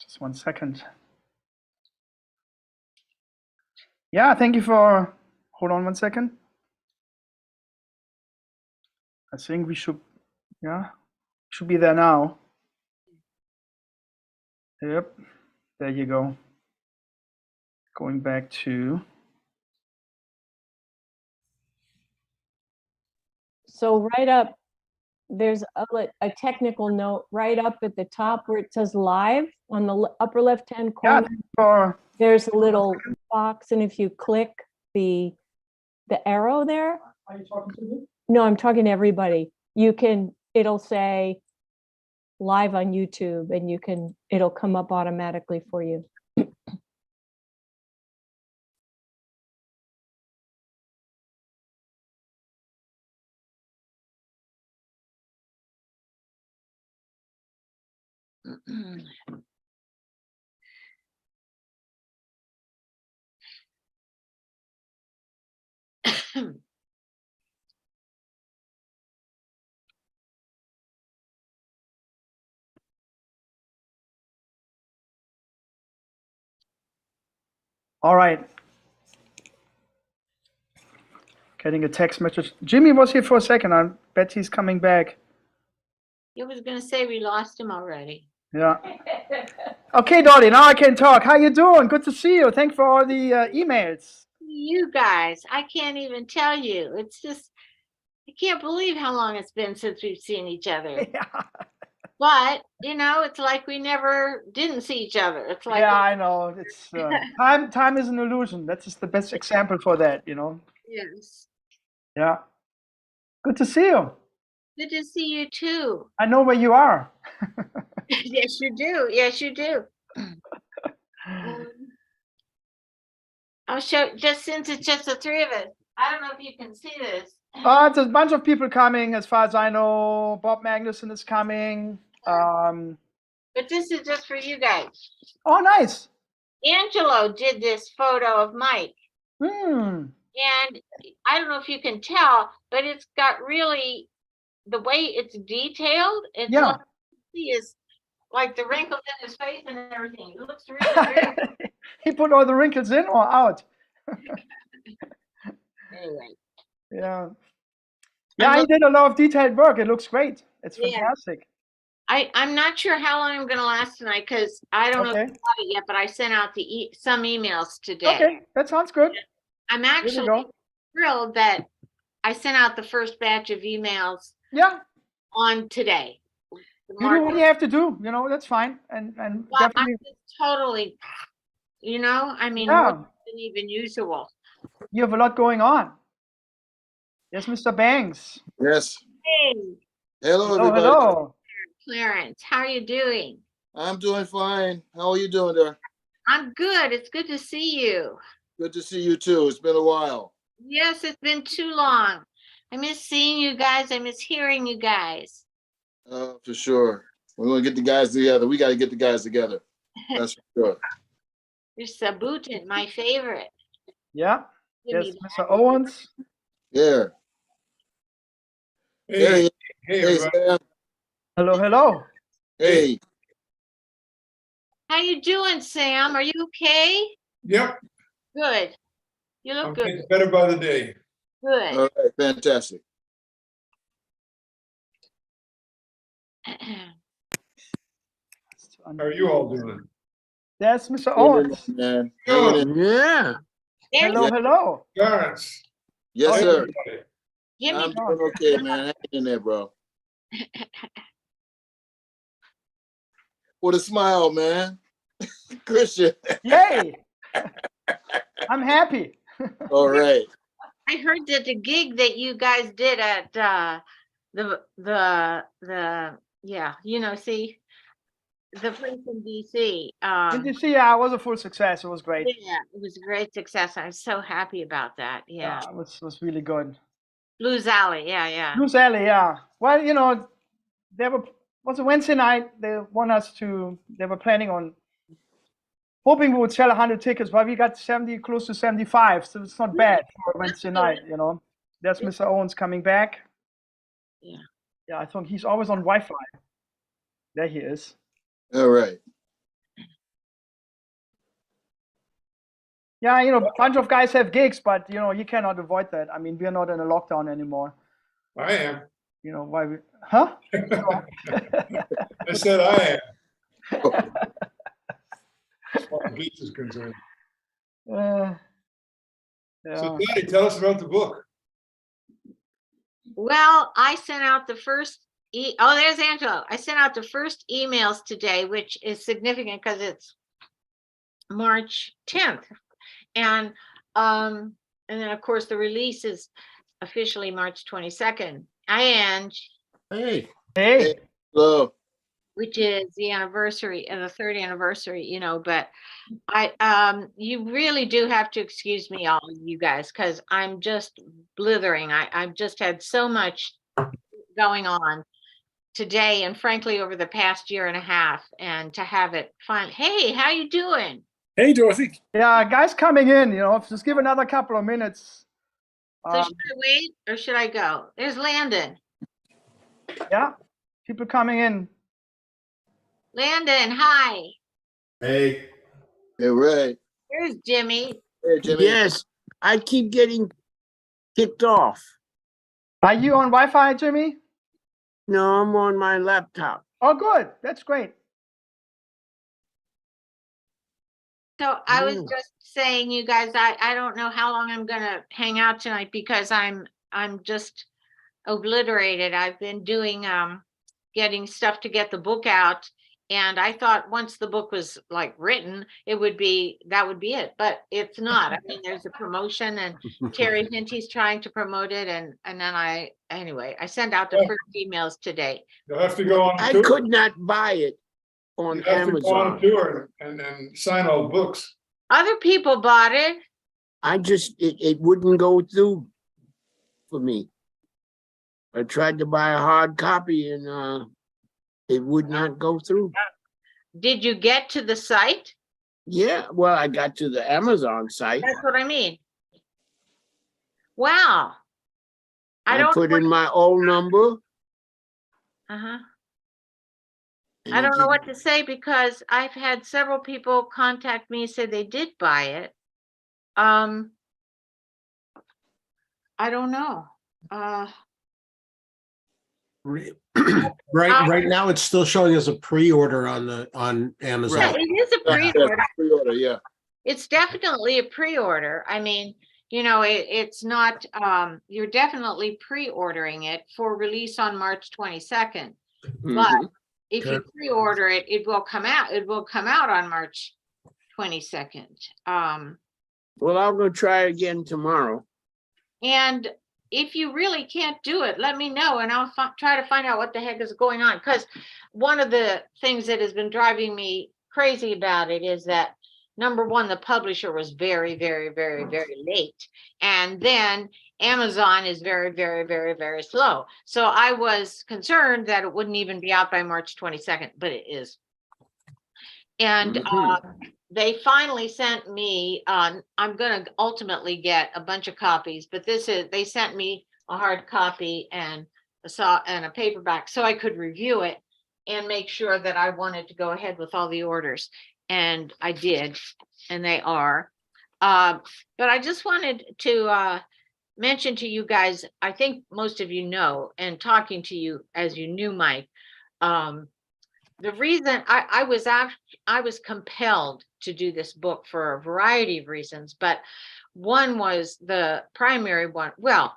Just 1 second. Yeah, thank you for, hold on 1 second. I think we should, yeah, should be there now. Yep, there you go. Going back to. So right up, there's a technical note right up at the top where it says live on the upper left-hand corner. Yeah, there's a little box, and if you click the arrow there. Are you talking to me? No, I'm talking to everybody. It'll say live on YouTube, and it'll come up automatically for you. All right. Getting a text message. Jimmy was here for a second. I bet he's coming back. I was going to say we lost him already. Yeah. Okay, Dolly, now I can talk. How you doing? Good to see you. Thanks for all the emails. You guys, I can't even tell you. It's just, I can't believe how long it's been since we've seen each other. Yeah. But, it's like we never didn't see each other. It's like, yeah, I know. It's time is an illusion. That's just the best example for that, Yes. Yeah. Good to see you. Good to see you too. I know where you are. Yes, you do. Yes, you do. I'll show, just since it's just the three of us. I don't know if you can see this. It's a bunch of people coming, as far as I know. Bob Magnuson is coming. But this is just for you guys. Oh, nice. Angelo did this photo of Mike. And I don't know if you can tell, but it's got really, the way it's detailed, it's Yeah. what you see is like the wrinkles in his face and everything. It looks really good. He put all the wrinkles in or out? Anyway. Yeah. Yeah, he did a lot of detailed work. It looks great. It's fantastic. I'm not sure how long I'm going to last tonight because I don't know if you got it yet, but I sent out some emails today. Okay, that sounds good. I'm actually thrilled that I sent out the first batch of emails on today. You do what you have to do, that's fine. And definitely. Totally, I mean, more than even usual. You have a lot going on. Yes, Mr. Banks. Yes. Hey. Hello, everybody. Hello. Clarence, how are you doing? I'm doing fine. How are you doing there? I'm good. It's good to see you. Good to see you too. It's been a while. Yes, it's been too long. I miss seeing you guys. I miss hearing you guys. For sure. We're going to get the guys together. We got to get the guys together. That's for sure. You're Sabutin, my favorite. Yeah. Yes, Mr. Owens. Yeah. Hey, hey Sam. Hello, hello. Hey. How you doing, Sam? Are you okay? Yep. Good. You look good. Getting better by the day. Good. All right, fantastic. How are you all doing? Yes, Mr. Owens. Man. Yeah. Hello, hello. Clarence. Yes, sir. Jimmy. I'm doing okay, man. Hang in there, bro. With a smile, man. Christian. Yay. I'm happy. All right. I heard that the gig that you guys did at the place in DC. In DC, yeah, it was a full success. It was great. Yeah, it was a great success. I'm so happy about that. Yeah. It was really good. Blues Alley, yeah. Blues Alley, yeah. Well, was a Wednesday night. They were planning on hoping we would sell 100 tickets, but we got close to 75, so it's not bad for a Wednesday night, There's Mr. Owens coming back. Yeah. Yeah, I think he's always on Wi-Fi. There he is. All right. Yeah, a bunch of guys have gigs, but you cannot avoid that. I mean, we're not in a lockdown anymore. I am. Why we, huh? I said I am. As far as Beats is concerned. Yeah. So Patty, tell us about the book. Well, I sent out the first oh, there's Angelo. I sent out the first emails today, which is significant because it's March 10th. And then of course the release is officially March 22nd. And Hey. Hey. Hello. which is the anniversary of the third anniversary, but you really do have to excuse me, all you guys, because I'm just blithering. I've just had so much going on today and frankly over the past year and a half, and to have it fun. Hey, how you doing? Hey, Dorothy. Yeah, guys coming in, just give another couple of minutes. So should I wait or should I go? There's Landon. Yeah, people coming in. Landon, hi. Hey. Hey, Ray. Here's Jimmy. Hey, Jimmy. Yes, I keep getting kicked off. Are you on Wi-Fi, Jimmy? No, I'm on my laptop. Oh, good. That's great. So I was Yeah. just saying, you guys, I don't know how long I'm gonna hang out tonight because I'm just obliterated. I've been doing getting stuff to get the book out, and I thought once the book was like written, that would be it, but it's not. I mean, there's a promotion, and Terry Hinty's trying to promote it, and then I sent out the first emails today. You'll have to go on a I tour. could not buy it on You have to go on a Amazon. tour and sign all the books. Other people bought it. It wouldn't go through for me. I tried to buy a hard copy and it would not go through. Did you get to the site? Yeah, well, I got to the Amazon site. That's what I mean. Wow. I put in my old number. Uh-huh. and I it don't know what didn't- to say because I've had several people contact me and say they did buy it. I don't know. Right now, it's still showing as a pre-order on Yeah, Amazon. it is a pre-order. Pre-order, yeah. It's definitely a pre-order. I mean, it's not, you're definitely pre-ordering it for release on March 22nd. But Mhm. if you Okay. pre-order it, it will come out on March 22nd. Well, I'll go try again tomorrow. And if you really can't do it, let me know and I'll try to find out what the heck is going on. Because one of the things that has been driving me crazy about it is that, number one, the publisher was very, very, very, very late. And then Amazon is very, very, very, very slow. So I was concerned that it wouldn't even be out by March 22nd, but it is. And they finally sent me, I'm going to ultimately get a bunch of copies, but they sent me a hard copy and a paperback so I could review it and make sure that I wanted to go ahead with all the orders. And I did, and they are. But I just wanted to mention to you guys, I think most of you know, and talking to you as you knew Mike, the reason I was compelled to do this book for a variety of reasons, but one was the primary one. Well,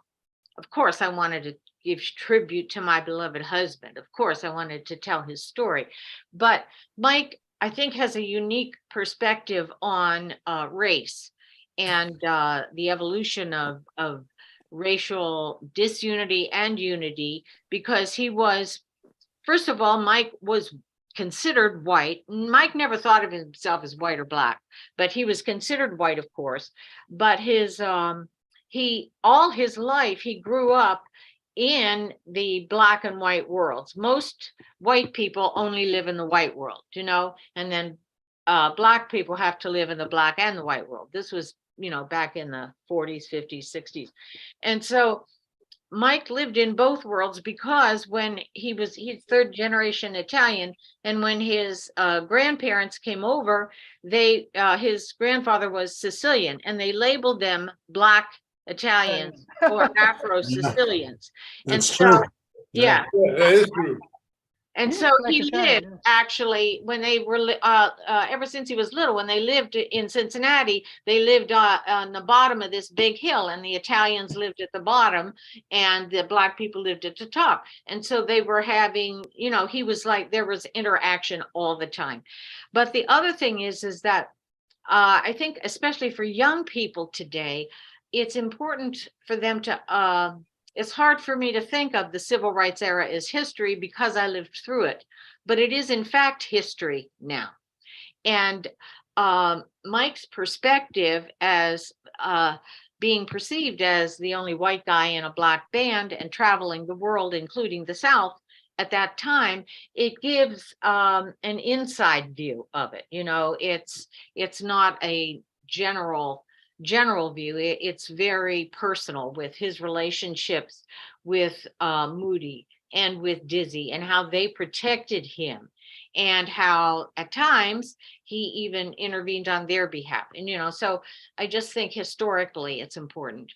of course, I wanted to give tribute to my beloved husband. Of course, I wanted to tell his story. But Mike, I think, has a unique perspective on race and the evolution of racial disunity and unity, because he was, first of all, Mike was considered white. Mike never thought of himself as white or black, but he was considered white, of course. But all his life, he grew up in the black and white worlds. Most white people only live in the white world, and then black people have to live in the black and the white world. This was, back in the 40s, 50s, 60s. And so Mike lived in both worlds, because when he's third generation Italian, and when his grandparents came over, his grandfather was Sicilian, and they labeled them Black Italians or Afro-Sicilians. And That's so, true. yeah. Yeah, that is true. And Yes, so Black he Italian, lived, yes. actually, when they were, ever since he was little, when they lived in Cincinnati, they lived on the bottom of this big hill, and the Italians lived at the bottom and the Black people lived at the top. And so they were having, he was like, there was interaction all the time. But the other thing is that I think, especially for young people today, it's important for them to, it's hard for me to think of the civil rights era as history because I lived through it, but it is in fact history now. And Mike's perspective as being perceived as the only white guy in a Black band and traveling the world, including the South at that time, it gives an inside view of it. It's not a general view. It's very personal, with his relationships with Moody and with Dizzy, and how they protected him, and how at times he even intervened on their behalf. And so I just think historically it's important.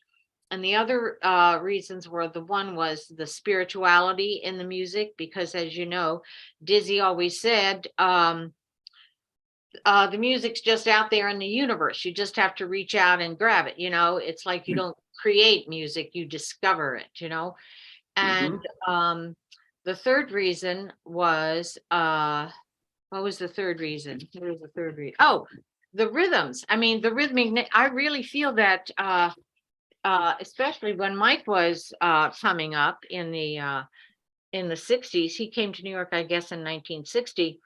And the other reasons were, the one was the spirituality in the music, because as you know, Dizzy always said, the music's just out there in the universe. You just have to reach out and grab it. It's like you don't create music, you discover it, And the third reason was, what was the third reason? What was the third reason? Oh, the rhythms. I mean, the rhythmic, I really feel that, especially when Mike was coming up in the 60s, he came to New York, I guess, in 1960.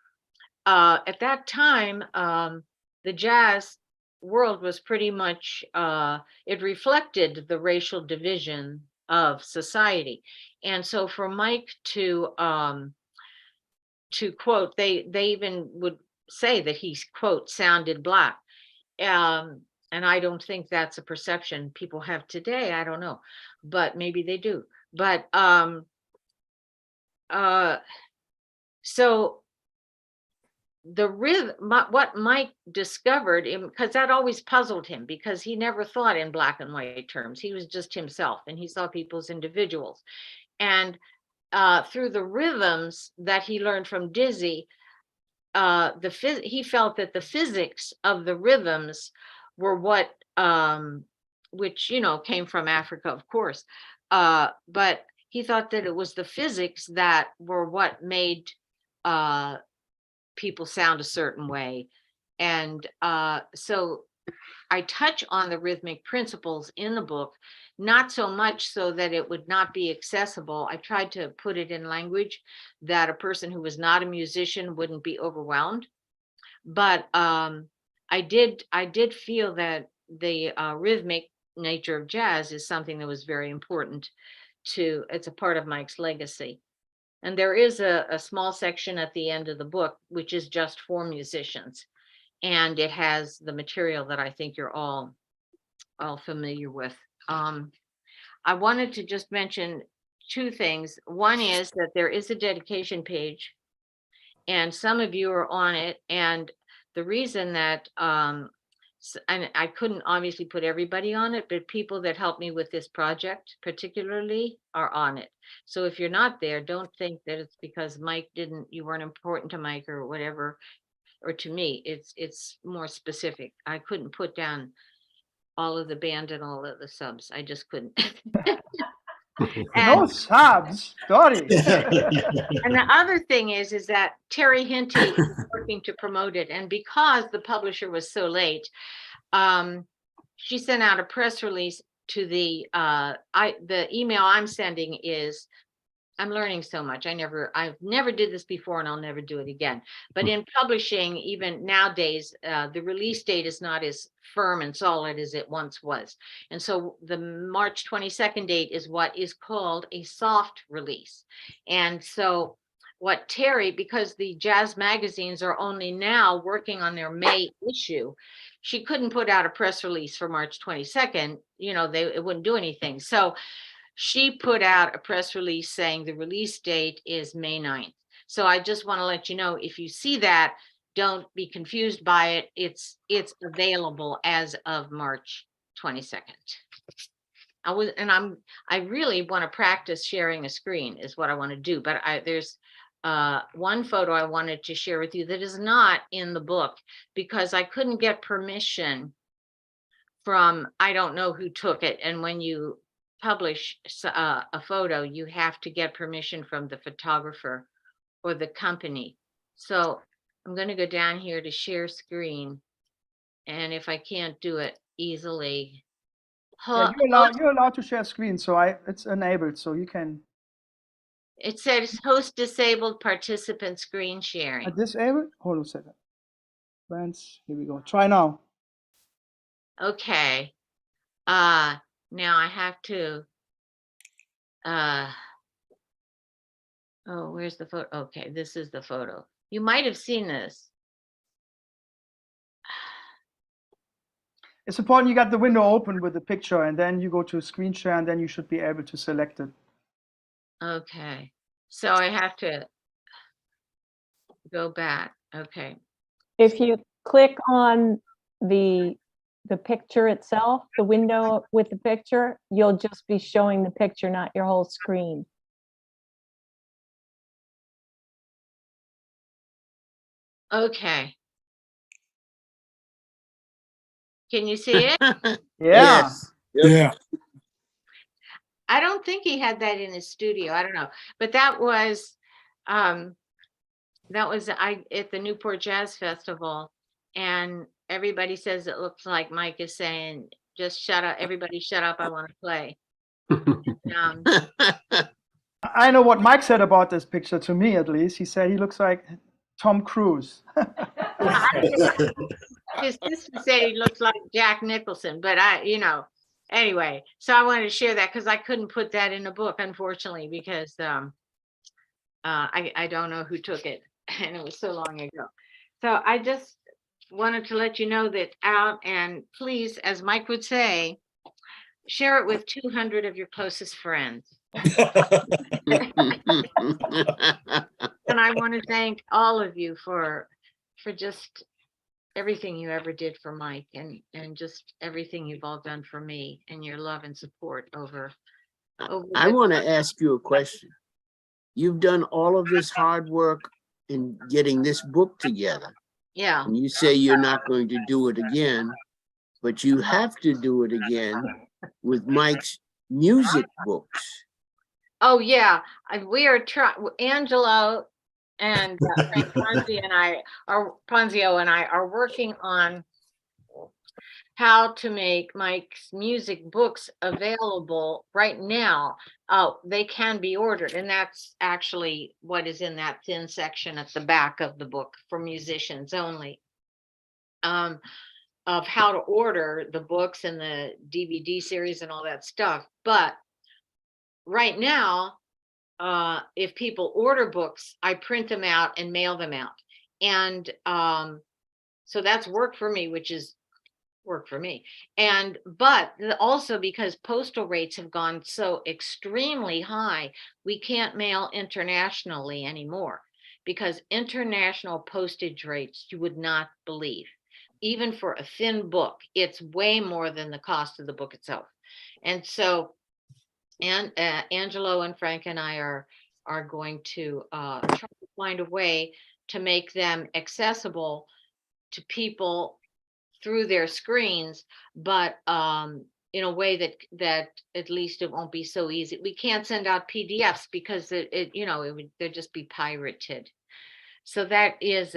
At that time, the jazz world was pretty much, it reflected the racial division of society. And so for Mike to quote, they even would say that he, quote, sounded Black. And I don't think that's a perception people have today. I don't know, but maybe they do. But so the rhythm, what Mike discovered, because that always puzzled him, because he never thought in black and white terms. He was just himself, and he saw people as individuals. And through the rhythms that he learned from Dizzy, he felt that the physics of the rhythms were what, which came from Africa, of course, but he thought that it was the physics that were what made people sound a certain way. And so I touch on the rhythmic principles in the book, not so much so that it would not be accessible. I tried to put it in language that a person who was not a musician wouldn't be overwhelmed. But I did feel that the rhythmic nature of jazz is something that was very important it's a part of Mike's legacy. And there is a small section at the end of the book, which is just for musicians. And it has the material that I think you're all familiar with. I wanted to just mention two things. One is that there is a dedication page, and some of you are on it. And the reason that, and I couldn't obviously put everybody on it, but people that helped me with this project particularly are on it. So if you're not there, don't think that it's because you weren't important to Mike or whatever, or to me. It's more specific. I couldn't put down all of the band and all of the subs. I just couldn't. No subs, Dory. And the other thing is that Terry Hinty is working to promote it. And because the publisher was so late, she sent out a press release to the email I'm sending is, I'm learning so much. I've never did this before, and I'll never do it again. But in publishing, even nowadays, the release date is not as firm and solid as it once was. And so the March 22nd date is what is called a soft release. And so what Terry, because the jazz magazines are only now working on their May issue, she couldn't put out a press release for March 22nd. It wouldn't do anything. So she put out a press release saying the release date is May 9th. So I just want to let you know, if you see that, don't be confused by it. It's available as of March 22nd. I really want to practice sharing a screen is what I want to do. But there's one photo I wanted to share with you that is not in the book because I couldn't get permission from, I don't know who took it. And when you publish a photo, you have to get permission from the photographer or the company. So I'm going to go down here to share screen. And if I can't do it easily, Yeah, you're allowed to share screen, so it's enabled, so you can. It says host disabled participant screen sharing. Disabled? Hold on a second. Friends, here we go. Try now. Okay. Now I have to. Oh, where's the photo? Okay, this is the photo. You might have seen this. It's important you got the window open with the picture, and then you go to screen share, and then you should be able to select it. Okay, so I have to go back. Okay. If you click on the picture itself, the window with the picture, you'll just be showing the picture, not your whole screen. Okay. Can you see it? Yeah. Yes. Yeah. I don't think he had that in his studio. I don't know. But that was at the Newport Jazz Festival, and everybody says it looks like Mike is saying, just shut up, everybody shut up, I want to play. I know what Mike said about this picture, to me at least. He said he looks like Tom Cruise. His sister said he looks like Jack Nicholson, but anyway, so I wanted to share that because I couldn't put that in a book, unfortunately, because I don't know who took it, and it was so long ago. So I just wanted to let you know that out, and please, as Mike would say, share it with 200 of your closest friends. And I want to thank all of you for just everything you ever did for Mike, and just everything you've all done for me, and your love and support over I want to ask you a question. You've done all of this hard work in getting this book together. Yeah. And you say you're not going to do it again, but you have to do it again with Mike's music books. Oh yeah, we are trying. Angelo and Frank Ponzio and I are working on how to make Mike's music books available right now. They can be ordered, and that's actually what is in that thin section at the back of the book for musicians only. Of how to order the books and the DVD series and all that stuff. But right now, if people order books, I print them out and mail them out. And so that's work for me, which is work for me. But also because postal rates have gone so extremely high, we can't mail internationally anymore, because international postage rates you would not believe. Even for a thin book, it's way more than the cost of the book itself. And so, Angelo and Frank and I are going to try to find a way to make them accessible to people through their screens, but in a way that at least it won't be so easy. We can't send out PDFs because they'd just be pirated. So that is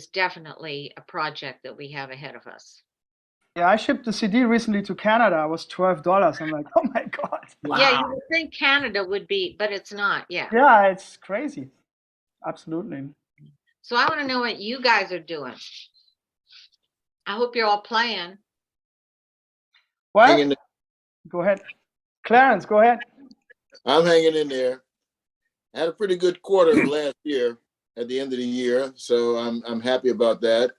definitely a project that we have ahead of us. Yeah, I shipped the CD recently to Canada. It was $12. I'm like, oh my God. Wow. Yeah, you would think Canada would be, but it's not. Yeah. Yeah, it's crazy. Absolutely. So I want to know what you guys are doing. I hope you're all playing. What? Go ahead. Clarence, go ahead. I'm hanging in there. I had a pretty good quarter last year at the end of the year, so I'm happy about that.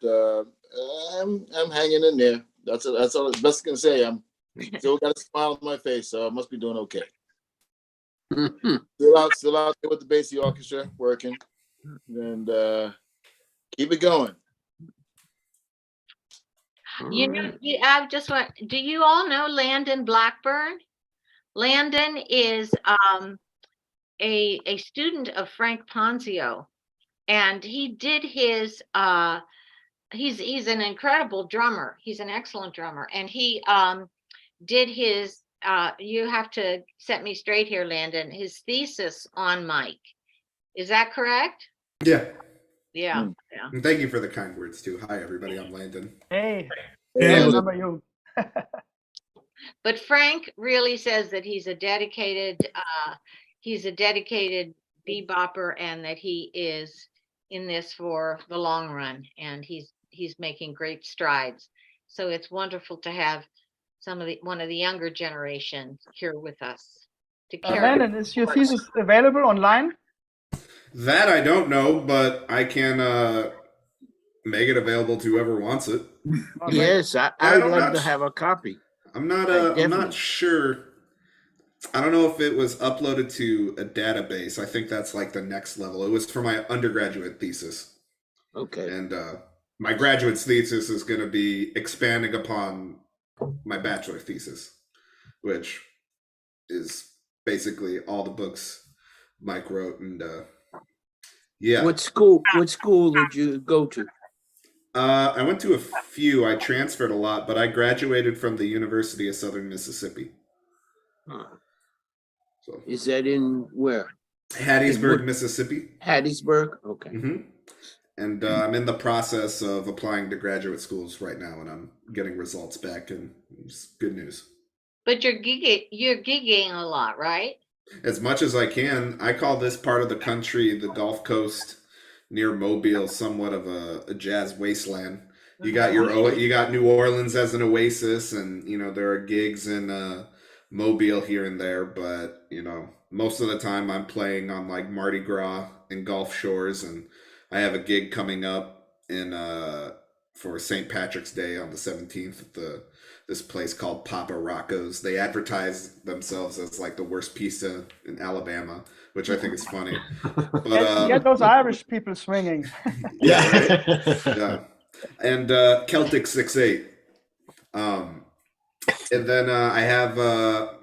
I'm hanging in there. That's all the best I can say. I'm Still got a smile on my face, so I must be doing okay. Mhm. Still out there with the Basie Orchestra working, and keep it going. You know, I just want, do you all know Landon Blackburn? Landon is a student of Frank Ponzio, and he did his he's an incredible drummer. He's an excellent drummer, and he did his you have to set me straight here, Landon, his thesis on Mike. Is that correct? Yeah. Yeah. Hmm. Yeah. And thank you for the kind words too. Hi, everybody. I'm Landon. Hey, Hey, I Landon. remember you. But Frank really says that he's a dedicated bebopper, and that he is in this for the long run, and he's making great strides. So it's wonderful to have one of the younger generation here with us to carry. Landon, is your thesis available online? That I don't know, but I can make it available to whoever wants it. Oh, great. Yes, I I'd don't love know. to have a copy. I'm not definitely. sure. I don't know if it was uploaded to a database. I think that's like the next level. It was for my undergraduate thesis. Okay. And my graduate thesis is going to be expanding upon my bachelor thesis, which is basically all the books Mike wrote. And yeah. What school did you go to? I went to a few. I transferred a lot, but I graduated from the University of Southern Mississippi. Huh. So Is that in where? Hattiesburg, Mississippi. Hattiesburg? Okay. Hmm. And I'm in the process of applying to graduate schools right now, and I'm getting results back, and it's good news. But you're gigging a lot, right? As much as I can. I call this part of the country, the Gulf Coast near Mobile, somewhat of a jazz wasteland. You got you got New Orleans as an oasis, and there are gigs in Mobile here and there, but most of the time I'm playing on like Mardi Gras and Gulf Shores, and I have a gig coming up in for St. Patrick's Day on the 17th at this place called Papa Rocco's. They advertise themselves as like the worst pizza in Alabama, which I think is funny. But Get those Irish people swinging. yeah, right? Yeah. And Celtic 6/8. And then I have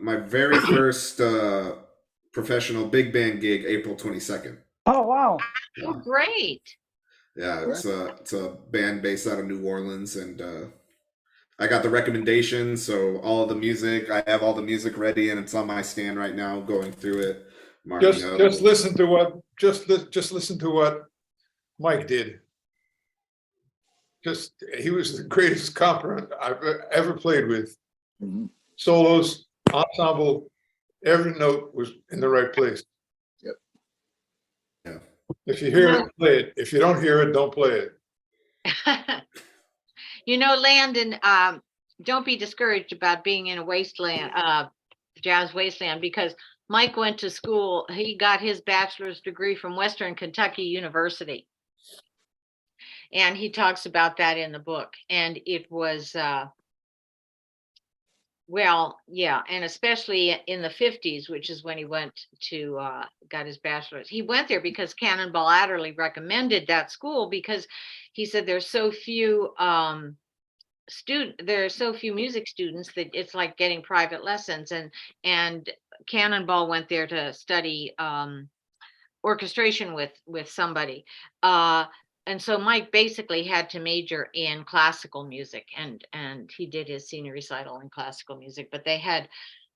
my very first professional big band gig April 22nd. Oh, wow. Oh, great. Yeah, it's a band based out of New Orleans, and I got the recommendation, so I have all the music ready, and it's on my stand right now, going through it. Just listen to what Mike did. He was the greatest compliment I've ever played with. Mhm. Solos, ensemble, every note was in the right place. Yep. Yeah. If you hear it, play it. If you don't hear it, don't play it. Landon, don't be discouraged about being in a wasteland, jazz wasteland, because Mike went to school. He got his bachelor's degree from Western Kentucky University. And he talks about that in the book. And it was, and especially in the 50s, which is when he went to, got his bachelor's. He went there because Cannonball Adderley recommended that school, because he said there's so few there are so few music students that it's like getting private lessons, and Cannonball went there to study orchestration with somebody. And so Mike basically had to major in classical music, and he did his senior recital in classical music, but they had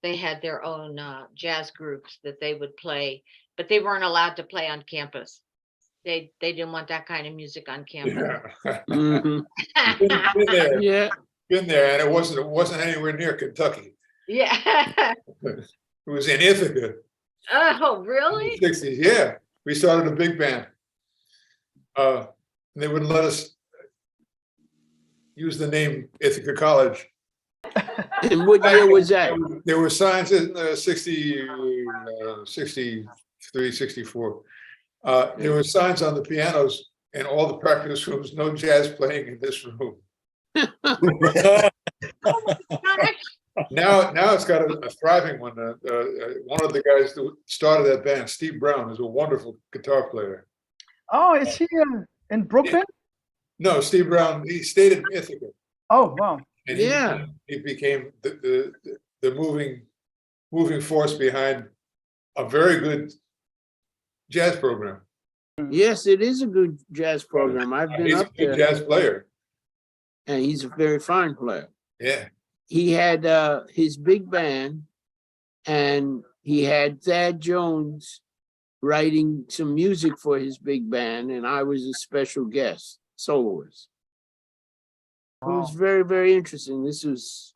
their own jazz groups that they would play, but they weren't allowed to play on campus. They didn't want that kind of music on campus. Yeah. Mhm. Been there, Yeah. been there, and it wasn't anywhere near Kentucky. Yeah. It was in Ithaca. Oh, In really? the 60s, yeah. We started a big band. And they wouldn't let us use the name Ithaca College. And what year was that? There were signs in 63, 64. There were signs on the pianos in all the practice rooms, no jazz playing in this room. Gosh. Now it's got a thriving one. One of the guys that started that band, Steve Brown, is a wonderful guitar player. Oh, is he in Brooklyn? No, Steve Brown, he stayed in Ithaca. Oh, wow. And Yeah. he became the moving force behind a very good jazz program. Yes, it is a good jazz program. I've been He's a up good there, jazz player. and he's a very fine player. Yeah. He had his big band, and he had Thad Jones writing some music for his big band, and I was a special guest soloist. It was very, very interesting. This was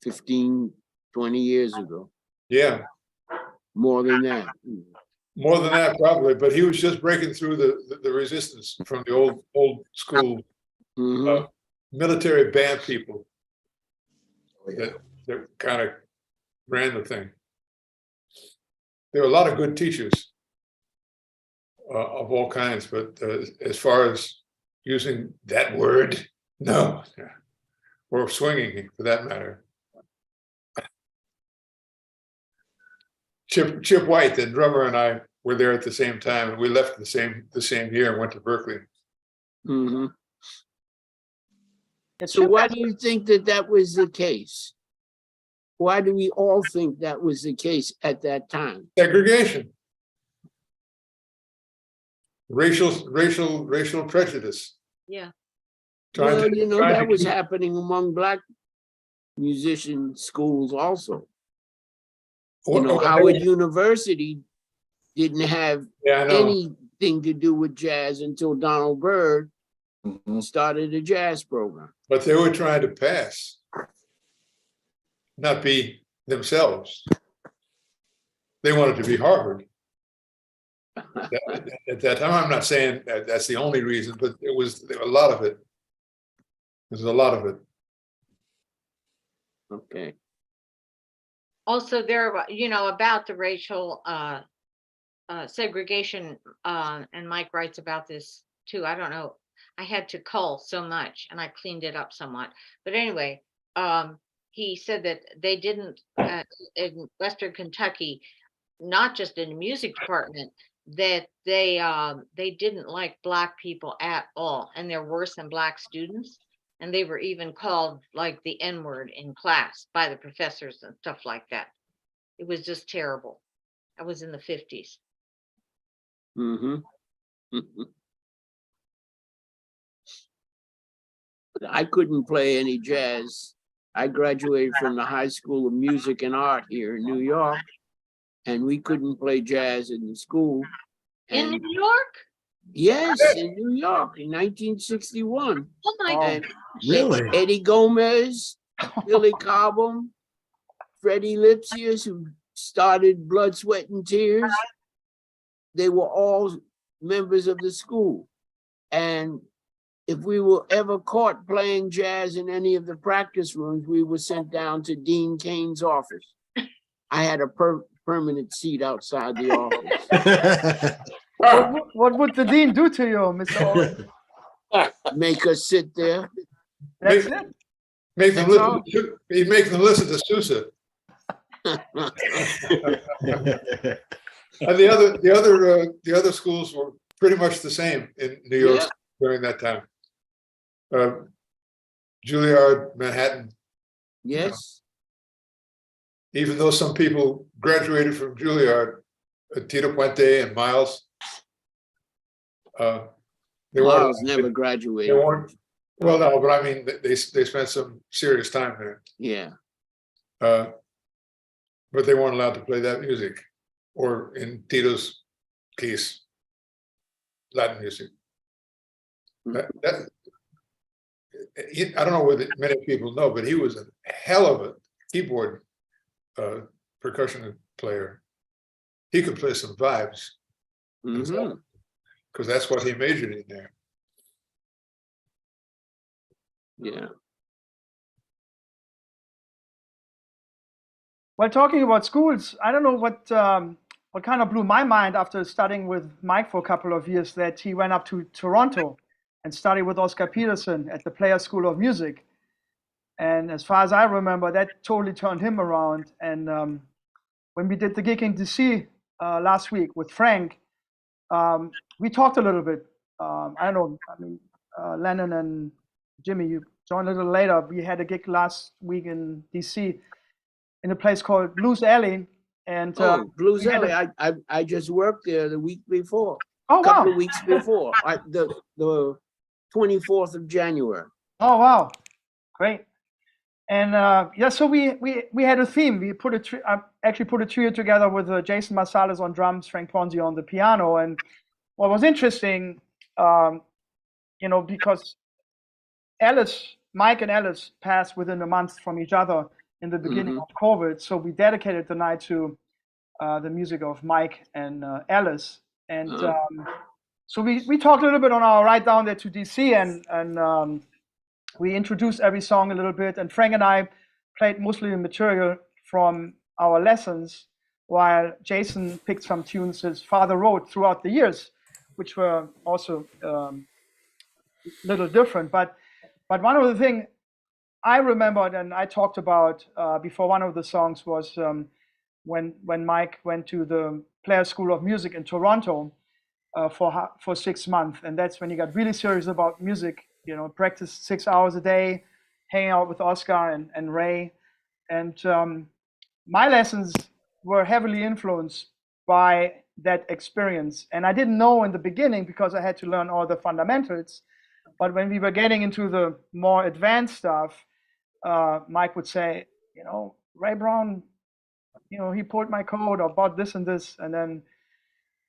15, 20 years ago. Yeah. More than that. More than that, probably, but he was just breaking through the resistance from the old school Mhm. military band people that kind of ran the thing. There were a lot of good teachers of all kinds, but as far as using that word, no, or swinging for that matter. Chip White, the drummer, and I were there at the same time, and we left the same year and went to Berkeley. Mhm. It's So why do you think that was the case? Why do we all think that was the case at that time? Segregation, racial prejudice. Yeah. Well, you know, trying that to was keep- happening among Black musician schools also. You know, Oh, Howard University didn't have Yeah, I know. anything to do with jazz until Donald Byrd started a jazz program. But they were trying to pass, not be themselves. They wanted to be Harvard. At that time, I'm not saying that's the only reason, but there was a lot of it. There's a lot of it. Okay. Also, there, you know, about the racial segregation, and Mike writes about this too. I don't know. I had to cull so much, and I cleaned it up somewhat. But anyway, he said that they didn't in Western Kentucky, not just in the music department, that they didn't like Black people at all, and they're worse than Black students. And they were even called like the N-word in class by the professors and stuff like that. It was just terrible. I was in the 50s. Mm-hmm. I couldn't play any jazz. I graduated from the High School of Music and Art here in New York, and we couldn't play jazz in the school. In And New York? yes, in New York in 1961. Oh my And Really? Eddie Gomez, Billy Cobham, Freddie Lipsius, who started Blood, Sweat, and Tears, they were all members of the school. And if we were ever caught playing jazz in any of the practice rooms, we were sent down to Dean Kane's office. I had a permanent seat outside the office. What would the dean do to you, Mr. Owen? Make us sit there. That's it. Make them That's all. listen. He'd make them listen to Sousa. And the other schools were pretty much the same in New York Yeah. during that time. Juilliard, Manhattan. Yes. Even though some people graduated from Juilliard, Tito Puente and Miles, they Miles weren't. never They graduated. weren't. Well, no, but I mean, they spent some serious time there. Yeah. But they weren't allowed to play that music, or in Tito's case, Latin music. I don't know whether many people know, but he was a hell of a keyboard percussion player. He could play some vibes Mhm. because that's what he majored in there. Yeah. Well, talking about schools, I don't know what kind of blew my mind after studying with Mike for a couple of years, that he went up to Toronto and studied with Oscar Peterson at the Players School of Music. And as far as I remember, that totally turned him around. And when we did the gig in DC last week with Frank, we talked a little bit. I don't know. I mean, Lennon and Jimmy, you joined a little later. We had a gig last week in DC in a place called Blues Alley. And Blues we had Alley. I just worked there the week before. oh Couple wow! of weeks before. The 24th of January. Oh wow! Great. And yeah, so we had a theme. We put actually put a trio together with Jason Marsalis on drums, Frank Ponzi on the piano. And what was interesting, because Mike and Alice passed within a month from each other in the beginning of COVID. So we dedicated the night to the music of Mike and Alice. And so we talked a little bit on our ride down there to DC, and we introduced every song a little bit. And Frank and I played mostly the material from our lessons, while Jason picked some tunes his father wrote throughout the years, which were also a little different. But one of the things I remembered and I talked about before one of the songs was when Mike went to the Players School of Music in Toronto for 6 months, and that's when he got really serious about music. Practiced 6 hours a day, hanging out with Oscar and Ray, and my lessons were heavily influenced by that experience. And I didn't know in the beginning because I had to learn all the fundamentals. But when we were getting into the more advanced stuff, Mike would say, Ray Brown, he pulled my coat or bought this and this. And then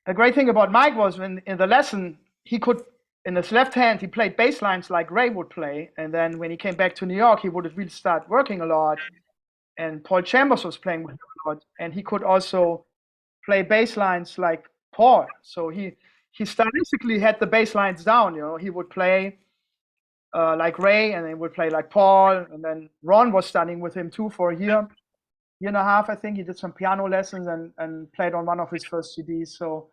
the great thing about Mike was when in the lesson, he could, in his left hand, he played bass lines like Ray would play. And then when he came back to New York, he would really start working a lot. And Paul Chambers was playing with him a lot. And he could also play bass lines like Paul. So he stylistically had the bass lines down. He would play like Ray, and then would play like Paul. And then Ron was studying with him too for a year and a half. I think he did some piano lessons and played on one of his first CDs. So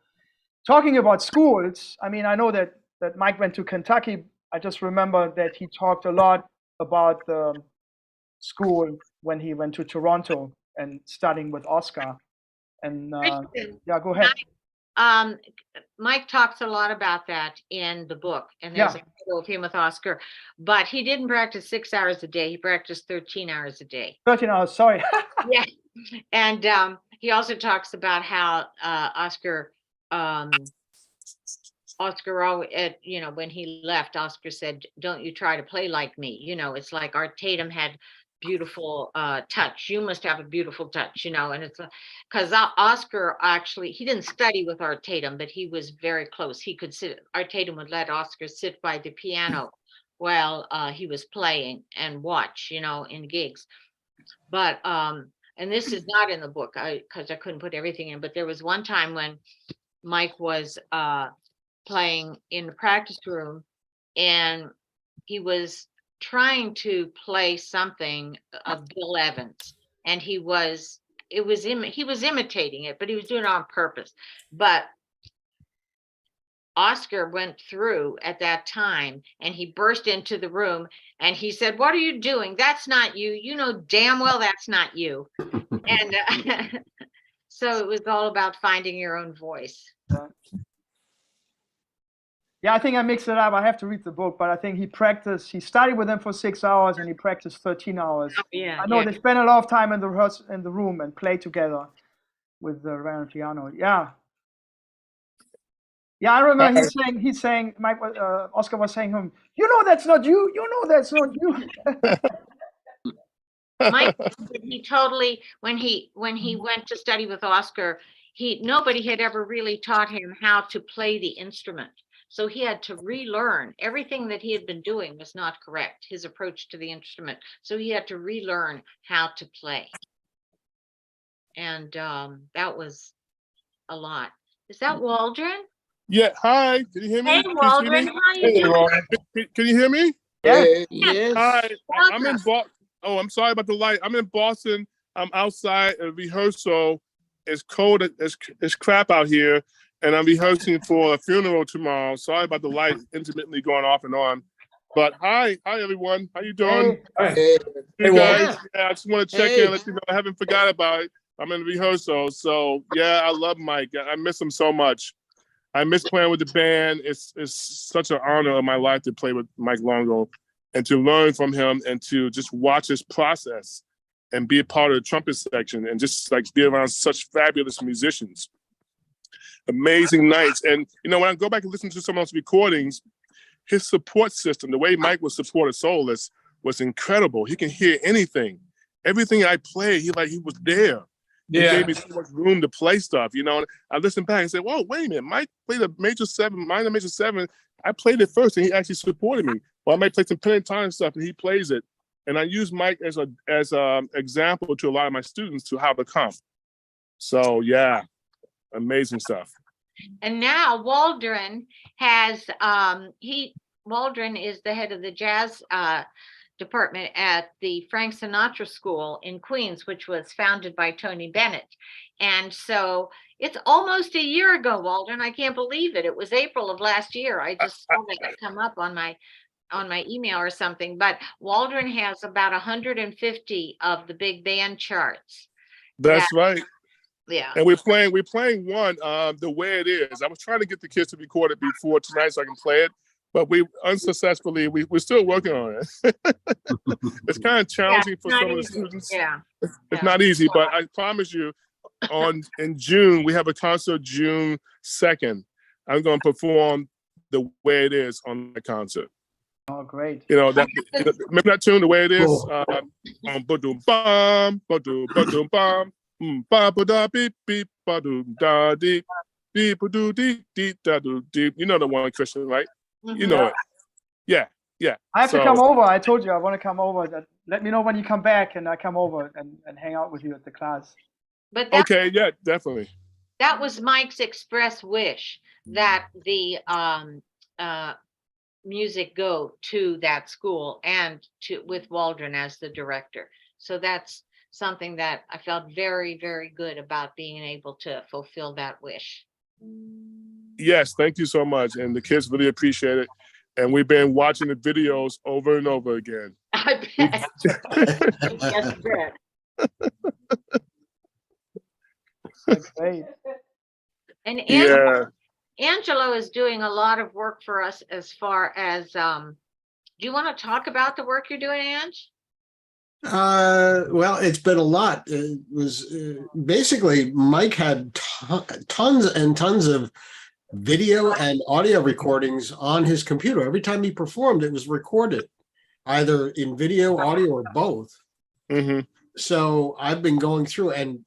talking about schools, I mean, I know that Mike went to Kentucky. I just remember that he talked a lot about the school when he went to Toronto and studying with Oscar. And yeah, go ahead. Mike talks a lot about that in the book, and there's a photo of him with Oscar, but he didn't practice 6 hours a day. He practiced 13 hours a day. 13 hours, sorry. Yeah. And he also talks about how Oscar always, when he left, Oscar said, "Don't you try to play like me. It's like Art Tatum had beautiful touch. You must have a beautiful touch, and it's because Oscar actually, he didn't study with Art Tatum, but he was very close. He could sit, Art Tatum would let Oscar sit by the piano while he was playing and watch, in gigs. But and this is not in the book because I couldn't put everything in, but there was one time when Mike was playing in the practice room, and he was trying to play something of Bill Evans, and he was imitating it, but he was doing it on purpose. But Oscar went through at that time, and he burst into the room and he said, "What are you doing? That's not you. You know damn well that's not you." And so it was all about finding your own voice. Yeah, I think I mixed it up. I have to read the book, but I think he studied with them for 6 hours and he practiced 13 hours. Oh, yeah. I know they spent a lot of time in the room and played together with the Ray and piano. Yeah. Yeah, I remember he's saying, Mike, Oscar was saying to him, that's not you. That's not you. Mike, he totally, when he went to study with Oscar, nobody had ever really taught him how to play the instrument. So he had to relearn. Everything that he had been doing was not correct, his approach to the instrument. So he had to relearn how to play. And that was a lot. Is that Waldron? Yeah, hi. Can you hear me? Hey, Waldron, how you doing? Can you hear me? Yeah. Yes. Hi. I'm in Boston. Oh, I'm sorry about the light. I'm in Boston. I'm outside a rehearsal. It's cold. It's crap out here. And I'm rehearsing for a funeral tomorrow. Sorry about the light intermittently going off and on. But hi everyone. How you doing? Hey, Hey, You Walt. guys, yeah, I just want to check Hey. in, let you know I haven't forgot about it. I'm in rehearsal, so yeah, I love Mike. I miss him so much. I miss playing with the band. It's such an honor of my life to play with Mike Longo and to learn from him and to just watch his process and be a part of the trumpet section and just like be around such fabulous musicians. Amazing nights. And you know, when I go back and listen to some of those recordings, his support system, the way Mike would support a soloist was incredible. He can hear anything. Everything I played, he was there. He Yeah. gave me so much room to play stuff, you know. And I listened back and said, whoa, wait a minute. Mike played a major 7, minor major 7. I played it first and he actually supported me. Well, I might play some pentatonic stuff and he plays it. And I use Mike as a example to a lot of my students to how to come. So yeah, amazing stuff. And now Waldron has, Waldron is the head of the jazz department at the Frank Sinatra School in Queens, which was founded by Tony Bennett. And so it's almost a year ago, Waldron. I can't believe it. It was April of last year. I just saw that come up on my email or something. But Waldron has about 150 of the big band charts. That's right. Yeah. And we're playing one, The Way It Is. I was trying to get the kids to record it before tonight so I can play it, but we're still working on it. It's kind of challenging for some of the students. Yeah. It's not easy, but I promise you, in June, we have a concert June 2nd. I'm going to perform The Way It Is on the concert. oh, great. You know, remember that tune, The Way It Is? Cool. Ba-doom, bam, ba-doom, bam. Ba ba da beep beep ba doom da deep beep ba doo deep deep da doo deep. You know the one, Christian, right? You know it. Yeah. I have to come over. I told you I want to come over. Let me know when you come back and I come over and hang out with you at the class. But that, Okay, yeah, definitely. that was Mike's express wish that the music go to that school and with Waldron as the director. So that's something that I felt very, very good about being able to fulfill that wish. Yes, thank you so much. And the kids really appreciate it. And we've been watching the videos over and over again. I bet. Yes, bet. That's great. And Yeah. Angelo is doing a lot of work for us as far as, do you want to talk about the work you're doing, Ange? Well, it's been a lot. It was basically Mike had tons and tons of video and audio recordings on his computer. Every time he performed, it was recorded, either in video, audio, or both. Mm-hmm. So I've been going through, and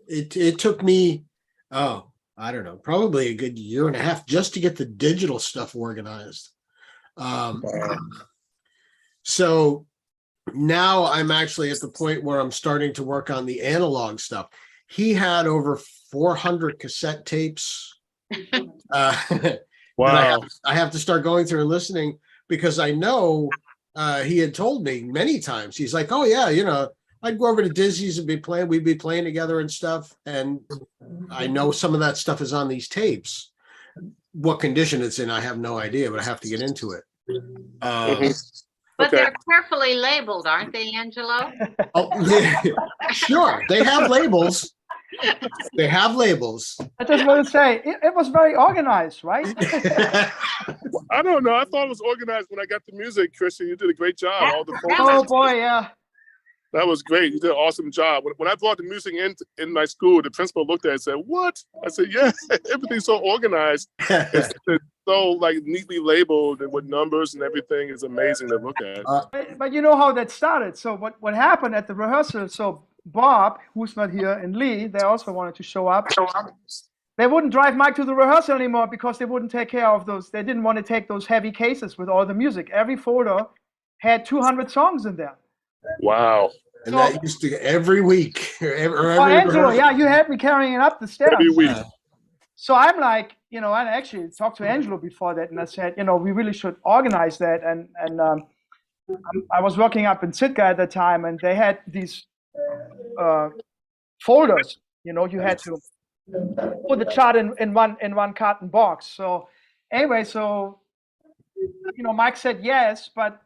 it took me, I don't know, probably a good year and a half just to get the digital stuff organized. So now I'm actually at the point where I'm starting to work on the analog stuff. He had over 400 cassette tapes. Wow. I have to start going through and listening because I know he had told me many times. He's like, oh yeah, you know, I'd go over to Dizzy's and we'd be playing together and stuff. And I know some of that stuff is on these tapes. What condition it's in, I have no idea, but I have to get into it. But Okay. they're carefully labeled, aren't they, Angelo? Oh, yeah, sure. They have labels. They have labels. I just want to say, it was very organized, right? I don't know. I thought it was organized when I got the music, Christian. You did a great job. All the Oh boy, yeah. That was great. You did an awesome job. When I brought the music in my school, the principal looked at it and said, "What?" I said, "Yeah, everything's so organized. It's so like neatly labeled and with numbers and everything is amazing to look at." But you know how that started. So what happened at the rehearsal? So Bob, who's not here, and Lee, they also wanted to show up. They wouldn't drive Mike to the rehearsal anymore because they wouldn't take care of those. They didn't want to take those heavy cases with all the music. Every folder had 200 songs in there. Wow. And that used to every week. Oh, Angelo, yeah, you had me carrying it up the stairs. Every week. So I'm like, you know, I actually talked to Angelo before that, and I said, you know, we really should organize that. And I was working up in Sitka at the time, and they had these folders. You know, you had to put the chart in one carton box. So anyway, so Mike said yes, but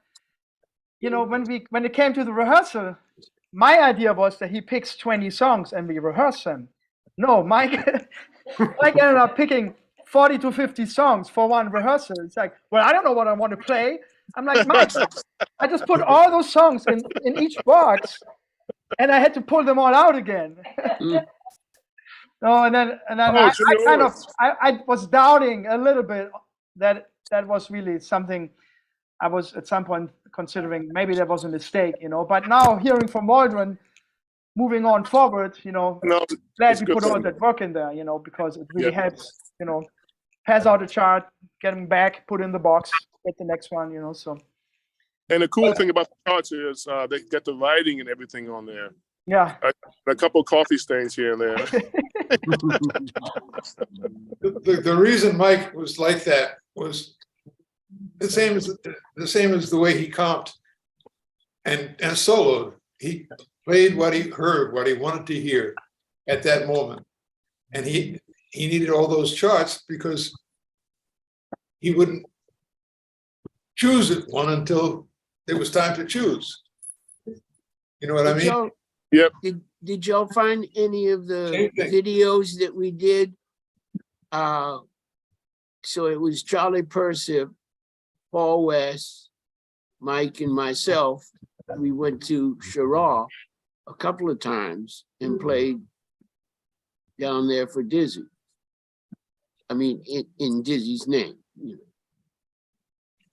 when it came to the rehearsal, my idea was that he picks 20 songs and we rehearse them. No, Mike ended up picking 40 to 50 songs for one rehearsal. It's like, well, I don't know what I want to play. I'm like, Mike, I just put all those songs in each box, and I had to pull them all out again. No, and then I was doubting a little bit that was really something I was at some point considering maybe that was a mistake, But now hearing from Waldron, moving on forward, glad we put all that work in there, because it really helps, pass out a chart, get them back, put in the box, get the next one, so. And the cool thing about the charts is they get the writing and everything on there. Yeah. A couple of coffee stains here and there. The reason Mike was like that was the same as the way he comped and soloed. He played what he heard, what he wanted to hear at that moment, and he needed all those charts because he wouldn't choose one until it was time to choose. You know what I mean? Yep. Did y'all find any of the videos that we did? So it was Charlie Persip, Paul West, Mike, and myself. We went to Cheraw a couple of times and played down there for Dizzy. I mean, in Dizzy's name.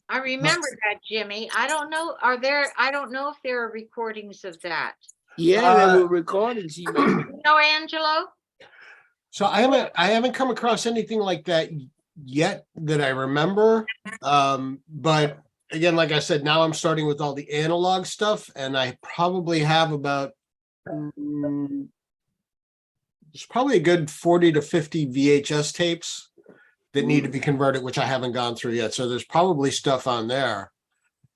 I remember that, Jimmy. I don't know. I don't know if there are recordings of that. Yeah, there were recordings. Angelo? So I haven't come across anything like that yet that I remember. But again, like I said, now I'm starting with all the analog stuff, and I probably have about there's probably a good 40 to 50 VHS tapes that need to be converted, which I haven't gone through yet. So there's probably stuff on there.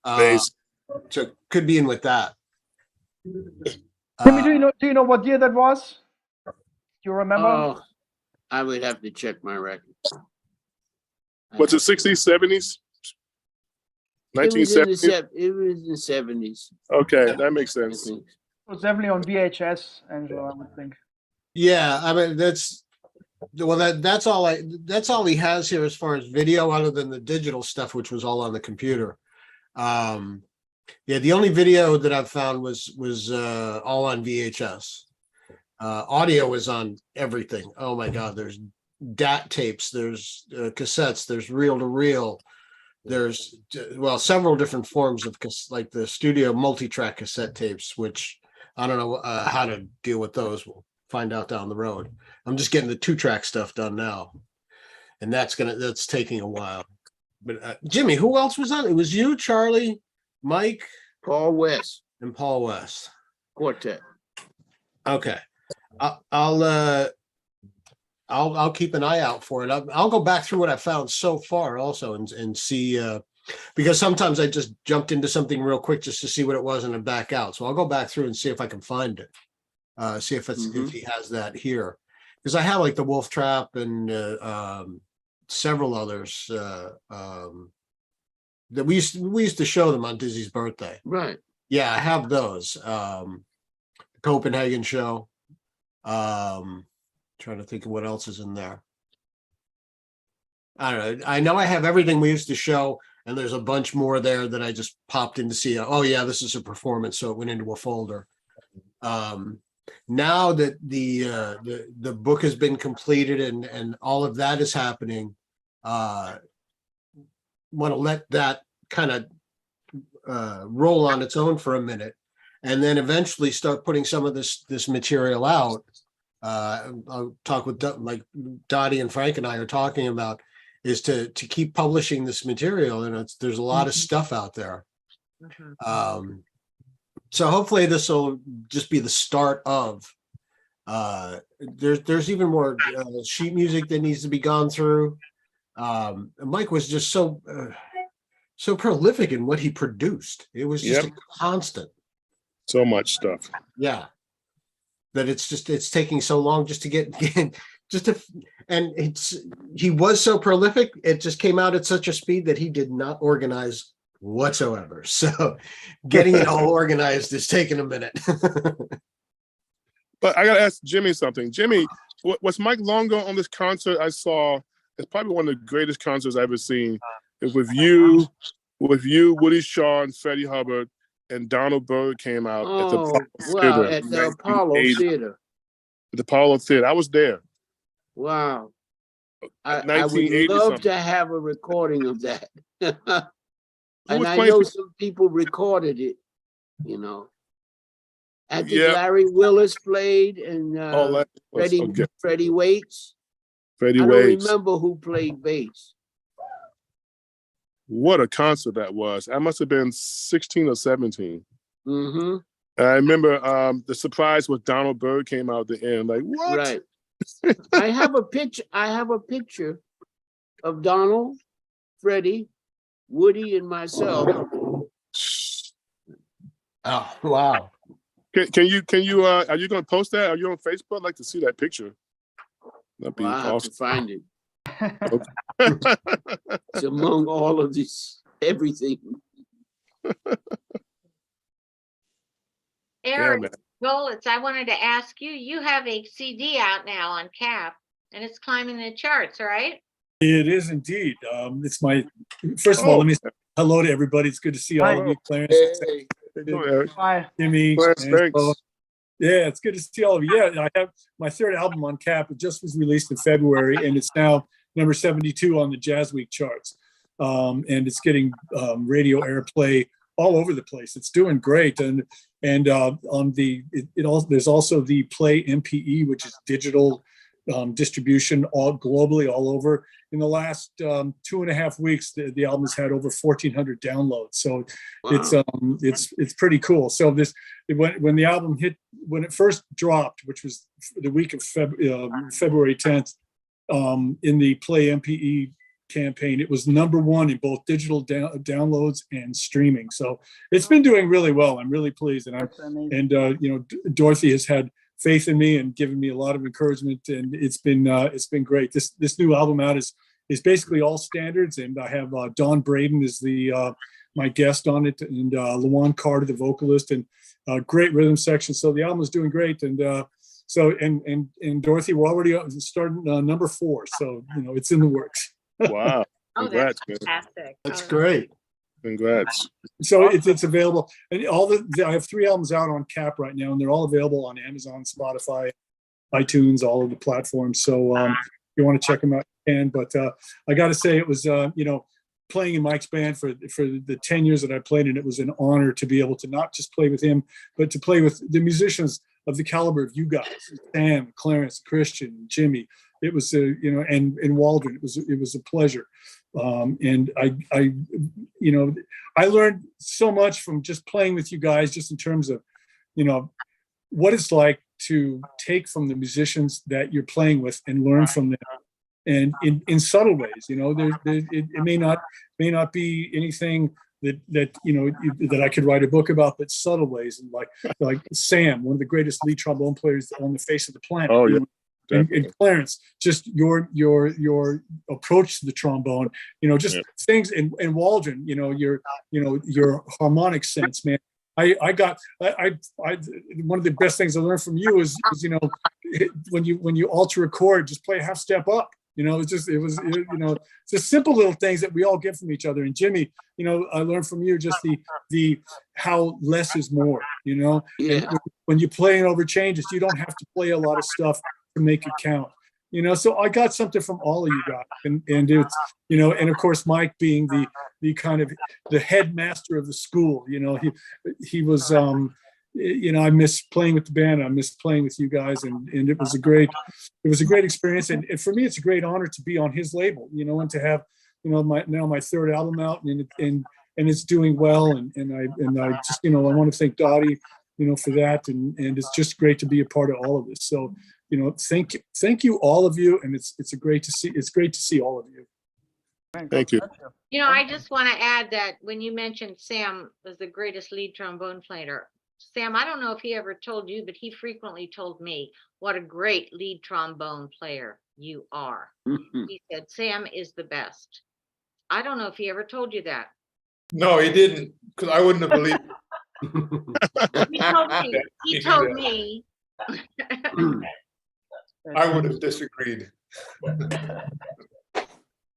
So could be in with that. Timmy, do you know what year that was? Do you remember? Oh, I would have to check my record. Was it 60s, 70s? 1970s? It was in the 70s. Okay, that makes sense. It was definitely on VHS, Angelo, I would think. Yeah, I mean that's all he has here as far as video, other than the digital stuff, which was all on the computer. Yeah, the only video that I've found was all on VHS. Audio is on everything. Oh my God, there's DAT tapes, there's cassettes, there's reel-to-reel, there's several different forms of like the studio multi-track cassette tapes, which I don't know how to deal with those. We'll find out down the road. I'm just getting the 2-track stuff done now, and that's taking a while. But Jimmy, who else was on? It was you, Charlie, Mike, Paul West, and Paul West quartet. Okay, I'll keep an eye out for it. I'll go back through what I found so far also and see, because sometimes I just jumped into something real quick just to see what it was and then back out. So I'll go back through and see if I can find it. See if he has that here, because I have like the Wolf Trap and several others that we used to show them on Dizzy's birthday. Right. Yeah, I have those. The Copenhagen show. Trying to think of what else is in there. I don't know. I know I have everything we used to show, and there's a bunch more there that I just popped in to see. Oh yeah, this is a performance, so it went into a folder. Now that the book has been completed and all of that is happening, want to let that kind of roll on its own for a minute, and then eventually start putting some of this material out. I'll talk with like Dottie and Frank and I are talking about is to keep publishing this material, and there's a lot of stuff out there. So hopefully this will just be the start of there's even more sheet music that needs to be gone through. Mike was just so prolific in what he produced. It was just a constant. So much stuff. Yeah. That it's taking so long just to get and he was so prolific, it just came out at such a speed that he did not organize whatsoever. So getting it all organized is taking a minute. But I gotta ask Jimmy something. Jimmy, was Mike Longo on this concert I saw? It's probably one of the greatest concerts I've ever seen. It's with you, Woody Shaw, and Freddie Hubbard, and Donald Byrd came out at the Oh, Apollo wow, Theater at in the Apollo 1980. Theater. The Apollo Theater. I was there. Wow. I would 1980 love something. to have a recording of that. Who And was I playing? know some people recorded it, you know. I think Yeah. Larry Willis played and Oh, that was okay. Freddie Waits. Freddie I don't Waits. remember who played bass. What a concert that was. I must have been 16 or 17. Mm-hmm. And I remember the surprise when Donald Byrd came out at the end. Like, what? Right. I have a picture of Donald, Freddie, Woody, and myself. Oh, wow. Can you are you gonna post that? Are you on Facebook? I'd like to see that picture. That'd be Well, I have to awesome. find it. It's among all of this, everything. Eric man. Golitz, I wanted to ask you, you have a CD out now on CAP and it's climbing the charts, right? It is indeed. It's my, first of all, let me say hello to everybody. It's good to see all of you, Clarence, Hey, Go, Eric. Bye. Jimmy. Clarence, Angelo. thanks. Yeah, it's good to see all of you. Yeah, I have my third album on CAP. It just was released in February, and it's now number 72 on the Jazz Week charts. And it's getting radio airplay all over the place. It's doing great. And on the there's also the Play MPE, which is digital distribution all globally, all over. In the last 2.5 weeks, the album has had over 1,400 downloads. So Wow. it's pretty cool. So when the album hit, when it first dropped, which was the week of February 10th, in the Play MPE campaign, it was #1 in both digital downloads and streaming. So it's been doing really well. I'm really pleased, and Dorothy has had faith in me and given me a lot of encouragement, and it's been great. This new album out is basically all standards, and I have Don Braden is my guest on it, and Lawan Carter, the vocalist, and great rhythm section. So the album is doing great, and Dorothy, we're already starting #4, so it's in the works. Wow. Oh, that's Congrats, man. fantastic. That's Oh, great. Congrats. So it's available, and I have 3 albums out on CAP right now, and they're all available on Amazon, Spotify, iTunes, all of the platforms. So if you want to check them out, you can. But I got to say, it was playing in Mike's band for the 10 years that I played, and it was an honor to be able to not just play with him, but to play with the musicians of the caliber of you guys, Sam, Clarence, Christian, Jimmy. It was and Waldron. It was a pleasure. And I learned so much from just playing with you guys, just in terms of, what it's like to take from the musicians that you're playing with and learn from them, and in subtle ways. It may not be anything that I could write a book about, but subtle ways, and like Sam, one of the greatest lead trombone players on the face of the planet. Oh, yeah. And Clarence, just your approach to the trombone, things, and Waldron, your harmonic sense, man. I one of the best things I learned from you is when you alter a chord, just play a half step up. It's just simple little things that we all get from each other. And Jimmy, I learned from you just the how less is more. Yeah. And when you play over changes, you don't have to play a lot of stuff to make it count. So I got something from all of you guys, and it's and of course Mike being the kind of the headmaster of the school. He was I miss playing with the band. I miss playing with you guys, and it was a great experience. And for me, it's a great honor to be on his label, and to have my third album out, and it's doing well. And I just I want to thank Dottie for that, and it's just great to be a part of all of this. So thank you all of you, and it's great to see all of you. Thank you. I just want to add that when you mentioned Sam was the greatest lead trombone player, Sam, I don't know if he ever told you, but he frequently told me what a great lead trombone player you are. He said, Sam is the best. I don't know if he ever told you that. No, he didn't, because I wouldn't have believed it. He told me. He told me. I would have disagreed.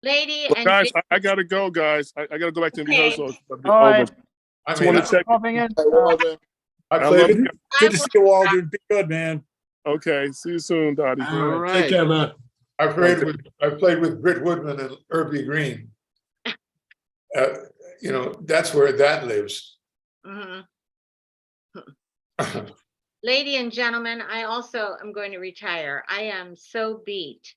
Lady Well, and guys, I gotta go, guys. I gotta go back to the Okay. rehearsal. All right. I Just mean, wanna check. Popping in. Hey, Walter. I I played, love with- you. Good to see you, Walter. Be good, man. Okay, see you soon, Dottie. All Take right. care, man. I played with Britt Woodman and Irby Green. You know, that's where that lives. Mhm. Lady and gentlemen, I also am going to retire. I am so beat.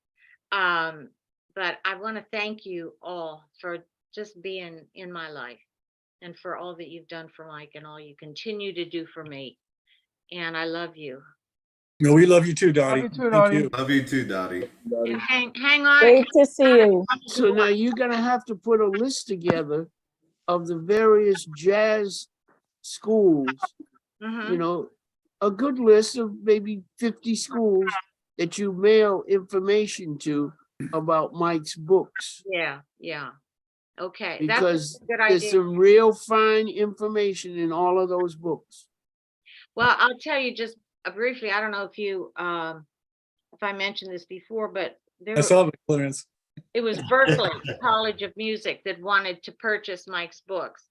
But I want to thank you all for just being in my life and for all that you've done for Mike and all you continue to do for me. And I love you. No, we love you too, Dottie. Love you too, Thank Dottie. you. Love you too, Dottie. And hang on. Great to see you. So now you're gonna have to put a list together of the various jazz schools, Mhm. you know, a good list of maybe 50 schools that you mail information to about Mike's books. Yeah, yeah. Okay, that's Because a good there's idea. some real fine information in all of those books. Well, I'll tell you just briefly, I don't know if you, if I mentioned this before, but I saw the clearance. it was Berkeley College of Music that wanted to purchase Mike's books.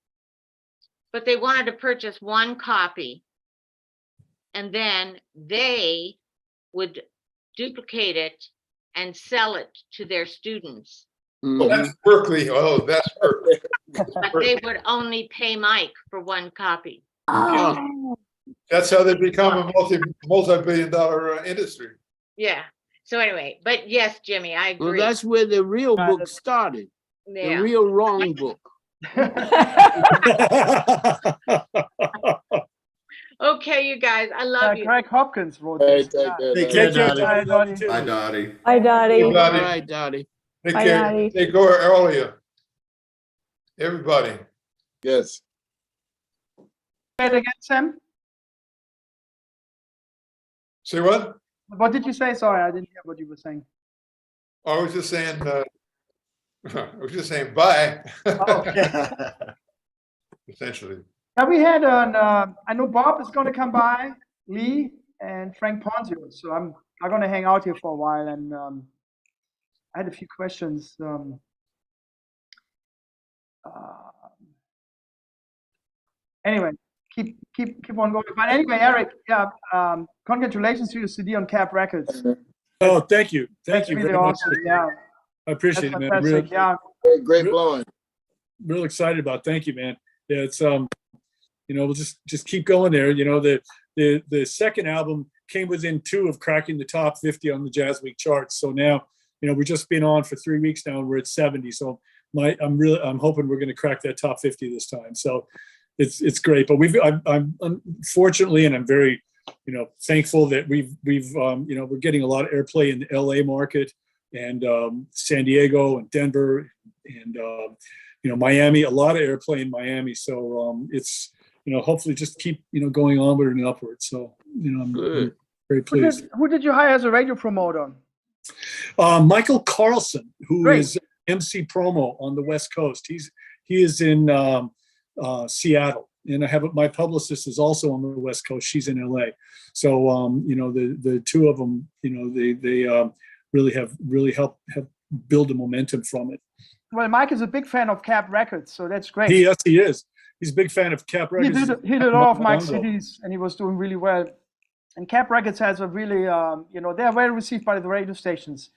But they wanted to purchase one copy. And then they would duplicate it and sell it to their students. Mhm. That's Berkeley. Oh, that's Berkeley. But they would only pay Mike for one copy. Oh, That's how they become a multi-billion-dollar industry. Yeah. So anyway, but yes, Jimmy, I Well, agree. that's where the real Got book it. started, the Yeah. real wrong book. Okay, you guys, I love you. Greg Hopkins wrote Hey, this. take care. Take Dottie. care, Take care, Dottie. Dottie. Love you too. Bye, Dottie. Hi, Dottie. All Dottie. right, Dottie. Take Bye, care. Dottie. They go earlier. Everybody. Yes. Say it again, Sam. Say what? What did you say? Sorry, I didn't hear what you were saying. I was just saying, bye, Oh. essentially. Now we had an. I know Bob is going to come by, Lee and Frank Ponzio. So I'm going to hang out here for a while, and I had a few questions. Anyway, keep on going. But anyway, Eric, yeah, congratulations to your CD on Cap Records. Oh, thank you. Thank That's you really very much. awesome. Yeah, I that's appreciate it, man. fantastic. Yeah, Great blowing. Real excited about. Thank you, man. Yeah, it's we'll just keep going there. You know, the second album came within 2 of cracking the top 50 on the Jazz Week charts. So now, we've just been on for 3 weeks now and we're at 70. So I'm hoping we're going to crack that top 50 this time. So it's great. But I'm unfortunately, and I'm very, thankful that we're getting a lot of airplay in the LA market and San Diego and Denver and Miami, a lot of airplay in Miami. So it's, hopefully just keep, going onward and upward. So, I'm Good. very pleased. who did you hire as a radio promoter? Michael Carlson, who Great. is MC Promo on the West Coast. He is in Seattle, and I have my publicist is also on the West Coast. She's in LA. So the two of them, they really help build the momentum from it. Well, Mike is a big fan of Cap Records, so that's great. Yes, he is. He's a big fan of Cap He Records. did all of Mike's Longo. CDs, and he was doing really well. And Cap Records has a really, they're well received by the radio stations.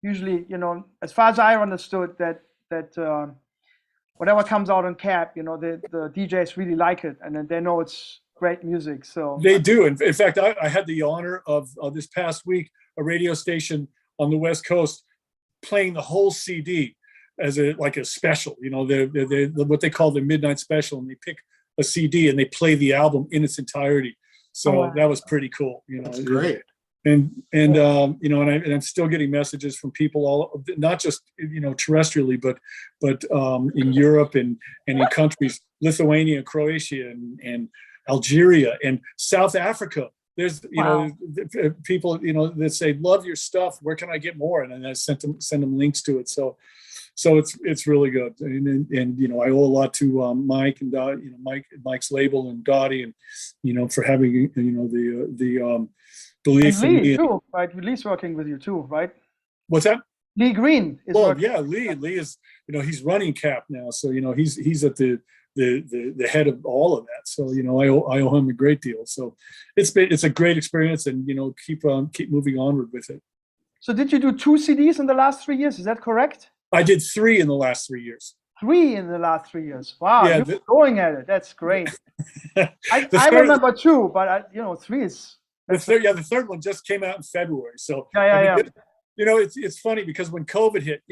Usually, as far as I understood, that whatever comes out on Cap, the DJs really like it, and then they know it's great music. So They do. In fact, I had the honor of this past week, a radio station on the West Coast playing the whole CD as a special. They're what they call the midnight special, and they pick a CD and they play the album in its entirety. So Oh, wow. that was pretty cool. That's great. And I'm still getting messages from people all, not just terrestrially, but in Europe and in countries, Lithuania, Croatia, and Algeria and South Africa. There's, people, that say, love your stuff. Where can I get more? And then I send them links to it. So it's really good. And I owe a lot to Mike and Mike's label and Dottie, and, for having, the belief in Lee me. too, right? Lee's working with you too, right? What's that? Lee Green is Well, working. yeah, Lee is, he's running CAP now. So, he's at the head of all of that. So, I owe him a great deal. So it's a great experience, and, keep moving onward with it. So did you do 2 CDs in the last 3 years? Is that correct? I did 3 in the last 3 years. 3 in the last 3 years. Wow, Yeah, you're going at it. That's great. I third- remember 2, but 3 is. The third one just came out in February. So Yeah. It's funny because when COVID hit,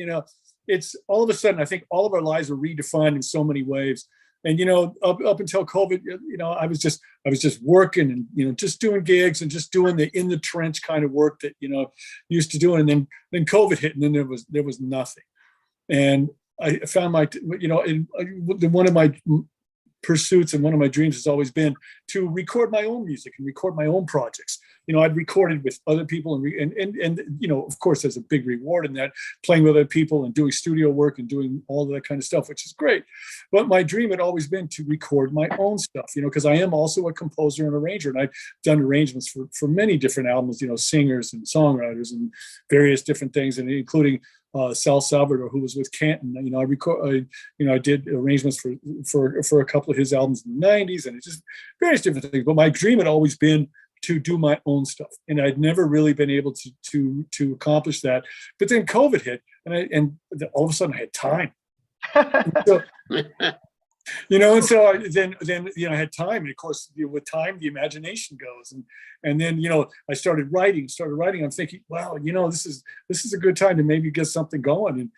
it's all of a sudden, I think all of our lives were redefined in so many ways. And, up until COVID, I was just working and, just doing gigs and just doing the in the trench kind of work that, used to do. And then COVID hit, and then there was nothing. And I found one of my pursuits and one of my dreams has always been to record my own music and record my own projects. I'd recorded with other people and of course there's a big reward in that, playing with other people and doing studio work and doing all of that kind of stuff, which is great. But my dream had always been to record my own stuff, because I am also a composer and arranger, and I've done arrangements for many different albums, singers and songwriters and various different things, and including Sal Salvador, who was with Canton. I did arrangements for a couple of his albums in the 90s, and it's just various different things. But my dream had always been to do my own stuff, and I'd never really been able to accomplish that. But then COVID hit, and all of a sudden I had time. And so I had time, and of course with time the imagination goes, and then I started writing. I'm thinking, wow, this is a good time to maybe get something going,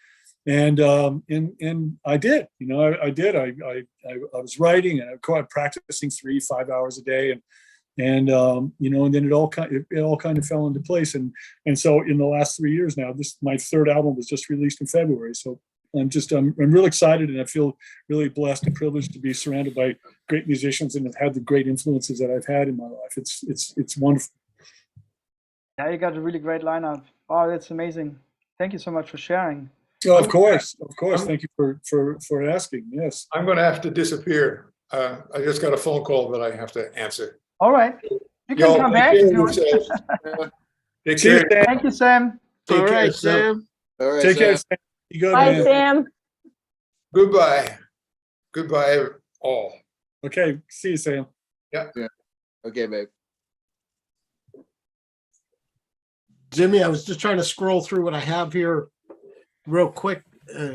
and I did. I did. I was writing, and I was practicing 3-5 hours a day, and then it all kind of fell into place, and so in the last 3 years now, my third album was just released in February. So I'm really excited, and I feel really blessed and privileged to be surrounded by great musicians and have had the great influences that I've had in my life. It's wonderful. Yeah, you got a really great lineup. Oh, that's amazing. Thank you so much for sharing. Oh, of course. Thank you for asking. Yes. I'm going to have to disappear. I just got a phone call that I have to answer. All right. You can come back if you want. Take care. Thank you, Sam. All right, Sam. All right, Take care, Sam. Sam. You go, Bye, man. Sam. Goodbye all. Okay. See you, Sam. Okay, babe. Jimmy, I was just trying to scroll through what I have here real quick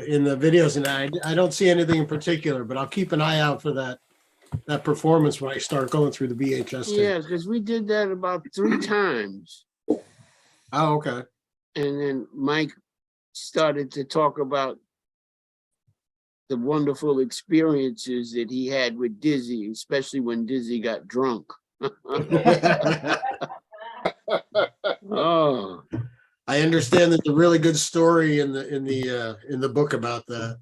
in the videos, and I don't see anything in particular, but I'll keep an eye out for that performance when I start going through the VHS tape. Yeah, because we did that about 3 times. Oh, okay. And then Mike started to talk about the wonderful experiences that he had with Dizzy, especially when Dizzy got drunk. Oh, I understand there's a really good story in the book about that.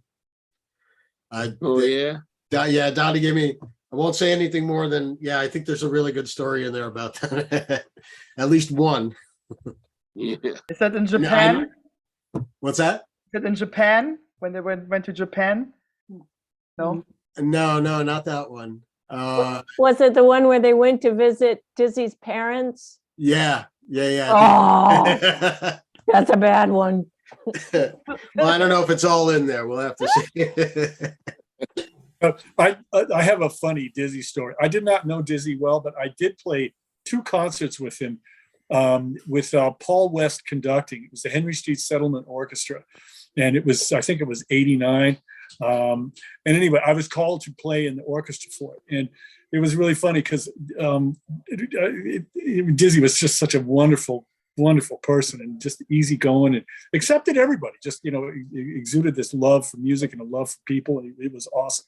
yeah. Yeah, Dottie gave me. I won't say anything more than, I think there's a really good story in there about that. At least one. Yeah. Is that in Japan? What's that? Is it in Japan when they went to Japan? No. No, not that one. Was it the one where they went to visit Dizzy's parents? Yeah. Oh, that's a bad one. Well, I don't know if it's all in there. We'll have to see. I have a funny Dizzy story. I did not know Dizzy well, but I did play 2 concerts with him, with Paul West conducting. It was the Henry Street Settlement Orchestra, and I think it was 89. And anyway, I was called to play in the orchestra for it, and it was really funny because Dizzy was just such a wonderful person, and just easygoing, and accepted everybody. Just exuded this love for music and a love for people, and it was awesome.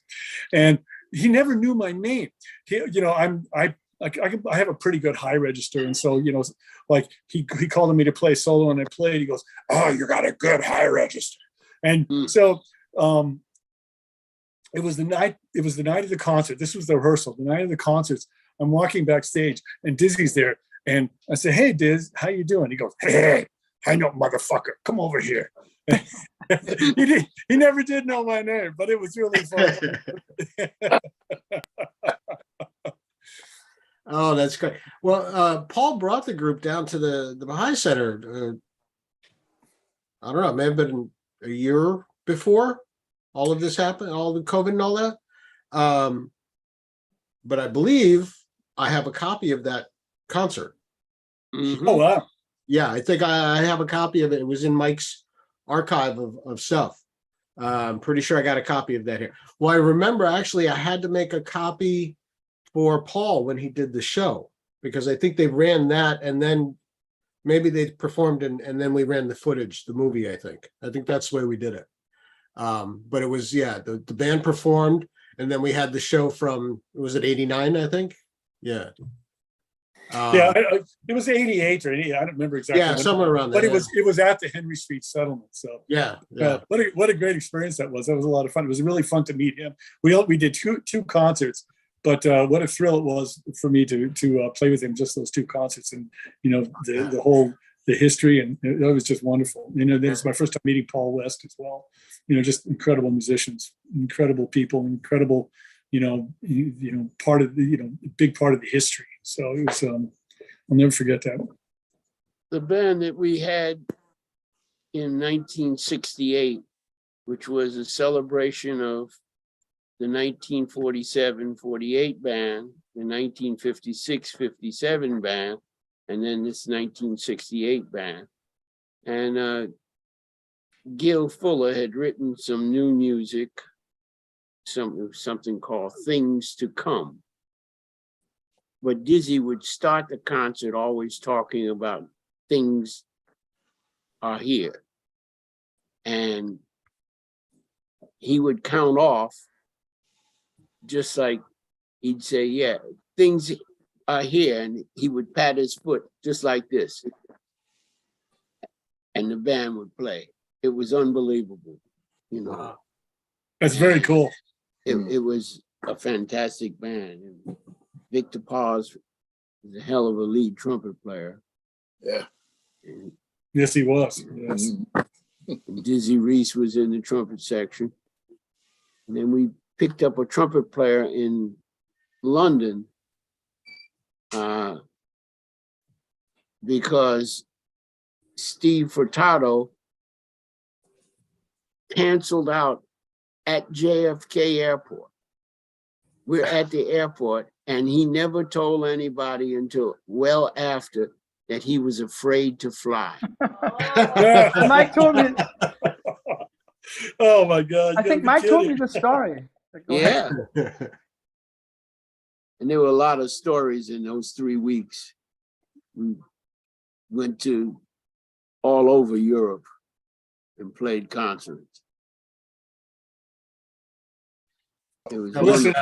And he never knew my name. I have a pretty good high register, and so like he called on me to play solo, and I played. He goes, "Oh, you got a good high register," and so. It was the night of the concert. This was the rehearsal. The night of the concerts, I'm walking backstage and Dizzy's there. And I say, hey, Diz, how you doing? He goes, hey, I know, motherfucker. Come over here. He never did know my name, but it was really fun. Oh, that's great. Well, Paul brought the group down to the Baha'i Center. I don't know, it may have been a year before all of this happened, all the COVID and all that. But I believe I have a copy of that concert. Mhm. Oh, wow. Yeah, I think I have a copy of it. It was in Mike's archive of stuff. I'm pretty sure I got a copy of that here. Well, I remember actually I had to make a copy for Paul when he did the show, because I think they ran that and then maybe they performed and then we ran the footage, the movie, I think that's the way we did it. But it was, yeah, the band performed and then we had the show from, was it 89, I think? Yeah. It was 88 or 88. I don't remember exactly. Yeah, somewhere around there. But it was at the Henry Street settlement. So yeah. What a great experience that was. That was a lot of fun. It was really fun to meet him. We did two concerts, but what a thrill it was for me to play with him, just those two concerts, and the history, and it was just wonderful. This is my first time meeting Paul West as well. Just incredible musicians, incredible people, incredible, part of the, big part of the history. So it was, I'll never forget that. The band that we had in 1968, which was a celebration of the 1947-48 band, the 1956-57 band, and then this 1968 band. And Gil Fuller had written some new music, something called Things to Come. But Dizzy would start the concert always talking about things are here. And he would count off, just like he'd say, yeah, things are here. And he would pat his foot just like this. And the band would play. It was unbelievable, Wow. That's very cool. It was a fantastic band. And Victor Paz was a hell of a lead trumpet player. Yeah. And Yes, he was. Yes. Dizzy Reese was in the trumpet section. And then we picked up a trumpet player in London because Steve Furtado canceled out at JFK Airport. We're at the airport, and he never told anybody until well after that he was afraid to fly. Mike told me. Oh my God! I think Mike told me the story. Go ahead. Yeah. And there were a lot of stories in those 3 weeks. We went to all over Europe and played concerts. It was Listen,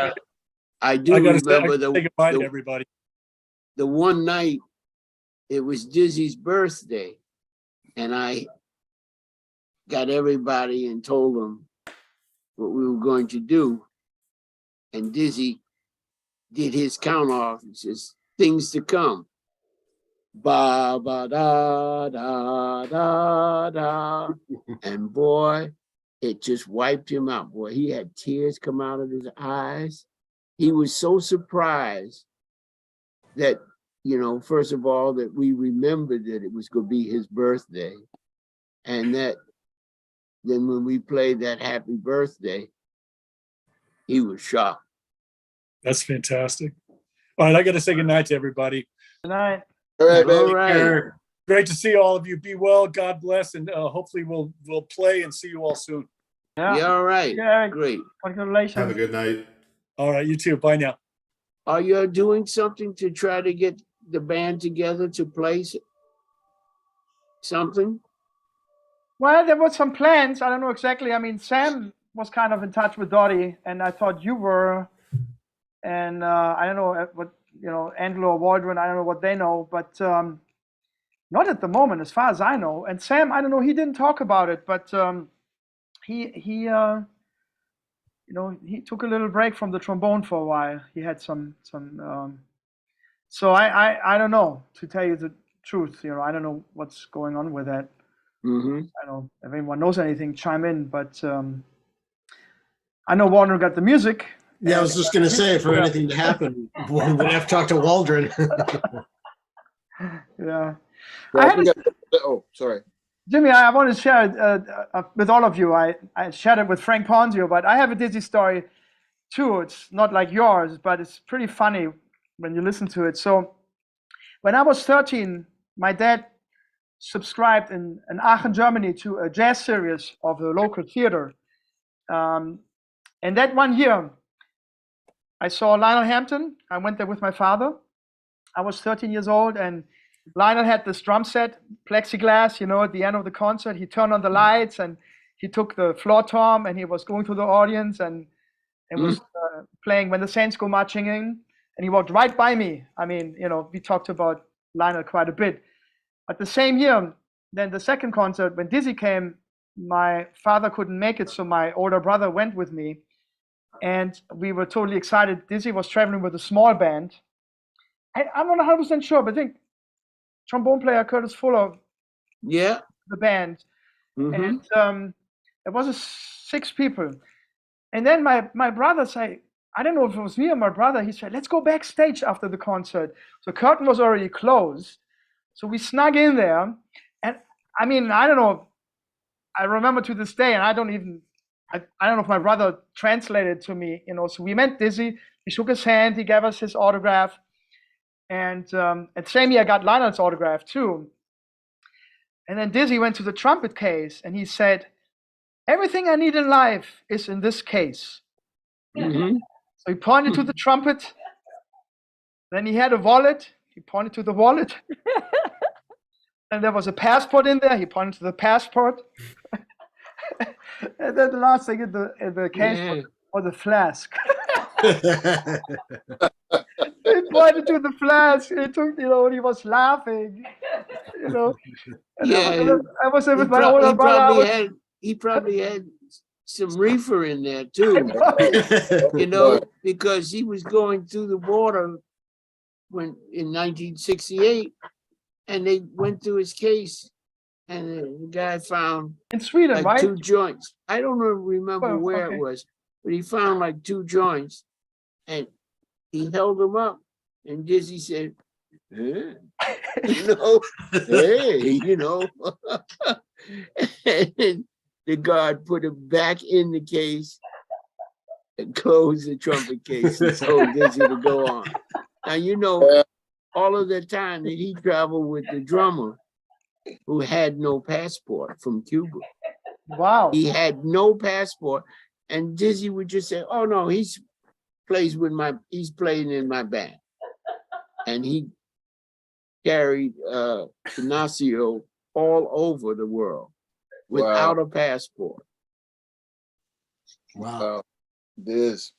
I do I gotta say remember goodbye to everybody. the one night it was Dizzy's birthday, and I got everybody and told them what we were going to do. And Dizzy did his count off. He says, things to come. Ba ba da da da da. And boy, it just wiped him out. Boy, he had tears come out of his eyes. He was so surprised that, first of all, that we remembered that it was going to be his birthday. And that then when we played that happy birthday, he was shocked. That's fantastic. All right, I got to say goodnight to everybody. Good night. All right, man. All right. Great to see all of you. Be well. God bless, and hopefully we'll play and see you all soon. Yeah. Yeah, all right. Yeah. Great. Congratulations. Have a good night. All right, you too. Bye now. Are you doing something to try to get the band together to play something? Well, there were some plans. I don't know exactly. I mean, Sam was kind of in touch with Dottie, and I thought you were. And I don't know what, Angelo or Waldron, I don't know what they know, but not at the moment, as far as I know. And Sam, I don't know, he didn't talk about it, but he took a little break from the trombone for a while. He had some So I don't know, to tell you the truth. I don't know what's going on with that. Hmm. I don't know if anyone knows anything, chime in. But I know Warner got the music. Yeah, I was just going to say, for anything to happen, we would have to talk to Waldron. Yeah. So I I had think oh, sorry. Jimmy, I want to share it with all of you. I shared it with Frank Ponzio, but I have a dizzy story too. It's not like yours, but it's pretty funny when you listen to it. So when I was 13, my dad subscribed in Aachen, Germany, to a jazz series of a local theater. And that one year, I saw Lionel Hampton. I went there with my father. I was 13 years old, and Lionel had this drum set, plexiglass, at the end of the concert. He turned on the lights, and he took the floor tom, and he was going through the audience and was playing When the Saints Go Marching In. And he walked right by me. I mean, we talked about Lionel quite a bit. But the same year, then the second concert, when Dizzy came, my father couldn't make it, so my older brother went with me. And we were totally excited. Dizzy was traveling with a small band. I'm not 100% sure, but I think trombone player Curtis Fuller, Yeah. the band. Hmm. And it was 6 people. And then my brother said, I don't know if it was me or my brother, he said, let's go backstage after the concert. So curtain was already closed. So we snuck in there. And I mean, I don't know. I remember to this day, and I don't know if my brother translated to me, so we met Dizzy. He shook his hand. He gave us his autograph. And at the same year, I got Lionel's autograph too. And then Dizzy went to the trumpet case, and he said, everything I need in life is in this case. Hmm. So he pointed to the trumpet. Then he had a wallet. He pointed to the wallet. And there was a passport in there. He pointed to the passport. And then the last thing in the case was a flask. He pointed to the flask. He took, and he was laughing. And Yeah. I was with my older brother. He probably had some reefer in there too, because he was going through the water in 1968, and they went through his case, and the guy found In Sweden, like right? 2 joints. I don't remember where okay. it was, but he found like 2 joints, and he held them up, and Dizzy said, hey, and the guard put him back in the case and closed the trumpet case and told Dizzy to go on. Now, all of the time that he traveled with the drummer who had no passport from Cuba. Wow. He had no passport, and Dizzy would just say, oh no, he's playing in my band. And he carried Ignacio all over the world without a passport. Wow. This.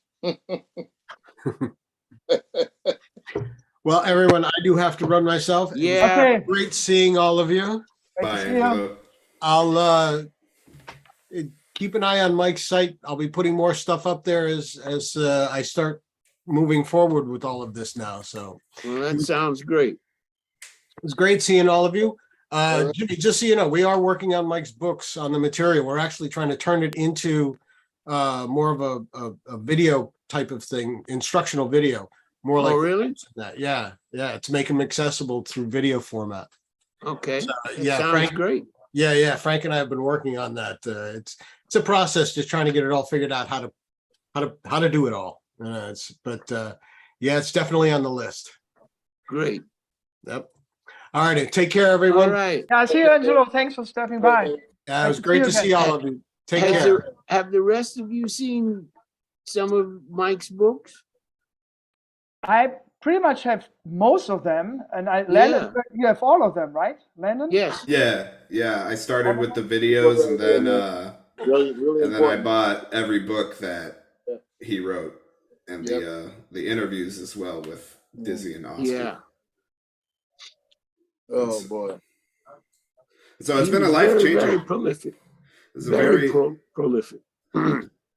Well, everyone, I do have to run myself. Yeah. Okay. Great seeing all of you. Bye, See ya. Angelo. I'll keep an eye on Mike's site. I'll be putting more stuff up there as I start moving forward with all of this now. So Well, that sounds great. it's great seeing all of you. Jimmy, just so you know, we are working on Mike's books on the material. We're actually trying to turn it into more of a video type of thing, instructional video. More like really? that. Yeah. To make them accessible through video format. Okay. So, That sounds Frank, great. Yeah. Frank and I have been working on that. It's a process, just trying to get it all figured out how to do it all. It's definitely on the list. Great. Yep. All right. Take care, everyone. All right. Yeah, see you, Angelo. Thanks for stopping by. It was great to see all of you. Take care. Have the rest of you seen some of Mike's books? I pretty much have most of them, and Landon, you have all of them, right, Landon? Yes. Yeah. I started with the videos, and then Really and then I important. bought every book that he wrote, and the interviews as well with Dizzy and Oscar. Yeah. Oh boy. So it's been a life Very changing. prolific. It's a Very very prolific.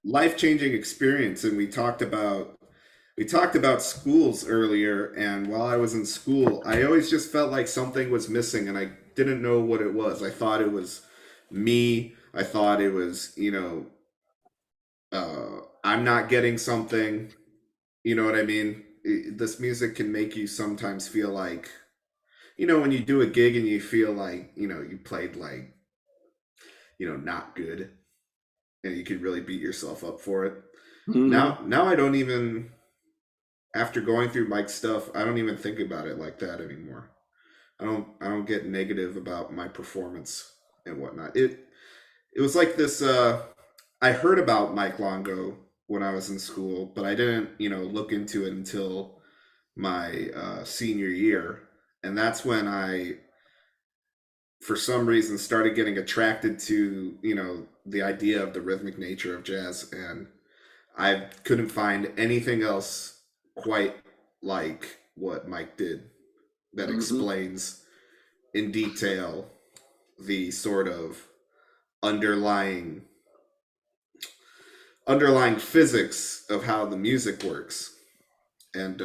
life changing experience, and we talked about we talked about schools earlier, and while I was in school, I always just felt like something was missing, and I didn't know what it was. I thought it was me. I thought it was, I'm not getting something. You know what I mean? This music can make you sometimes feel like, when you do a gig and you feel like, you played like, not good, and you could really beat yourself up for it. Mhm. Now I don't even, after going through Mike's stuff, I don't even think about it like that anymore. I don't get negative about my performance and whatnot. It was like this. I heard about Mike Longo when I was in school, but I didn't, look into it until my senior year, and that's when I, for some reason, started getting attracted to, the idea of the rhythmic nature of jazz, and I couldn't find anything else quite like what Mike did that Mhm. explains in detail the sort of underlying physics of how the music works. And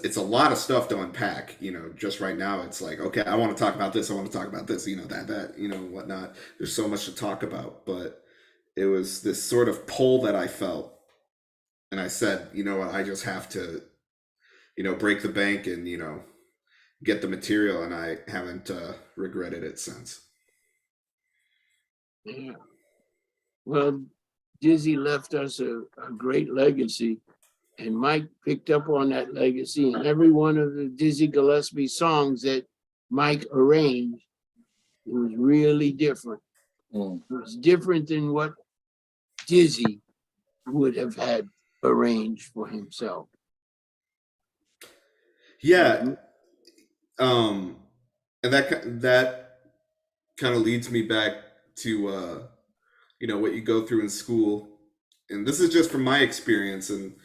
it's a lot of stuff to unpack. Just right now it's like, okay, I want to talk about this, I want to talk about this, that whatnot. There's so much to talk about, but it was this sort of pull that I felt, and I said, what, I just have to break the bank and get the material, and I haven't regretted it since. Yeah. Well, Dizzy left us a great legacy, and Mike picked up on that legacy. And every one of the Dizzy Gillespie songs that Mike arranged, it was really different. It was different than what Dizzy would have had arranged for himself. Yeah. And that kind of leads me back to what you go through in school. And this is just from my experience, and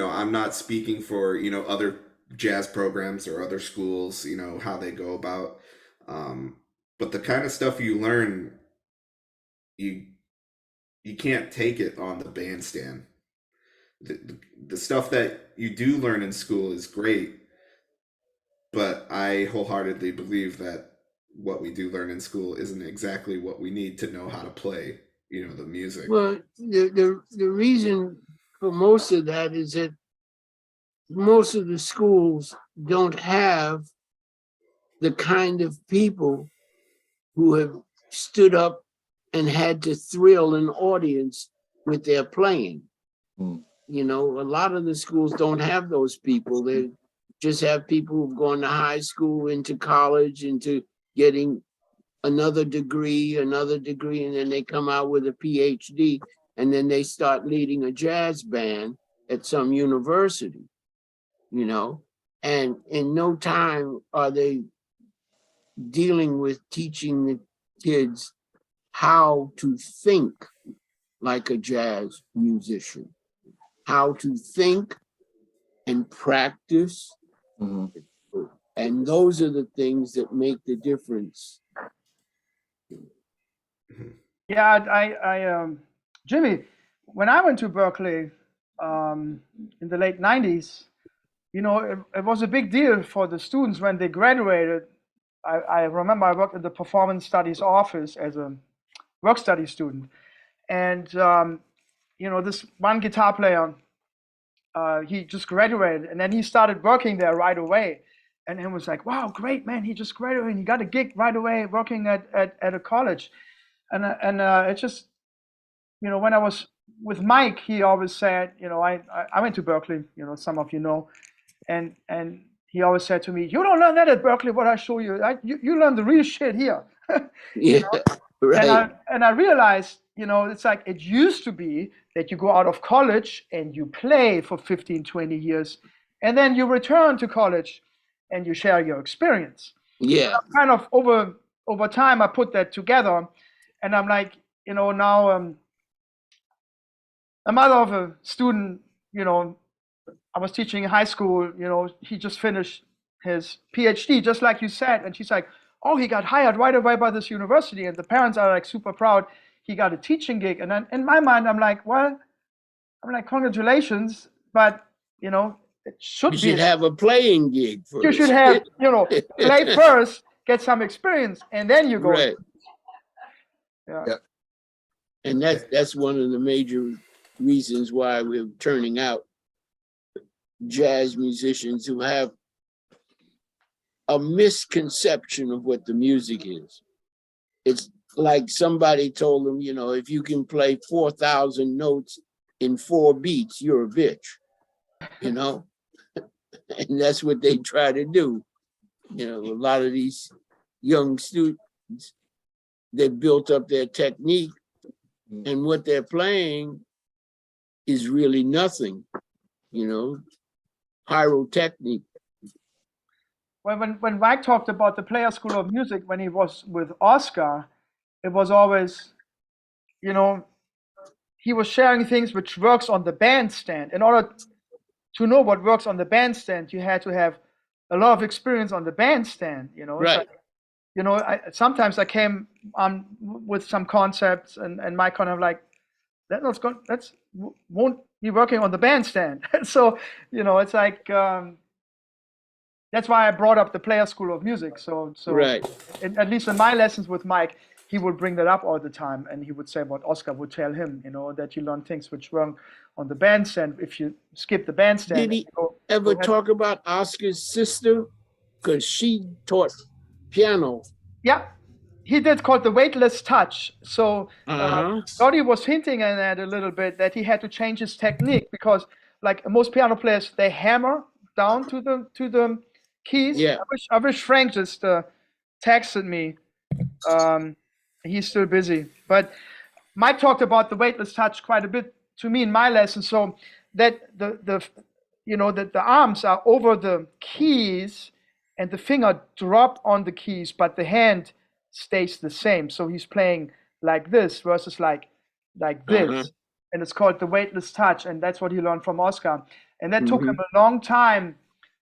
I'm not speaking for other jazz programs or other schools, how they go about, but the kind of stuff you learn, you can't take it on the bandstand. The stuff that you do learn in school is great, but I wholeheartedly believe that what we do learn in school isn't exactly what we need to know how to play, the music. Well, the reason for most of that is that most of the schools don't have the kind of people who have stood up and had to thrill an audience with their playing. A lot of the schools don't have those people. They just have people who've gone to high school, into college, into getting another degree, and then they come out with a PhD, and then they start leading a jazz band at some university, and in no time are they dealing with teaching the kids how to think like a jazz musician, how to think and practice. And those are the things that make the difference. Yeah, Jimmy, when I went to Berkeley in the late 90s, it was a big deal for the students when they graduated. I remember I worked in the performance studies office as a work study student. And, this one guitar player, he just graduated, and then he started working there right away. And it was like, wow, great, man, he just graduated and he got a gig right away working at a college. And it just, when I was with Mike, he always said, I went to Berkeley, some of you know, and he always said to me, you don't learn that at Berkeley, what I show you. You learn the real shit here. Yeah, right. And I realized, it's like it used to be that you go out of college and you play for 15, 20 years, and then you return to college and you share your experience. Yeah. Kind of over time, I put that together, and I'm like, now a mother of a student, I was teaching in high school, he just finished his PhD, just like you said, and she's like, oh, he got hired right away by this university, and the parents are like super proud he got a teaching gig. And then in my mind, I'm like, well, I'm like, congratulations, but you know, it should You be. should have a playing gig first. You should have, you know, play first, get some experience, and then you go. Right. Yeah. Yeah. And that's one of the major reasons why we're turning out jazz musicians who have a misconception of what the music is. It's like somebody told them, you know, if you can play 4,000 notes in 4 beats, you're a bitch, you know? And that's what they try to do. You know, a lot of these young students, they built up their technique, and what they're playing is really nothing, you know, pyrotechnic. Well, when Mike talked about the Player School of Music when he was with Oscar, it was always, you know, he was sharing things which works on the bandstand. In order to know what works on the bandstand, you had to have a lot of experience on the bandstand, you know. Right. So, you know, sometimes I came with some concepts, and Mike kind of like, that's won't be working on the bandstand. So, you know, it's like, that's why I brought up the Player School of Music. So Right. at least in my lessons with Mike, he would bring that up all the time, and he would say what Oscar would tell him, you know, that you learn things which weren't on the bandstand. If you skip the bandstand, Did he go ever ahead. talk about Oscar's sister? Because she taught piano. Yeah, he did, called the weightless touch. So Uh-huh. Dottie was hinting at that a little bit, that he had to change his technique because, like most piano players, they hammer down to the keys. Yeah. I wish Frank just texted me. He's still busy, but Mike talked about the weightless touch quite a bit to me in my lesson. So that the arms are over the keys and the finger drop on the keys, but the hand stays the same. So he's playing like this versus like this. Uh-huh. And it's called the weightless touch, and that's what he learned from Oscar. And that took him a long time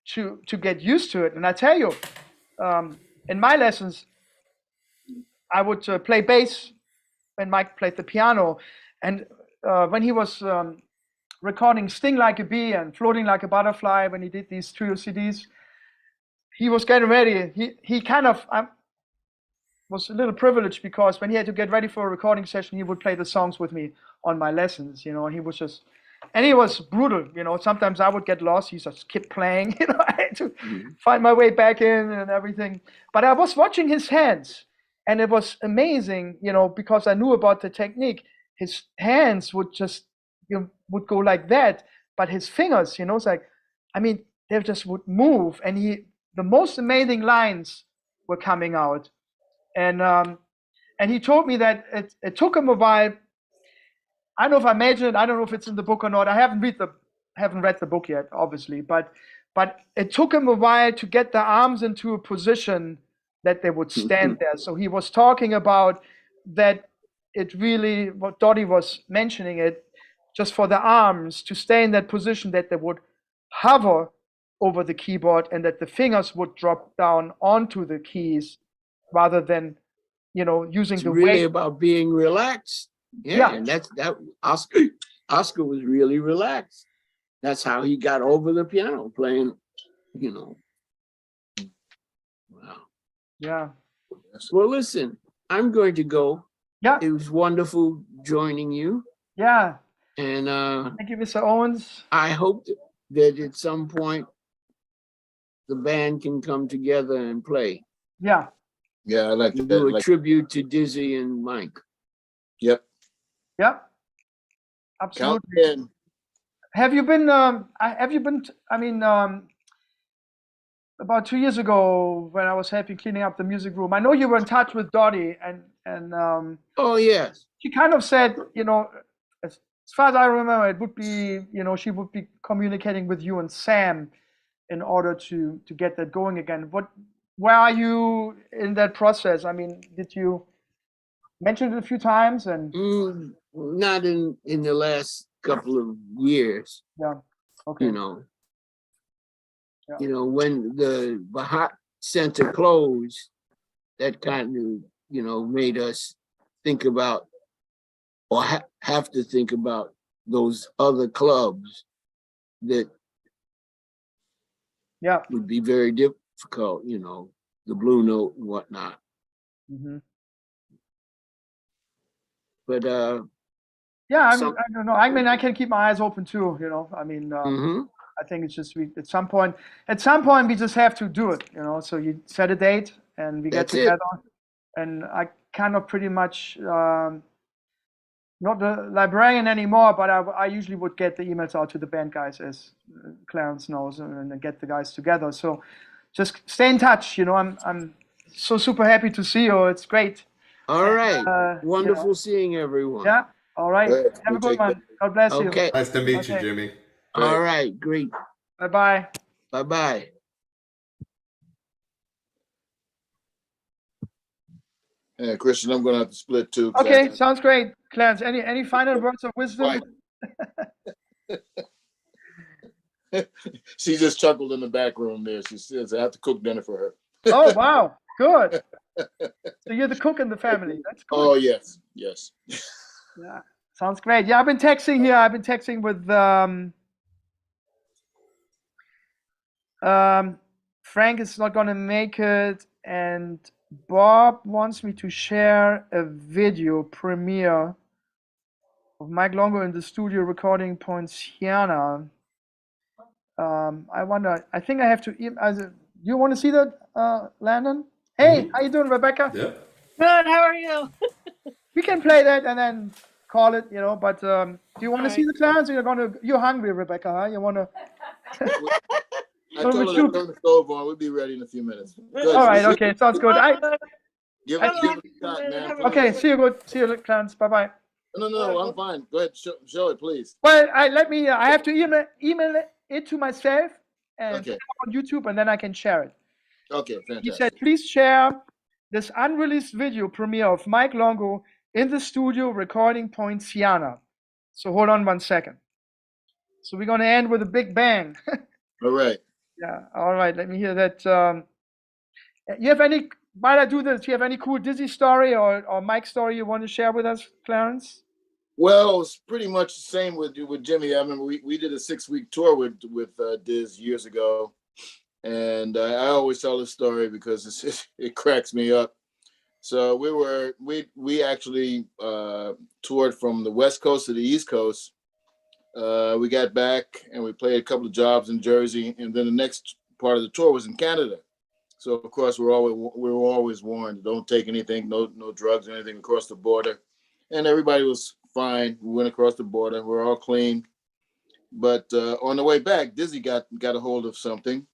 to get used to it. And I tell you, in my lessons, I would play bass when Mike played the piano. And when he was recording Sting Like a Bee and Floating Like a Butterfly, when he did these trio CDs, he was getting ready. He kind of was a little privileged because when he had to get ready for a recording session, he would play the songs with me on my lessons, you know. He was just, and he was brutal, you know. Sometimes I would get lost. He just kept playing, you know. I had to find my way back in and everything. But I was watching his hands, and it was amazing, you know, because I knew about the technique. His hands would just, would go like that, but his fingers, you know, it's like, I mean, they just would move, and the most amazing lines were coming out. And he told me that it took him a while. I don't know if I mentioned it. I don't know if it's in the book or not. I haven't read the book yet, obviously. But it took him a while to get the arms into a position that they would stand there. So he was talking about that. It really, what Dottie was mentioning, it just for the arms to stay in that position, that they would hover over the keyboard and that the fingers would drop down onto the keys, rather than, you know, using It's the really weight. about being relaxed. Yeah, and that Oscar was really relaxed. That's how he got over the piano playing, you know. Wow. Yeah. Well, listen, I'm going to go. Yeah. It was wonderful joining you. Yeah. And thank you, Mr. Owens. I hope that at some point the band can come together and play. Yeah. Yeah, I like Do that. a tribute to Dizzy and Mike. Yep. Yeah. Count Absolutely. in. Have you been? I mean, about 2 years ago, when I was helping cleaning up the music room, I know you were in touch with Dottie, and Oh yes. she kind of said, you know, as far as I remember, it would be, you know, she would be communicating with you and Sam in order to get that going again. Where are you in that process? I mean, did you mention it a few times? And not in the last couple of years. yeah, okay. You know, when the Bahat Center closed, that kind of, you know, made us think about, or have to think about those other clubs that Yeah. would be very difficult, you know, the Blue Note and whatnot. Mhm. But Yeah, I some, don't know. I mean, I can keep my eyes open too. You know, I mean, mhm, I think it's just we at some point we just have to do it. You know, so you set a date and we get that's it. together, and I kind of pretty much not the librarian anymore, but I usually would get the emails out to the band guys, as Clarence knows, and then get the guys together. So just stay in touch. You know, I'm so super happy to see you. It's great. All right. You know, Wonderful seeing everyone. yeah. All right. All right, Have a you good take one. God bless you. Okay. Nice to meet you, Okay. Jimmy. All right. Great. Bye bye. Bye-bye. Yeah, Christian, I'm gonna have to split too. 'cause Okay, sounds great. Clarence, any final words of wisdom? She just chuckled in the back room there. She says I have to cook dinner for her. Oh wow, good. So you're the cook in the family. That's good. Oh yes, yes. Yeah, sounds great. Yeah, I've been texting here. I've been texting with Frank is not gonna make it, and Bob wants me to share a video premiere of Mike Longo in the studio recording Poinciana. I wonder. I think I have to. You want to see that, Landon? Hey, how you doing, Rebecca? Yep. Good, how are you? We can play that and then call it, you know. But do you want to see the Clarence? You're hungry, Rebecca? Huh? You want to? I told her to turn the stove on. We'll be ready in a few minutes. Good. All right. Okay. Sounds good. Give it a shot, man. Okay. See you. Good. See you, Clarence. Bye bye. No, I'm fine. Go ahead. Show it, please. Well, I have to email it to myself and Okay. put it on YouTube, and then I can share it. Okay, He fantastic. said, please share this unreleased video premiere of Mike Longo in the studio recording Poinciana. So hold on 1 second. So we're going to end with a big bang. All right. Yeah. All right. Let me hear that. You have any, while I do this, do you have any cool Dizzy story or Mike story you want to share with us, Clarence? Well, it's pretty much the same with Jimmy. I remember we did a 6-week tour with Diz years ago, and I always tell this story because it cracks me up. So we actually toured from the West Coast to the East Coast. We got back and we played a couple of jobs in Jersey, and then the next part of the tour was in Canada. So of course we were always warned, don't take anything, no drugs or anything across the border, and everybody was fine. We went across the border, we're all clean. But on the way back, Dizzy got a hold of something.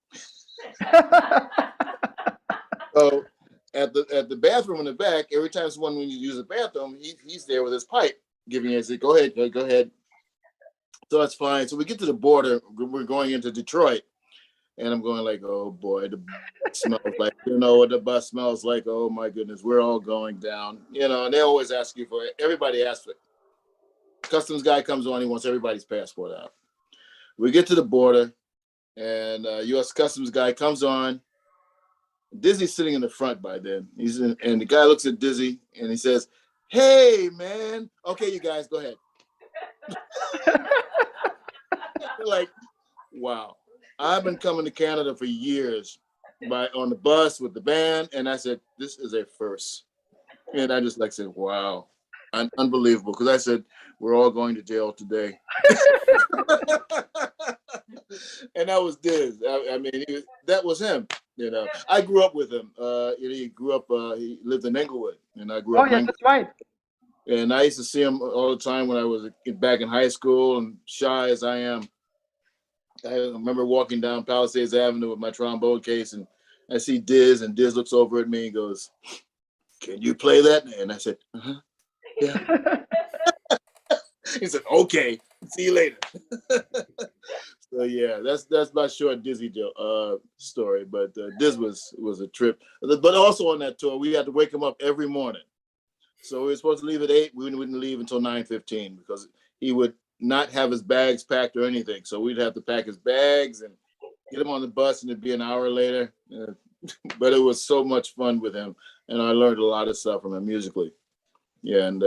So at the bathroom in the back, every time someone when you use the bathroom, he's there with his pipe, giving it. Say, go ahead. So that's fine. So we get to the border. We're going into Detroit, and I'm going like, oh boy, the bus smells like, you know what the bus smells like. Oh my goodness, we're all going down. You know, and they always ask you for it. Everybody asks for it. Customs guy comes on, he wants everybody's passport out. We get to the border, and U.S. Customs guy comes on. Dizzy's sitting in the front by then. And the guy looks at Dizzy and he says, "Hey, man. Okay, you guys, go ahead." Like, wow. I've been coming to Canada for years on the bus with the band, and I said, this is a first. And I just said, wow, unbelievable. Because I said, we're all going to jail today. And that was Diz. I mean, that was him. You know, I grew up with him. He lived in Englewood, and I grew up in Englewood. That's right. And I used to see him all the time when I was back in high school, and shy as I am. I remember walking down Palisades Avenue with my trombone case, and I see Diz, and Diz looks over at me and goes, "Can you play that?" And I said, "Uh-huh. Yeah." He said, "Okay, see you later." So yeah, that's my short Dizzy story. But Diz was a trip. But also on that tour, we had to wake him up every morning. So we were supposed to leave at 8. We wouldn't leave until 9:15 because he would not have his bags packed or anything. So we'd have to pack his bags and get him on the bus, and it'd be an hour later. But it was so much fun with him, and I learned a lot of stuff from him musically. Yeah, and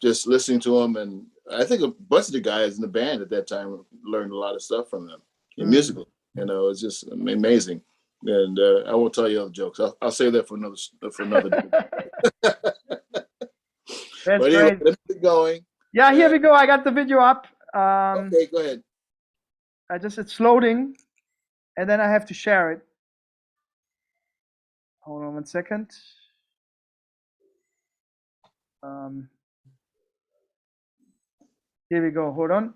just listening to him, and I think a bunch of the guys in the band at that time learned a lot of stuff from them in Mm. musical. You know, it's just amazing. And I won't tell you other jokes. I'll save that for another day. That's But anyway, great. let's get going. Yeah, here we go. I got the video up. Okay, go ahead. It's loading, and then I have to share it. Hold on 1 second. Here we go. Hold on.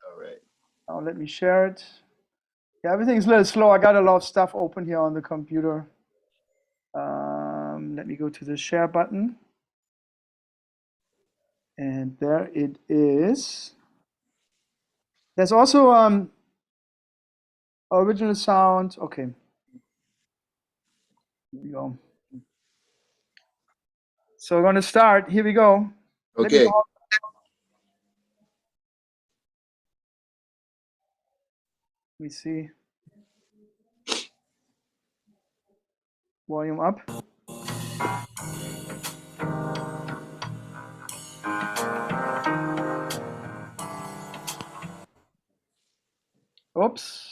All right. Now let me share it. Yeah, everything's a little slow. I got a lot of stuff open here on the computer. Let me go to the share button. And there it is. There's also original sound. Okay. Here we go. So we're going to start. Here we go. Let me Okay. go. Let me see. Volume up. Oops.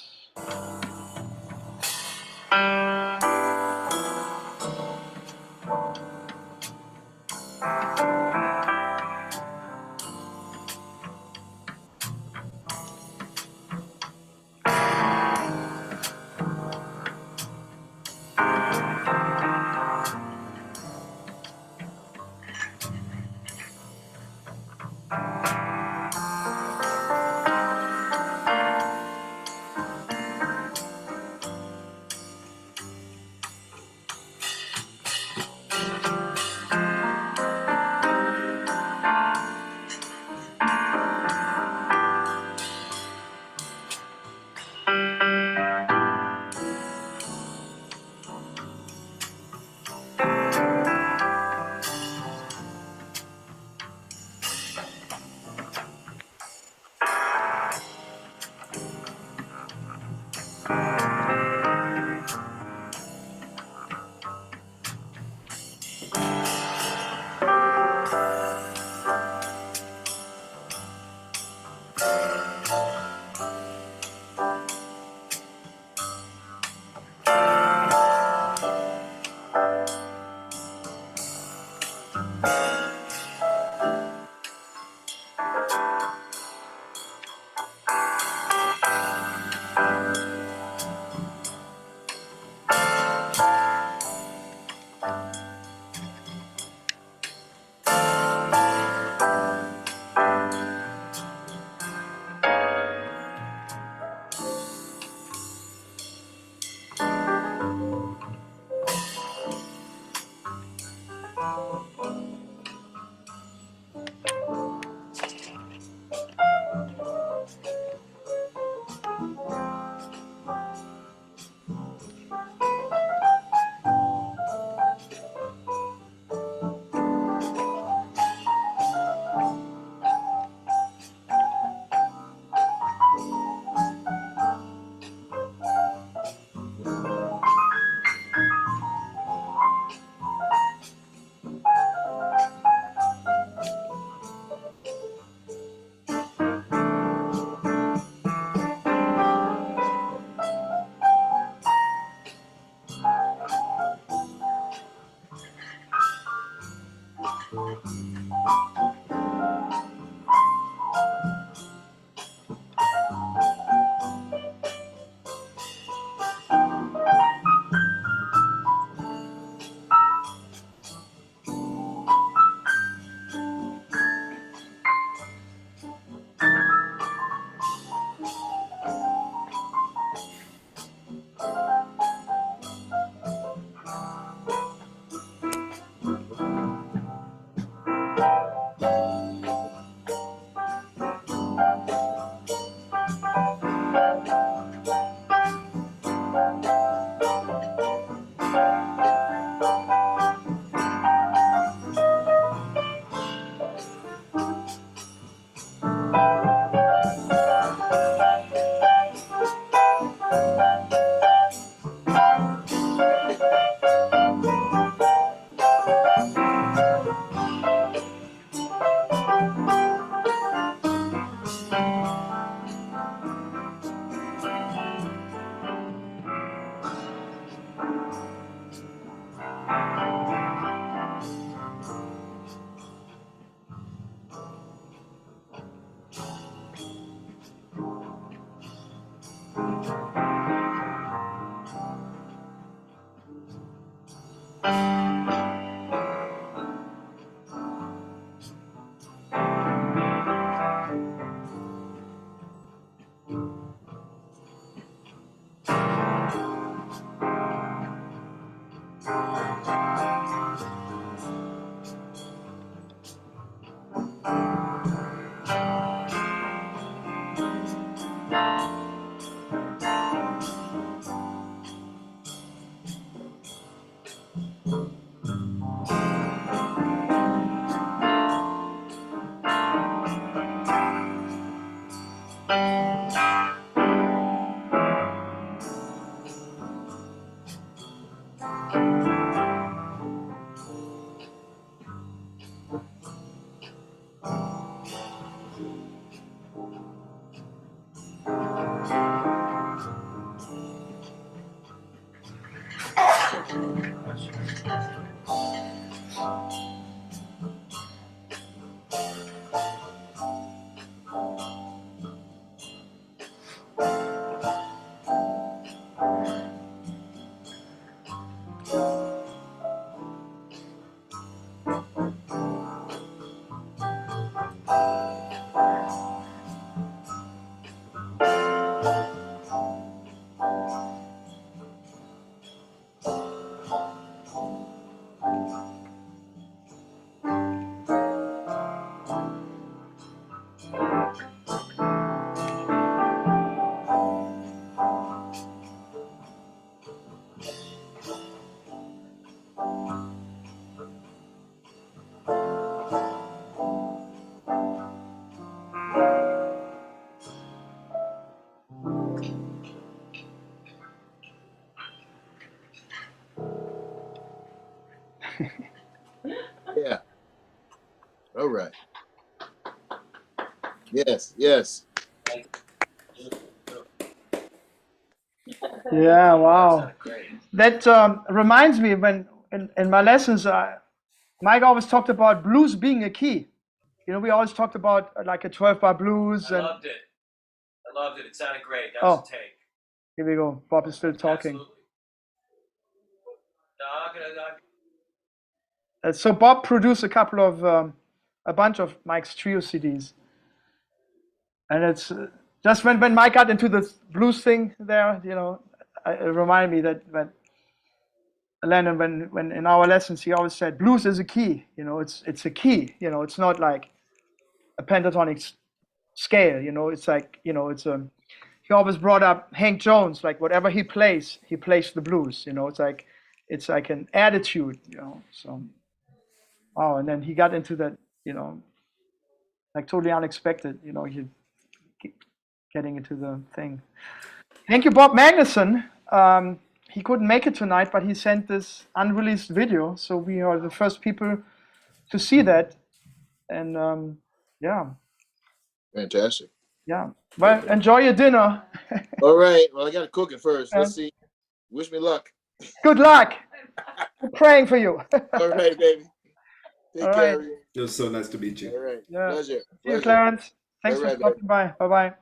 Yeah. All right. Yes. Yes. Yeah, wow. That reminds me when in my lessons, Mike always talked about blues being a key. You know, we always talked about like a 12-bar blues. I And loved it. I loved it. It sounded great. That Oh. was a take. Here we go. Bob is still talking. Absolutely. No, So Bob produced a couple of a bunch of Mike's trio CDs, and it's just when Mike got into the blues thing there, you know, it reminded me that Lennon, when in our lessons, he always said blues is a key. You know, it's a key. You know, it's not like a pentatonic scale. You know, it's like, you know, it's a. He always brought up Hank Jones, like whatever he plays the blues. You know, it's like an attitude. You know, so. Oh, and then he got into that, you know, like totally unexpected. You know, he getting into the thing. Thank you, Bob Magnuson. He couldn't make it tonight, but he sent this unreleased video, so we are the first people to see that. And yeah, Fantastic. yeah. Well, enjoy your dinner. All right. Well, I got to cook it first. Let's see. Wish me luck. Good luck. We're praying for you. All right, baby. Take All care. right. It was so nice to meet you. All right. Yeah. Pleasure. See you, Clarence. Thanks All right, for stopping by. Bye-bye.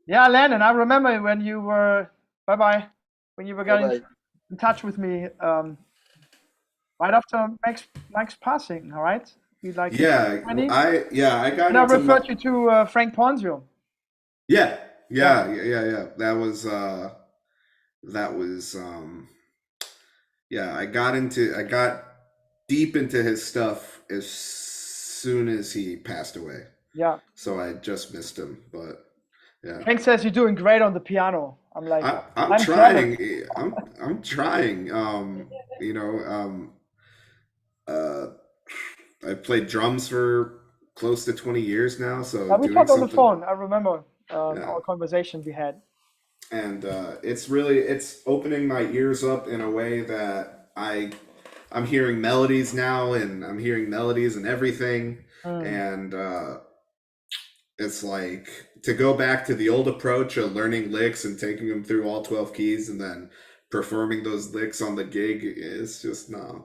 Yeah, Landon, I remember when you were, bye-bye, when you were getting Bye-bye. in touch with me right after Mike's passing, all right? You like Yeah, I got and I into referred you to Frank Ponzio. Yeah. That was yeah, I got deep into his stuff as soon as he passed away. Yeah. So I just missed him, but yeah. Frank says you're doing great on the piano. I'm like, I'm trying. I'm trying. You know, I played drums for close to 20 years now. So we doing talked on the something- phone. I remember Yeah. our conversation we had. And it's opening my ears up in a way that I'm hearing melodies now, and I'm hearing melodies and everything. And it's like to go back to the old approach of learning licks and taking them through all 12 keys and then performing those licks on the gig is just no,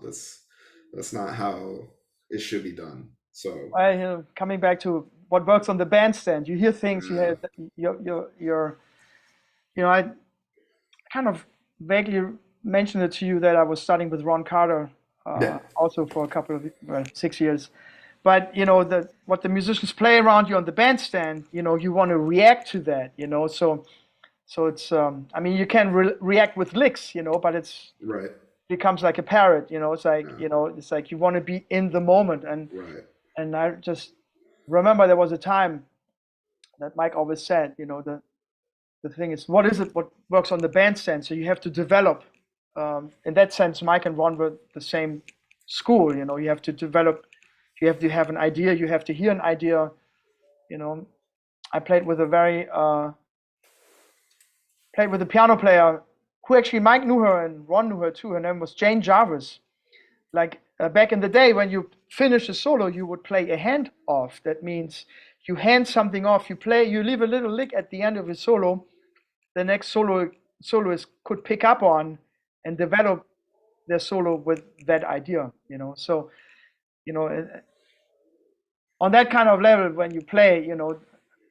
that's not how it should be done. So Coming back to what works on the bandstand, you hear things. You have your you know, I kind of vaguely mentioned it to you that I was studying with Ron Carter also for a couple of 6 years. But you know, what the musicians play around you on the bandstand, you know, you want to react to that, you know. So it's I mean, you can react with licks, you know, but it's right. becomes like a parrot, you know. It's like you know, it's like you want to be in the moment, and Right. and I just remember there was a time that Mike always said, you know, the thing is, what is it what works on the bandstand? So you have to develop. In that sense, Mike and Ron were the same school. You know, you have to develop. You have to have an idea. You have to hear an idea. You know, I played with a piano player who actually Mike knew her and Ron knew her too. Her name was Jane Jarvis. Like back in the day, when you finish a solo, you would play a hand off. That means you hand something off. You leave a little lick at the end of a solo. The next soloist could pick up on and develop their solo with that idea. You know, so you know, on that kind of level, when you play, you know,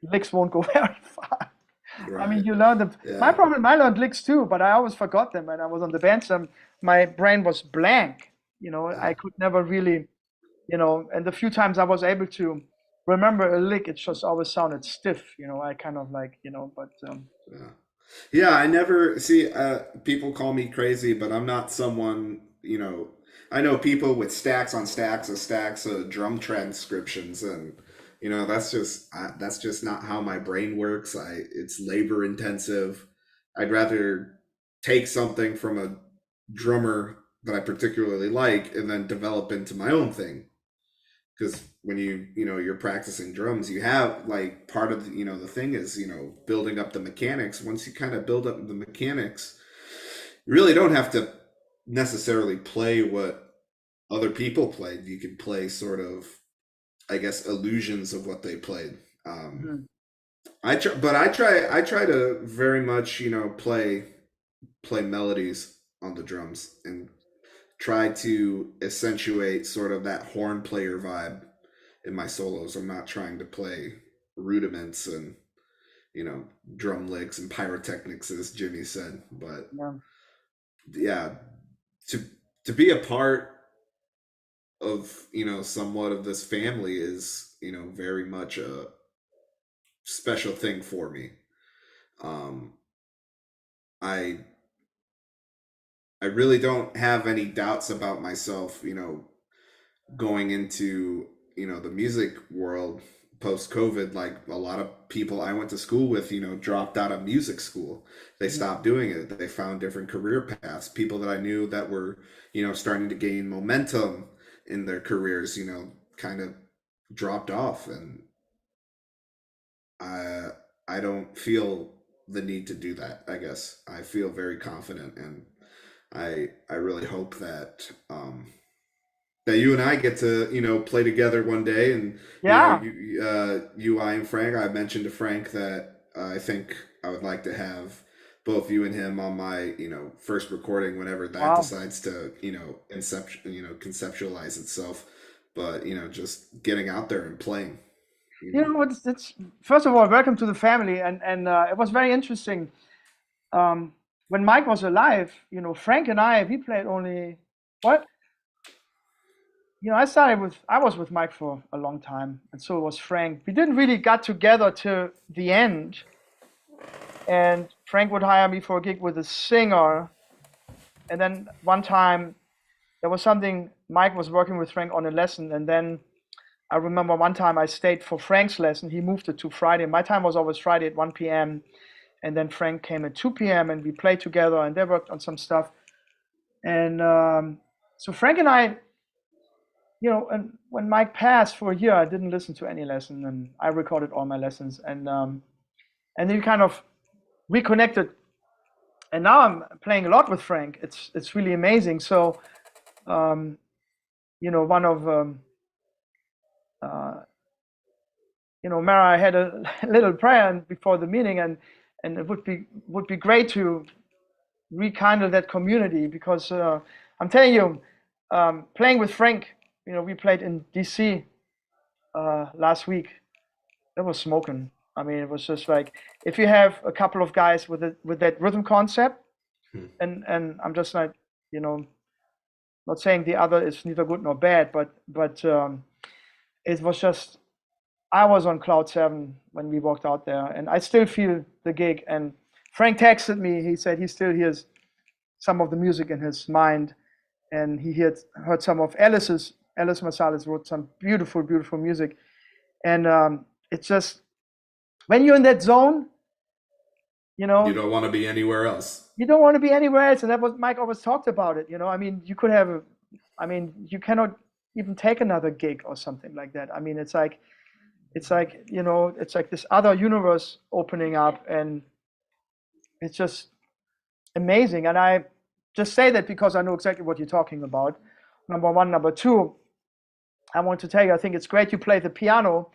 licks won't go very far. Right. I mean, you learn them. Yeah. My problem, I learned licks too, but I always forgot them. When I was on the bandstand, my brain was blank. You know, I could never really, you know, and the few times I was able to remember a lick, it just always sounded stiff. You know, I kind of like, you know, but. Yeah, I never see, people call me crazy, but I'm not someone, you know, I know people with stacks on stacks of drum transcriptions, and you know, that's just not how my brain works. It's labor intensive. I'd rather take something from a drummer that I particularly like and then develop into my own thing. Because when you're practicing drums, you have like part of the, the thing is, building up the mechanics. Once you kind of build up the mechanics, you really don't have to necessarily play what other people played. You can play sort of, I guess, illusions of what they played. I try to very much, play melodies on the drums and try to accentuate sort of that horn player vibe in my solos. I'm not trying to play rudiments and, drum licks and pyrotechnics, as Jimmy said. But yeah, to be a part of, somewhat of this family is, very much a special thing for me. I really don't have any doubts about myself, going into, the music world post-COVID. Like a lot of people I went to school with, dropped out of music school. They stopped doing it. They found different career paths. People that I knew that were, starting to gain momentum in their careers, kind of dropped off. And I don't feel the need to do that, I guess. I feel very confident, and I really hope that that you and I get to play together one day. And you, I and Frank. I mentioned to Frank that I think I would like to have both you and him on my first recording whenever that decides to conceptualize itself. But just getting out there and playing. It's first of all, welcome to the family, and it was very interesting. When Mike was alive, Frank and we played only what? I was with Mike for a long time, and so was Frank. We didn't really got together to the end, and Frank would hire me for a gig with a singer, and then one time there was something, Mike was working with Frank on a lesson, and then I remember one time I stayed for Frank's lesson. He moved it to Friday. My time was always Friday at 1 p.m. And then Frank came at 2 p.m. and we played together, and they worked on some stuff. And so Frank and I, and when Mike passed for a year, I didn't listen to any lesson, and I recorded all my lessons. And then we kind of reconnected. And now I'm playing a lot with Frank. It's really amazing. So, one of Mara had a little prayer before the meeting, and it would be great to rekindle that community, because I'm telling you, playing with Frank, we played in DC last week. It was smoking. I mean, it was just like, if you have a couple of guys with that rhythm concept, and I'm just like, not saying the other is neither good nor bad, but it was just, I was on cloud 7 when we walked out there, and I still feel the gig. And Frank texted me. He said he still hears some of the music in his mind, and he heard some of Alice Marsalis wrote some beautiful, beautiful music. And it's just, when you're in that zone, you know, You don't want to be anywhere else. you don't want to be anywhere else. And that was Mike always talked about it. You know, I mean, you could have you cannot even take another gig or something like that. I mean, it's like, you know, it's like this other universe opening up, and it's just amazing. And I just say that because I know exactly what you're talking about. Number one. Number two, I want to tell you, I think it's great you play the piano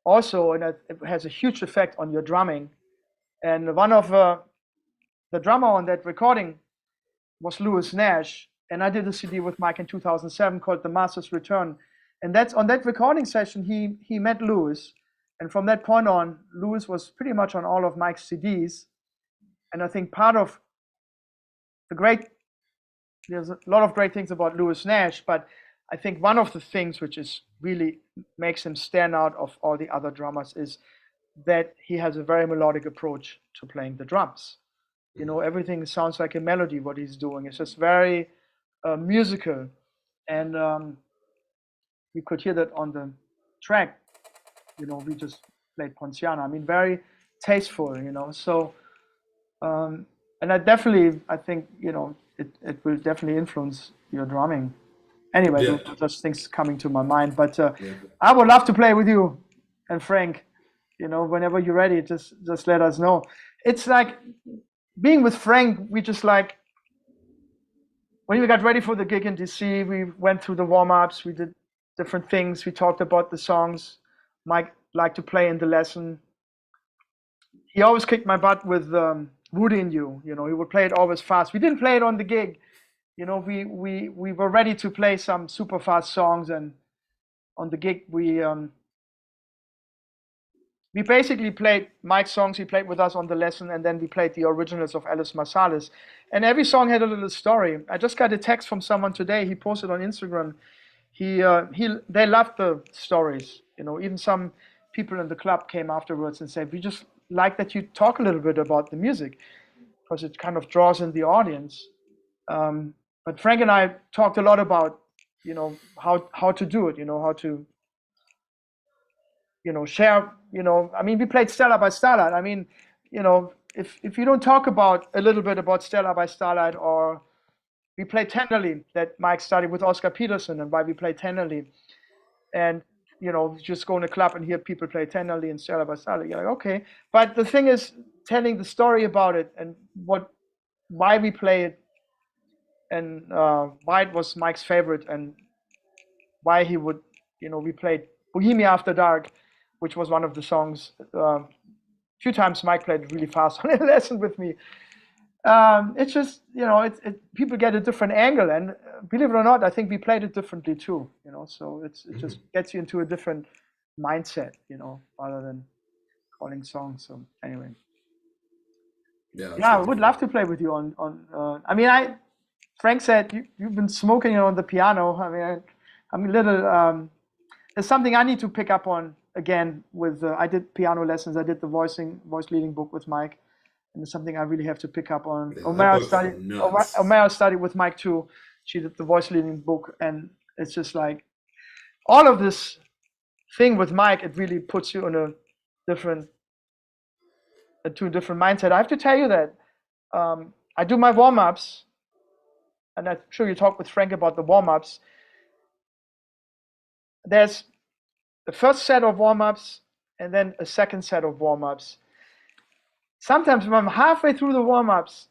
also, and it has a huge effect on your drumming. And one of the drummer on that recording was Lewis Nash, and I did a CD with Mike in 2007 called The Master's Return. And that's on that recording session, he met Lewis. And from that point on, Lewis was pretty much on all of Mike's CDs. And I think part of there's a lot of great things about Lewis Nash, but I think one of the things which is really makes him stand out of all the other drummers is that he has a very melodic approach to playing the drums. You know, everything sounds like a melody, what he's doing. It's just very musical. And you could hear that on the track. You know, we just played Ponciana. I mean, very tasteful, you know. So, and I think, you know, it will definitely influence your drumming. Anyway, Yeah. those are just things coming to my mind. But I would love to play with you and Frank. You know, whenever you're ready, just let us know. It's like being with Frank. We just like when we got ready for the gig in DC, we went through the warm-ups. We did different things. We talked about the songs Mike liked to play in the lesson. He always kicked my butt with Woody and You. You know, he would play it always fast. We didn't play it on the gig. You know, we were ready to play some super fast songs, and on the gig we basically played Mike's songs he played with us on the lesson, and then we played the originals of Alice Marsalis. And every song had a little story. I just got a text from someone today. He posted on Instagram. They loved the stories. You know, even some people in the club came afterwards and said, "We just like that you talk a little bit about the music, because it kind of draws in the audience." But Frank and I talked a lot about, you know, how to do it. You know, how to, you know, share. You know, I mean, we played Stella by Starlight. I mean, you know, if you don't talk about a little bit about Stella by Starlight, or we played Tenderly, that Mike studied with Oscar Peterson, and why we played Tenderly, and you know, just go in a club and hear people play Tenderly and Stella by Starlight, you're like, okay. But the thing is, telling the story about it and why we play it, and why it was Mike's favorite, and why he would, you know, we played Bohemia After Dark, which was one of the songs. A few times Mike played really fast on a lesson with me. It's just, you know, people get a different angle, and believe it or not, I think we played it differently too. You know, so it just gets you into a different mindset, you know, rather than calling songs. So anyway, Yeah, I would love to play with you on. I mean, Frank said you've been smoking on the piano. I mean, I'm a little. There's something I need to pick up on again. With I did piano lessons. I did the voice leading book with Mike, and it's something I really have to pick up on. Yeah, Omera studied with Mike too. She did the voice leading book, and it's just like all of this thing with Mike. It really puts you in a different mindset. I have to tell you that I do my warm-ups. And I'm sure you talked with Frank about the warm-ups. There's the first set of warm-ups and then a second set of warm-ups. Sometimes when I'm halfway through the warm-ups,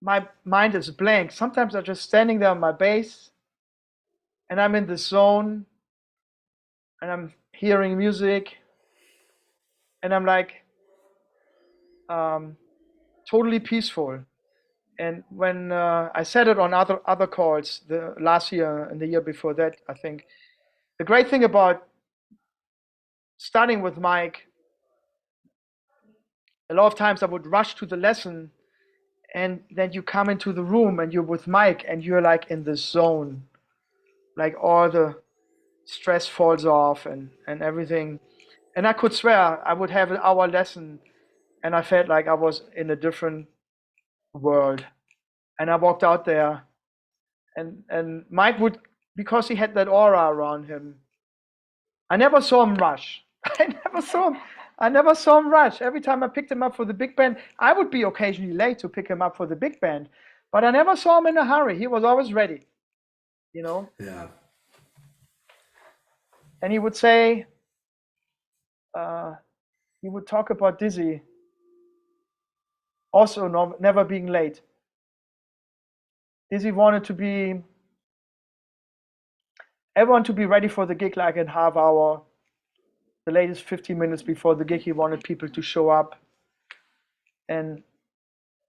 my mind is blank. Sometimes I'm just standing there on my bass and I'm in the zone and I'm hearing music and I'm like totally peaceful. And when I said it on other calls, the last year and the year before that, I think the great thing about starting with Mike, a lot of times I would rush to the lesson, and then you come into the room and you're with Mike and you're like in the zone, like all the stress falls off and everything. And I could swear I would have an hour lesson and I felt like I was in a different world. And I walked out there, and Mike would, because he had that aura around him, I never saw him rush. I never saw him. I never saw him rush. Every time I picked him up for the big band, I would be occasionally late to pick him up for the big band, but I never saw him in a hurry. He was always ready, you know. Yeah. And he would say, he would talk about Dizzy also never being late. Dizzy wanted everyone to be ready for the gig like in half hour. The latest 15 minutes before the gig, he wanted people to show up. And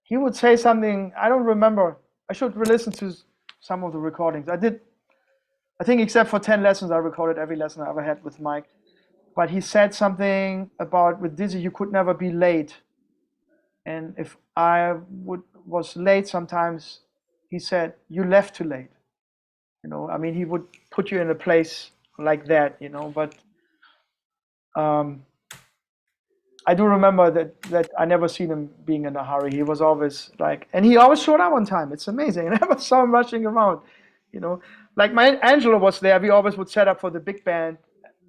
he would say something, I don't remember. I should re-listen to some of the recordings. I think except for 10 lessons, I recorded every lesson I ever had with Mike. But he said something about with Dizzy, you could never be late. And if I was late sometimes, he said, you left too late. You know, I mean, he would put you in a place like that, you know, but I do remember that I never seen him being in a hurry. He was always like, and he always showed up on time. It's amazing. I never saw him rushing around, you know. Like Angelo was there. We always would set up for the big band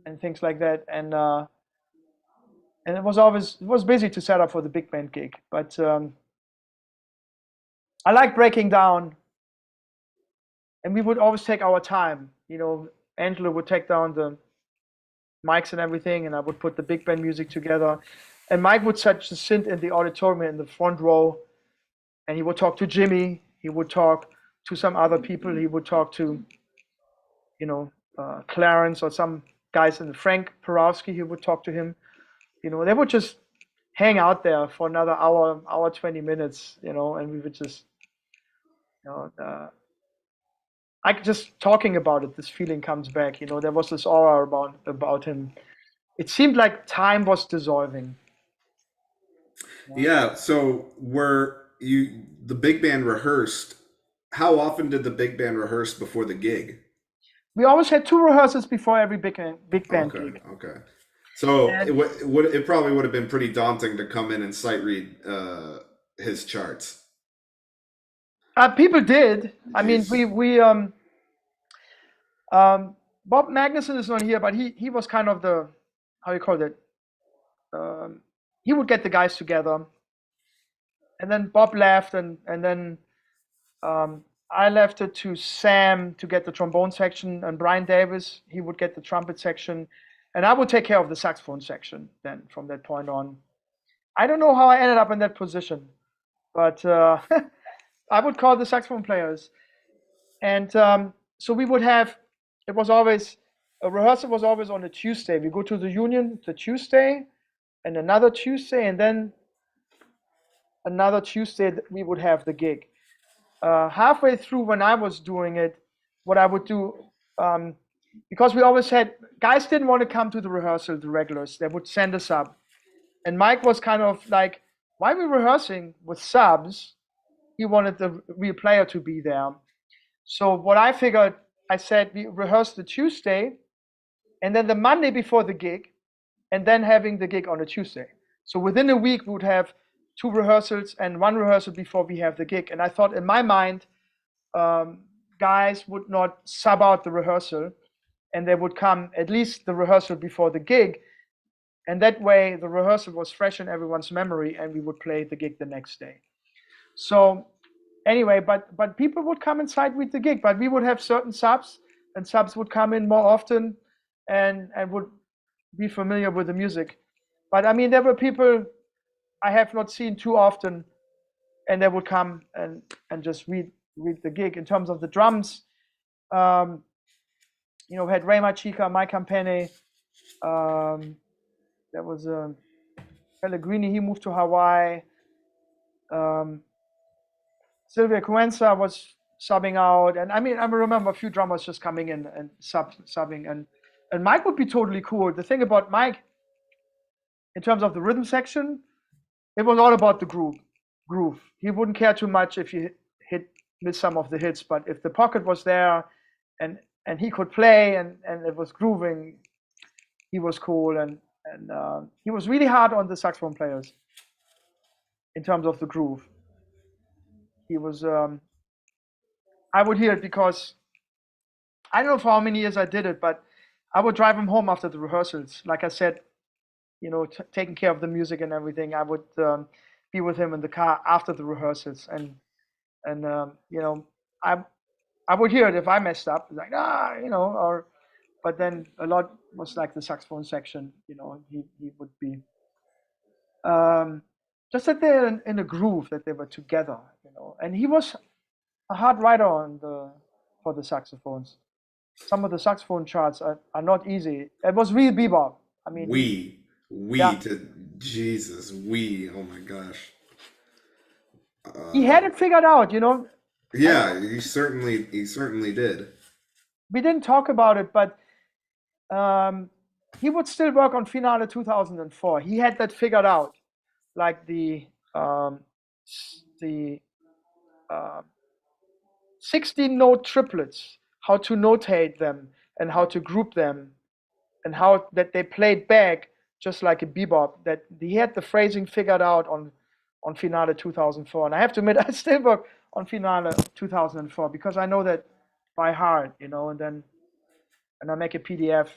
and things like that. And it was busy to set up for the big band gig. But I like breaking down. And we would always take our time. You know, Angelo would take down the mics and everything, and I would put the big band music together. And Mike would set the synth in the auditorium in the front row, and he would talk to Jimmy. He would talk to some other people. He would talk to, you know, Clarence or some guys in the Frank Porowski. He would talk to him. You know, they would just hang out there for another hour 20 minutes. You know, and we would just, you know. Just talking about it, this feeling comes back. You know, there was this aura about him. It seemed like time was dissolving. Yeah. So the big band rehearsed? How often did the big band rehearse before the gig? We always had 2 rehearsals before every big band gig. Okay. So it probably would have been pretty daunting to come in and sight read his charts. People did. I mean, we Bob Magnuson is not here, but he was kind of the, how you call it? He would get the guys together, and then Bob left, and then I left it to Sam to get the trombone section, and Brian Davis, he would get the trumpet section, and I would take care of the saxophone section then from that point on. I don't know how I ended up in that position, but I would call the saxophone players. And so we would have, a rehearsal was always on a Tuesday. We go to the Union the Tuesday, and another Tuesday, and then another Tuesday we would have the gig. Halfway through when I was doing it, what I would do, because we always had, guys didn't want to come to the rehearsal, the regulars, they would send us up. And Mike was kind of like, why are we rehearsing with subs? He wanted the real player to be there. So what I figured, I said, we rehearsed the Tuesday, and then the Monday before the gig, and then having the gig on a Tuesday. So within a week, we would have 2 rehearsals and 1 rehearsal before we have the gig. And I thought in my mind, guys would not sub out the rehearsal, and they would come at least the rehearsal before the gig. And that way, the rehearsal was fresh in everyone's memory, and we would play the gig the next day. So anyway, but people would come inside with the gig, but we would have certain subs, and subs would come in more often and would be familiar with the music. But I mean, there were people I have not seen too often, and they would come and just read the gig. In terms of the drums, you know, we had Ray Machica, Mike Campane, there was Pellegrini, he moved to Hawaii. Sylvia Cuenza was subbing out, and I mean, I remember a few drummers just coming in and subbing, and Mike would be totally cool. The thing about Mike, in terms of the rhythm section, it was all about the groove. He wouldn't care too much if you miss some of the hits, but if the pocket was there, and he could play, and it was grooving, he was cool, and he was really hard on the saxophone players in terms of the groove. He was, I would hear it because I don't know for how many years I did it, but I would drive him home after the rehearsals. Like I said, you know, taking care of the music and everything, I would be with him in the car after the rehearsals, and you know, I would hear it if I messed up, like you know, or but then a lot was like the saxophone section, you know, he would be just that they're in a groove, that they were together, you know, and he was a hard writer for the saxophones. Some of the saxophone charts are not easy. It was real bebop. I mean, We yeah. to Jesus, oh my gosh. He had it figured out, you know. Yeah, he certainly did. We didn't talk about it, but he would still work on Finale 2004. He had that figured out, like the 16-note triplets, how to notate them and how to group them, and how that they played back just like a bebop. That he had the phrasing figured out on Finale 2004. And I have to admit, I still work on Finale 2004 because I know that by heart, you know. And then I make a PDF.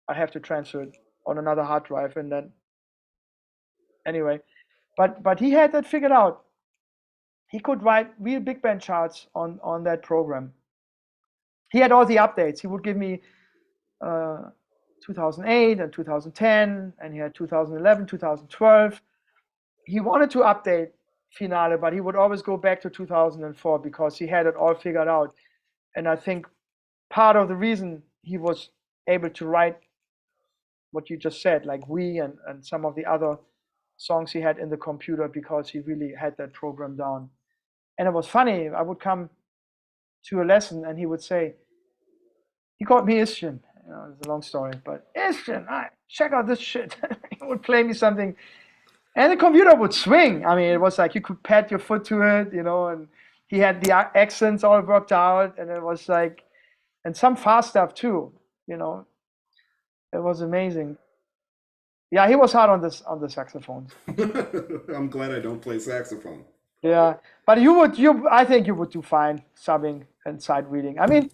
I have to transfer it on another hard drive, and then anyway. But he had that figured out. He could write real big band charts on that program. He had all the updates. He would give me 2008 and 2010, and he had 2011, 2012. He wanted to update Finale, but he would always go back to 2004 because he had it all figured out. And I think part of the reason he was able to write what you just said, like We and some of the other songs he had in the computer, because he really had that program down. And it was funny. I would come to a lesson and he would say, he called me Istchen. You know, it's a long story, but Istchen, check out this shit. He would play me something, and the computer would swing. I mean, it was like you could pat your foot to it, you know, and he had the accents all worked out, and it was like, and some fast stuff too, you know. It was amazing. Yeah, he was hard on the saxophones. I'm glad I don't play saxophone. Yeah, but I think you would do fine subbing and side reading. I mean,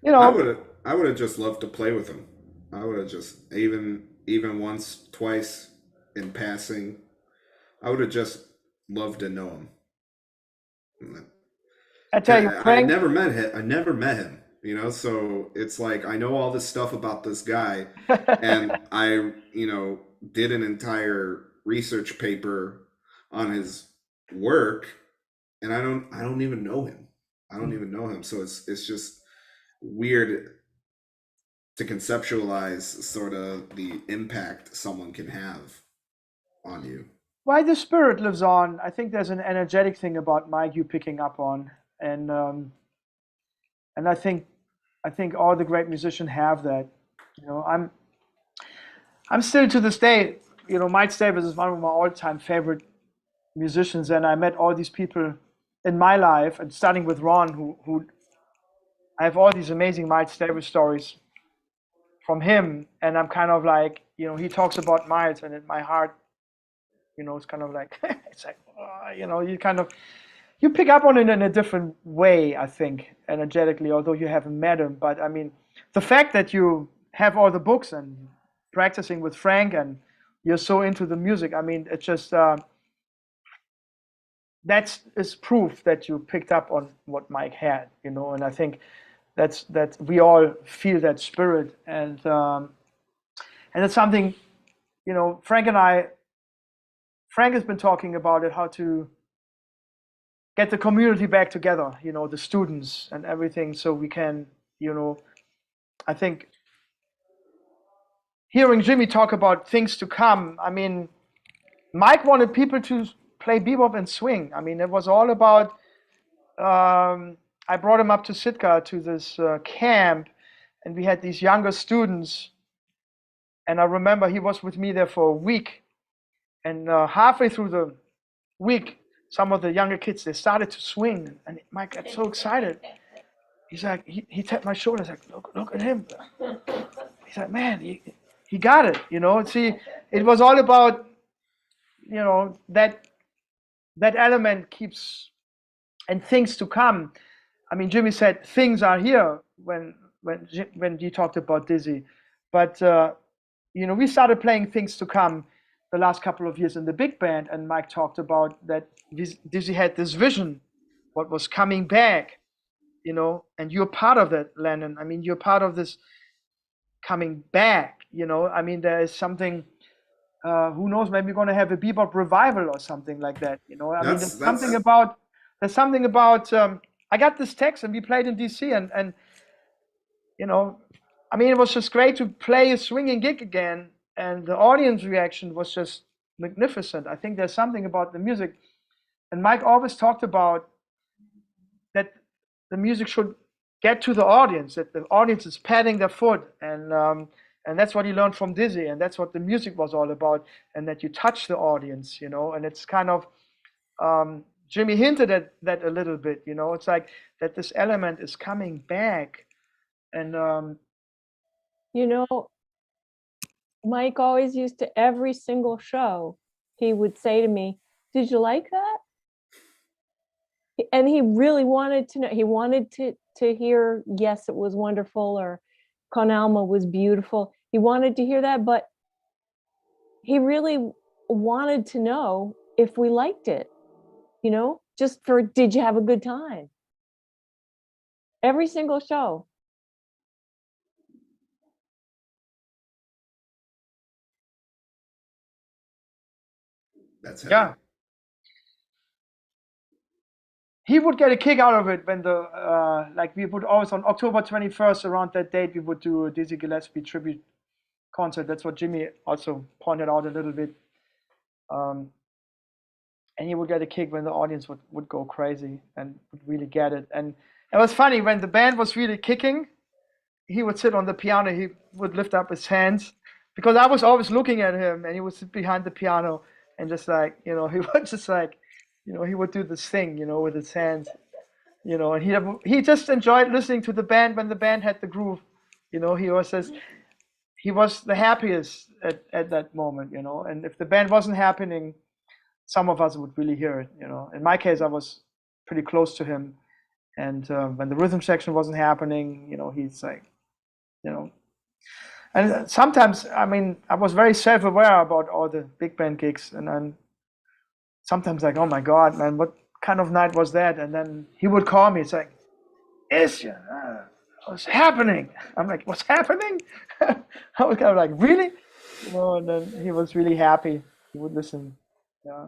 you know, I would have just loved to play with him. I would have just even once, twice in passing. I would have just loved to know him. I tell you, Frank, I never met him. You know, so it's like I know all this stuff about this guy, and I, you know, did an entire research paper on his work, and I don't even know him. I don't even know him. So it's just weird to conceptualize sort of the impact someone can have on you. Why the spirit lives on. I think there's an energetic thing about Mike you picking up on, and I think all the great musicians have that. You know, I'm still to this day, you know, Miles Davis is one of my all-time favorite musicians, and I met all these people in my life, and starting with Ron, who I have all these amazing Miles Davis stories from him, and I'm kind of like, you know, he talks about Miles, and in my heart, you know, it's kind of like, it's like, you know, you pick up on it in a different way, I think, energetically, although you haven't met him. But I mean, the fact that you have all the books and practicing with Frank and you're so into the music, I mean, it's just, that is proof that you picked up on what Mike had, you know, and I think that we all feel that spirit, and it's something, you know, Frank has been talking about it, how to get the community back together, you know, the students and everything, so we can, you know, I think hearing Jimmy talk about things to come, I mean, Mike wanted people to play bebop and swing. I mean, it was all about, I brought him up to Sitka to this camp, and we had these younger students, and I remember he was with me there for a week, and halfway through the week, some of the younger kids, they started to swing, and Mike got so excited. He's like, he tapped my shoulder. He's like, look at him. He's like, man, he got it, you know. See, it was all about, you know, that element keeps, and things to come. I mean, Jimmy said things are here when he talked about Dizzy, but we started playing Things to Come the last couple of years in the big band, and Mike talked about that Dizzy had this vision, what was coming back, and you're part of that, Lennon. I mean, you're part of this coming back, I mean, there is something, who knows, maybe we're going to have a bebop revival or something like that, I mean, there's something about, I got this text and we played in DC and I mean, it was just great to play a swinging gig again, and the audience reaction was just magnificent. I think there's something about the music, and Mike always talked about that the music should get to the audience, that the audience is patting their foot, and that's what he learned from Dizzy, and that's what the music was all about, and that you touch the audience, and it's kind of, Jimmy hinted at that a little bit, it's like that this element is coming back, and Mike always used to, every single show, he would say to me, "Did you like that?" And he really wanted to know. He wanted to hear, "Yes, it was wonderful," or "Con Alma was beautiful." He wanted to hear that, but he really wanted to know if we liked it, just for, did you have a good time? Every single show. That's heavy. Yeah. He would get a kick out of it when we would always, on October 21st, around that date, we would do a Dizzy Gillespie tribute concert. That's what Jimmy also pointed out a little bit. And he would get a kick when the audience would go crazy and would really get it. And it was funny, when the band was really kicking, he would sit on the piano, he would lift up his hands, because I was always looking at him, and he would sit behind the piano and just like, he would just like, he would do this thing, with his hands, and he just enjoyed listening to the band when the band had the groove, he was the happiest at that moment, and if the band wasn't happening, some of us would really hear it, In my case, I was pretty close to him, and when the rhythm section wasn't happening, he's like, and sometimes, I mean, I was very self-aware about all the big band gigs, and I'm sometimes like, oh my God, man, what kind of night was that? And then he would call me, it's like, what's happening? I'm like, what's happening? I was kind of like, really? And then he was really happy. He would listen. Yeah.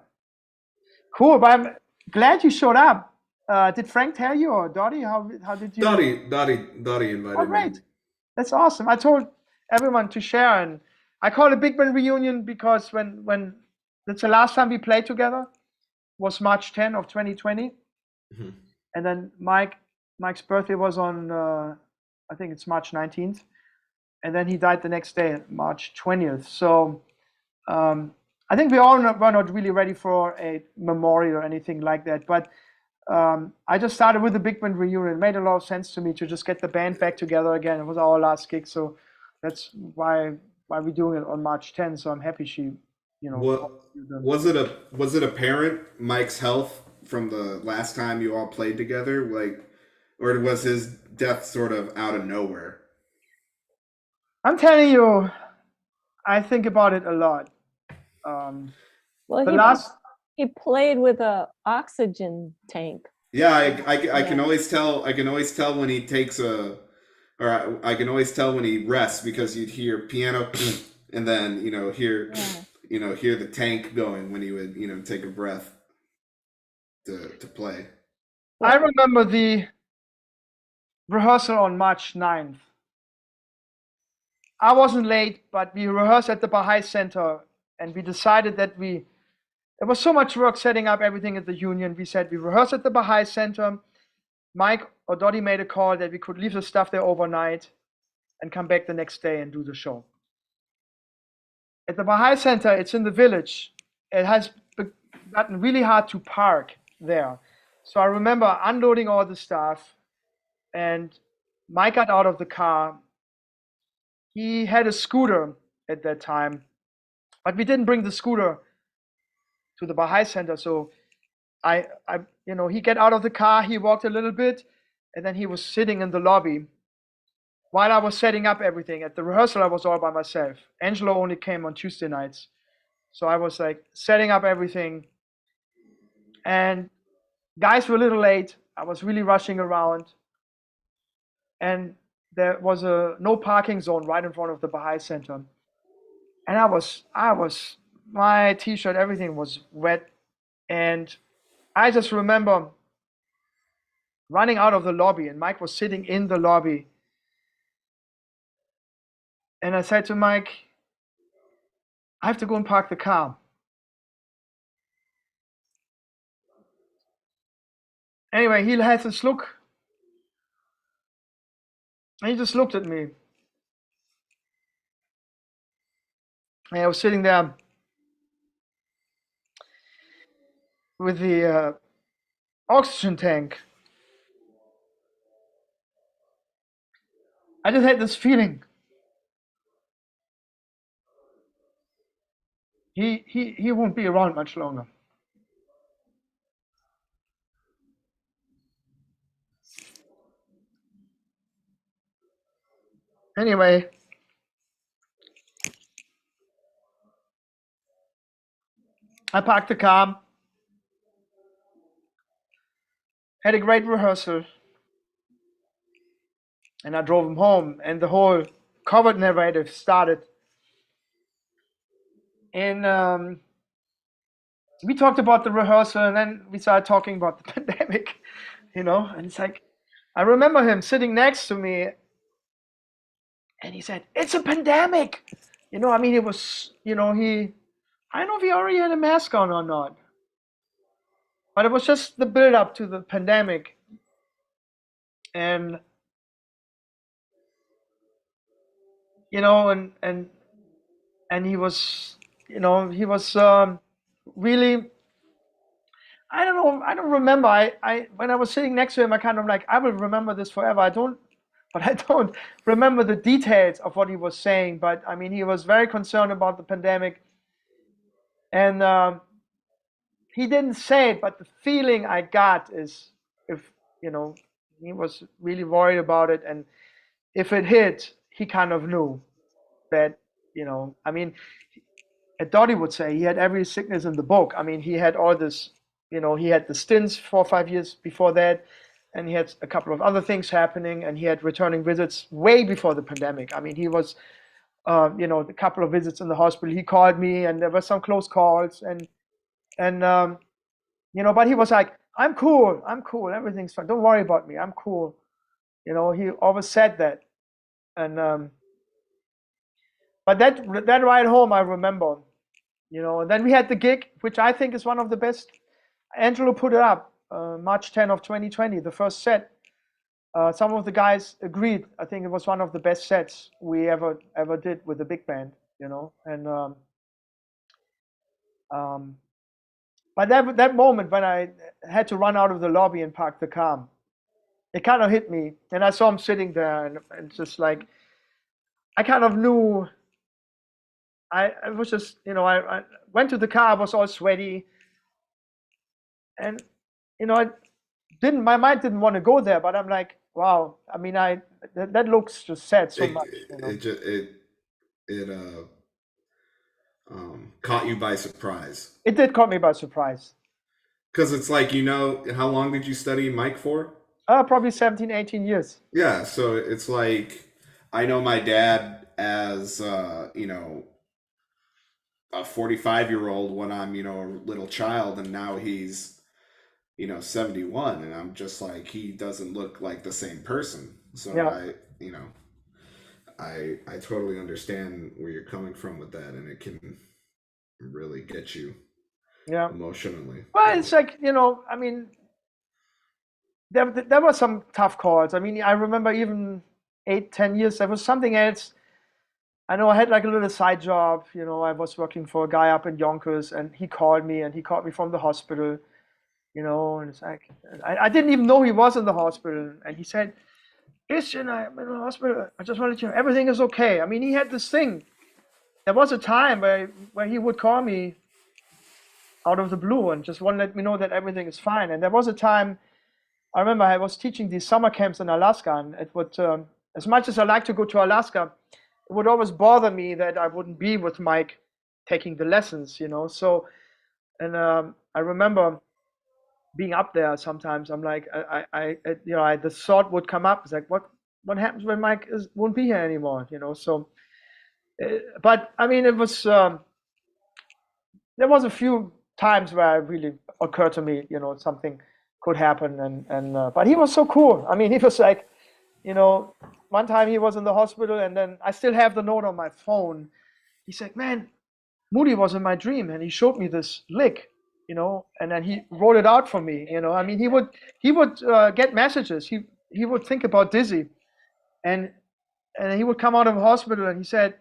Cool, but I'm glad you showed up. Did Frank tell you, or Dottie? How did you? Dottie invited Oh, great. me. That's awesome. I told everyone to share, and I call it Big Band Reunion because when that's the last time we played together, was March 10 of 2020. Mm-hmm. And then Mike's birthday was on, I think it's March 19th. And then he died the next day, March 20th. So I think we all were not really ready for a memorial or anything like that. But I just started with the Big Band Reunion. It made a lot of sense to me to just get the band back together again. It was our last gig. So that's why we're doing it on March 10th. So I'm happy she, was it apparent, Mike's health, from the last time you all played together, or was his death sort of out of nowhere? I'm telling you, I think about it a lot. Well, he played with a oxygen tank. Yeah, I can always tell. I can always tell when he takes I can always tell when he rests, because you'd hear piano and then hear the tank going when he would take a breath to play. I remember the rehearsal on March 9th. I wasn't late, but we rehearsed at the Baha'i Center, and we decided that it was so much work setting up everything at the Union. We said we rehearsed at the Baha'i Center. Mike or Dottie made a call that we could leave the stuff there overnight and come back the next day and do the show. At the Baha'i Center, it's in the village. It has gotten really hard to park there. So I remember unloading all the stuff, and Mike got out of the car. He had a scooter at that time, but we didn't bring the scooter to the Baha'i Center. So he got out of the car, he walked a little bit, and then he was sitting in the lobby. while I was setting up everything. At the rehearsal, I was all by myself. Angelo only came on Tuesday nights. So I was like setting up everything. And guys were a little late. I was really rushing around. And there was a no parking zone right in front of the Baha'i Center. And my t-shirt, everything was wet. And I just remember running out of the lobby, and Mike was sitting in the lobby. And I said to Mike, I have to go and park the car. Anyway, he had this look. And he just looked at me. And I was sitting there with the oxygen tank. I just had this feeling. He won't be around much longer. Anyway, I parked the car, had a great rehearsal, and I drove him home, and the whole covered narrative started. And we talked about the rehearsal, and then we started talking about the pandemic, and it's like, I remember him sitting next to me, and he said, "It's a pandemic." It was, I don't know if he already had a mask on or not, but it was just the build up to the pandemic. And, and he was, really, I don't know, I don't remember. I when I was sitting next to him, I kind of like, I will remember this forever. I don't remember the details of what he was saying, but I mean, he was very concerned about the pandemic. And he didn't say it, but the feeling I got is he was really worried about it. And if it hit, he kind of knew that, I mean, Dottie would say he had every sickness in the book. I mean, he had all this, he had the stints 4 or 5 years before that. And he had a couple of other things happening, and he had returning visits way before the pandemic. I mean, he was, a couple of visits in the hospital. He called me, and there were some close calls, and but he was like, I'm cool, everything's fine. Don't worry about me, I'm cool. He always said that. And but that ride home, I remember, and then we had the gig, which I think is one of the best. Angelo put it up. March 10 of 2020, the first set. Some of the guys agreed. I think it was one of the best sets we ever did with the big band, And but that moment when I had to run out of the lobby and park the car, it kind of hit me. And I saw him sitting there, and just like, I kind of knew. I was just, I went to the car. I was all sweaty, and my mind didn't want to go there, but I'm like, wow. I mean, that looks just sad so much. It caught you by surprise. It did caught me by surprise. Because it's like, how long did you study Mike for? Probably 17, 18 years. Yeah, so it's like, I know my dad as, a 45-year-old when I'm, a little child, and now he's 71, and I'm just like, he doesn't look like the same person. So yeah. I totally understand where you're coming from with that, and it can really get you emotionally. Well, it's like, I mean, there were some tough calls. I mean, I remember even 8-10 years, there was something else. I know I had like a little side job, I was working for a guy up in Yonkers, and he called me from the hospital. And it's like, I didn't even know he was in the hospital. And he said, "Christian, I'm in the hospital. I just wanted to know everything is okay." I mean, he had this thing. There was a time where he would call me out of the blue and just want to let me know that everything is fine. And there was a time, I remember I was teaching these summer camps in Alaska, and it would, as much as I like to go to Alaska, it would always bother me that I wouldn't be with Mike taking the lessons, you know. So, and I remember being up there sometimes. I'm like, the thought would come up. It's like, what happens when Mike won't be here anymore, you know? So, but I mean, it was there was a few times where it really occurred to me, you know, something could happen, and but he was so cool. I mean, he was like, you know, one time he was in the hospital, and then I still have the note on my phone. He said, "Man, Moody was in my dream, and he showed me this lick, you know, and then he wrote it out for me, you know. I mean, he would get messages. He would think about Dizzy, and he would come out of the hospital, and he said,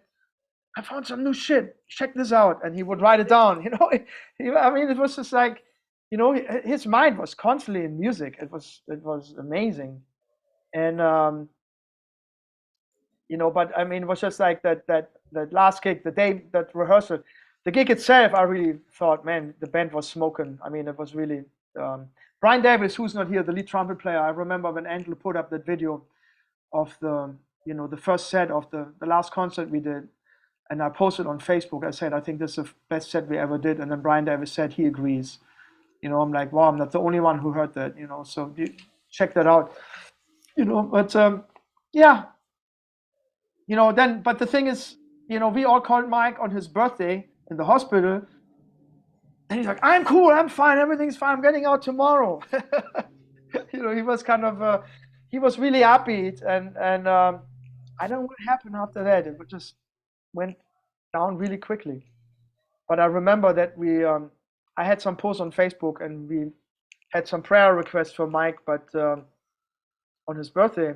I found some new shit. Check this out. And he would write it down. You know, I mean, it was just like, you know, his mind was constantly in music. It was amazing, and you know, but I mean, it was just like that last gig, the day that rehearsal, the gig itself. I really thought, man, the band was smoking. I mean, it was really. Brian Davis, who's not here, the lead trumpet player. I remember when Angelo put up that video of the, you know, the first set of the last concert we did. And I posted on Facebook. I said, I think this is the best set we ever did. And then Brian Davis said he agrees. You know, I'm like, wow, I'm not the only one who heard that. You know, so check that out. You know, but yeah. You know, then, but the thing is, you know, we all called Mike on his birthday in the hospital, and he's like, I'm cool, I'm fine, everything's fine, I'm getting out tomorrow. You know, he was kind of, he was really upbeat, and I don't know what happened after that. It just went down really quickly. But I remember that I had some posts on Facebook, and we had some prayer requests for Mike. But on his birthday,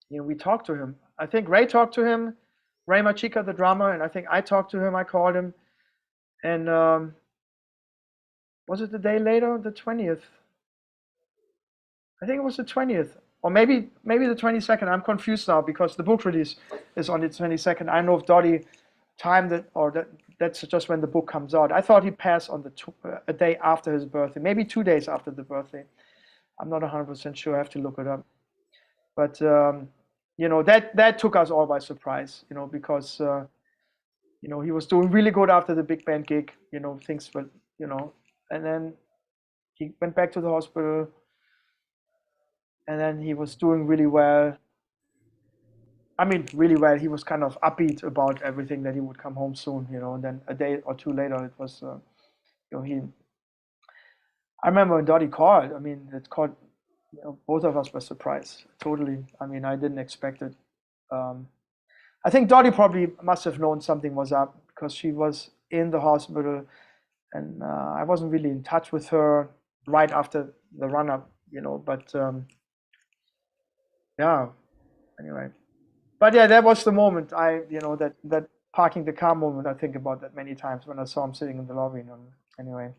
you know, we talked to him. I think Ray talked to him, Ray Machika, the drummer, and I think I talked to him. I called him, and was it the day later, the 20th? I think it was the 20th, or maybe the 22nd. I'm confused now because the book release is on the 22nd. I don't know if Dottie timed it, or that's just when the book comes out. I thought he passed on a day after his birthday, maybe 2 days after the birthday. I'm not 100% sure. I have to look it up. But you know, that took us all by surprise. You know, because you know, he was doing really good after the big band gig. You know, things were, you know, and then he went back to the hospital, and then he was doing really well. I mean, really well. He was kind of upbeat about everything, that he would come home soon, you know. And then a day or two later, it was, you know, I remember when Dottie called. I mean, it called, you know, both of us were surprised, totally. I mean, I didn't expect it. I think Dottie probably must have known something was up because she was in the hospital, and I wasn't really in touch with her right after the run-up, you know. But yeah, anyway. But yeah, that was the moment you know, that parking the car moment. I think about that many times when I saw him sitting in the lobby. Anyway,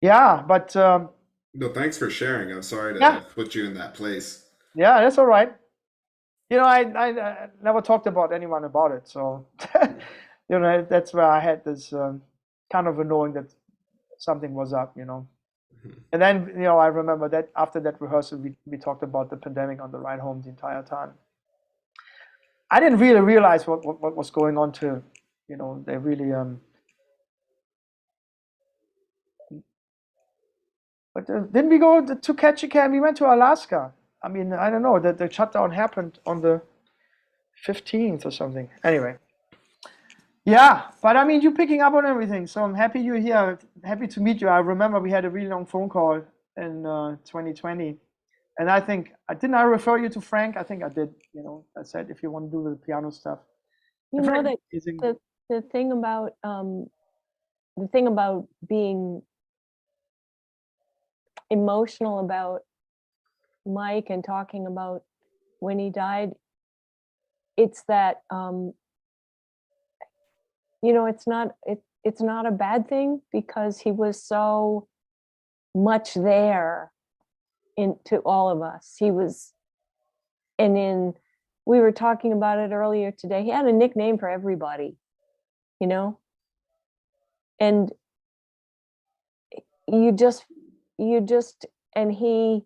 yeah, but No, thanks for sharing. I'm sorry to put you in that place. yeah, that's all right. You know, I never talked about anyone about it, so you know, that's where I had this kind of a knowing that something was up, you know. And then, you know, I remember that after that rehearsal, we talked about the pandemic on the ride home the entire time. I didn't really realize what was going on till, you know, they really but didn't we go to Ketchikan? We went to Alaska. I mean, I don't know, the shutdown happened on the 15th or something. Anyway, yeah, but I mean, you're picking up on everything, so I'm happy you're here. Happy to meet you. I remember we had a really long phone call in 2020. And I think, didn't I refer you to Frank? I think I did. You know, I said, if you want to do the piano stuff. You know, that the thing about being emotional about Mike and talking about when he died, it's that you know, it's not a bad thing, because he was so much there to all of us. He was, and we were talking about it earlier today. He had a nickname for everybody, you know, and you just, and he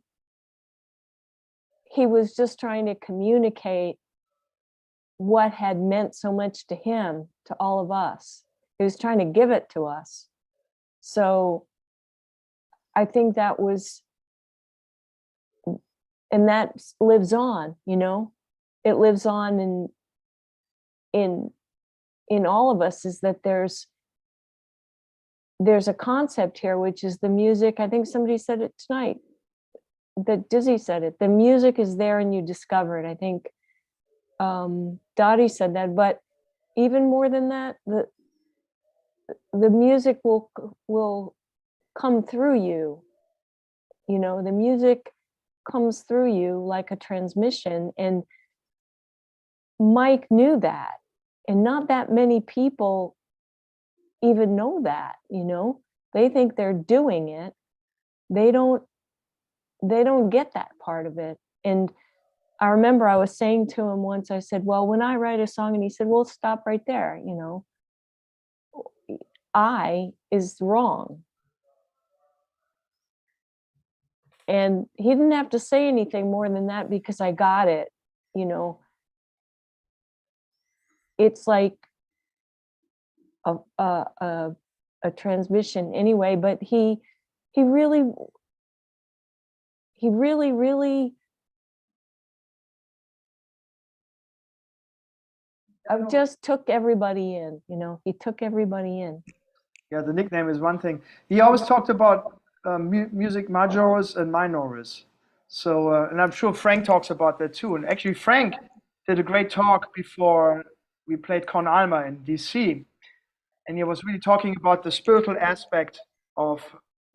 he was just trying to communicate what had meant so much to him, to all of us. He was trying to give it to us. So I think that was, and that lives on, you know, it lives on in all of us, is that there's a concept here, which is the music. I think somebody said it tonight, that Dizzy said it, the music is there and you discover it. I think Dottie said that, but even more than that, the music will come through you. You know, the music comes through you like a transmission, and Mike knew that, and not that many people even know that. You know, they think they're doing it. They don't get that part of it. And I remember I was saying to him once, I said, well, when I write a song, and he said, well, stop right there, you know, I is wrong. And he didn't have to say anything more than that, because I got it, you know. It's like a transmission anyway, but he really just took everybody in, you know. He took everybody in. Yeah, the nickname is one thing. He always talked about music majors and minors. So, and I'm sure Frank talks about that too. And actually, Frank did a great talk before we played Con Alma in DC. And he was really talking about the spiritual aspect of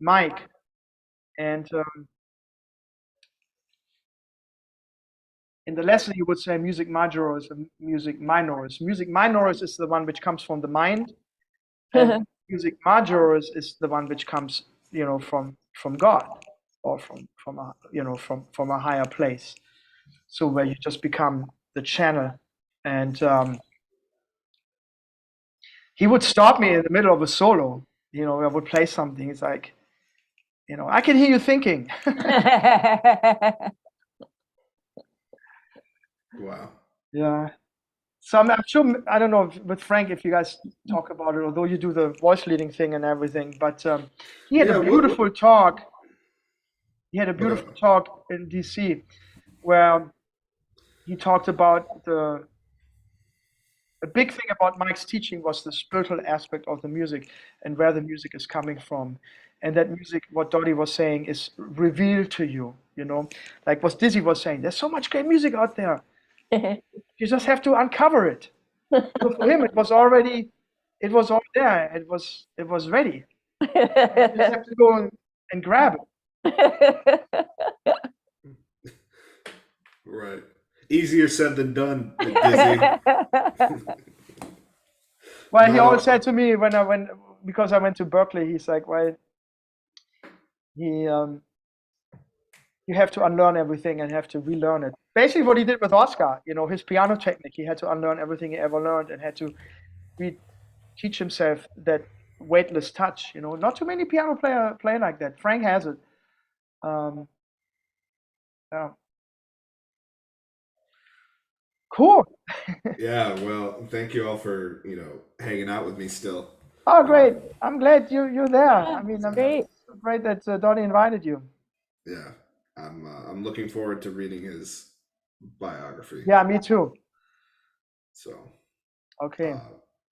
Mike. And in the lesson, he would say music majors and music minors. Music minors is the one which comes from the mind. And music majors is the one which comes, you know, from God, or from a, you know, from a higher place. So where you just become the channel. And he would stop me in the middle of a solo. You know, I would play something. It's like, you know, I can hear you thinking. Wow. Yeah. So I'm sure, I don't know with Frank if you guys talk about it, although you do the voice leading thing and everything, but he had a beautiful talk. He had a beautiful talk in DC where he talked about a big thing about Mike's teaching was the spiritual aspect of the music and where the music is coming from. And that music, what Dottie was saying, is revealed to you, you know, like what Dizzy was saying. There's so much great music out there. You just have to uncover it. So for him, it was all there. It was ready. You just have to go and grab it. Right. Easier said than done, Dizzy. Well, he always said to me because I went to Berkeley, he's like, well, you have to unlearn everything and have to relearn it. Basically what he did with Oscar, you know, his piano technique, he had to unlearn everything he ever learned and had to teach himself that weightless touch, you know. Not too many piano play like that. Frank has it. Yeah. Cool. Yeah, well, thank you all for, you know, hanging out with me still. Oh, great. I'm glad you're there. Yeah, I mean, it's I'm great. great that Dottie invited you. Yeah, I'm looking forward to reading his biography. Yeah, me too. So, okay.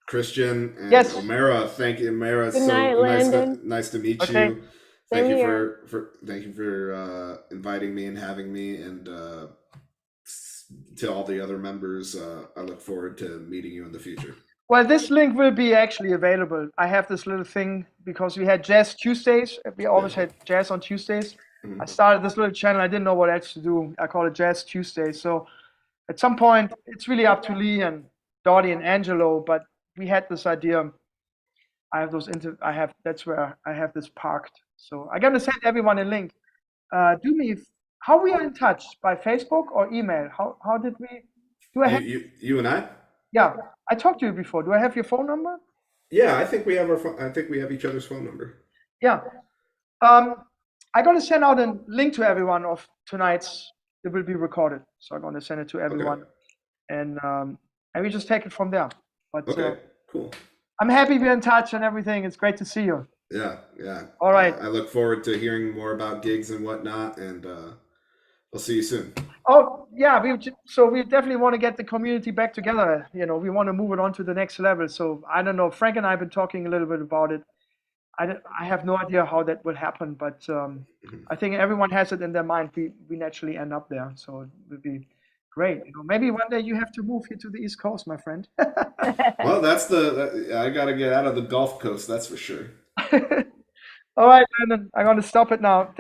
Christian and Yes. Omera, thank you, Omera. Good night, Landon. Nice to meet Okay. you. Same Thank you here. thank you for inviting me and having me, and to all the other members. I look forward to meeting you in the future. Well, this link will be actually available. I have this little thing because we had Jazz Tuesdays. We always had jazz on Tuesdays. Mhm. I started this little channel. I didn't know what else to do. I call it Jazz Tuesdays. So at some point, it's really up to Lee and Dottie and Angelo. But we had this idea. I have those that's where I have this parked. So I'm gonna send everyone a link. How we are in touch, by Facebook or email? How did we? Do I have? You and I? Yeah, I talked to you before. Do I have your phone number? Yeah, I think we have I think we have each other's phone number. Yeah. I'm going to send out a link to everyone of tonight's it will be recorded. So I'm going to send it to everyone, and we just take it from there. But Okay, cool. I'm happy we're in touch and everything. It's great to see you. Yeah, yeah. All right. I look forward to hearing more about gigs and whatnot, and I'll see you soon. Oh yeah, so we definitely want to get the community back together. You know, we want to move it on to the next level. So I don't know. Frank and I have been talking a little bit about it. I have no idea how that will happen, but I think everyone has it in their mind. We naturally end up there, so it would be great. You know, maybe one day you have to move here to the East Coast, my friend. Well, I got to get out of the Gulf Coast, that's for sure. All right, Brandon, I'm going to stop it now. Thank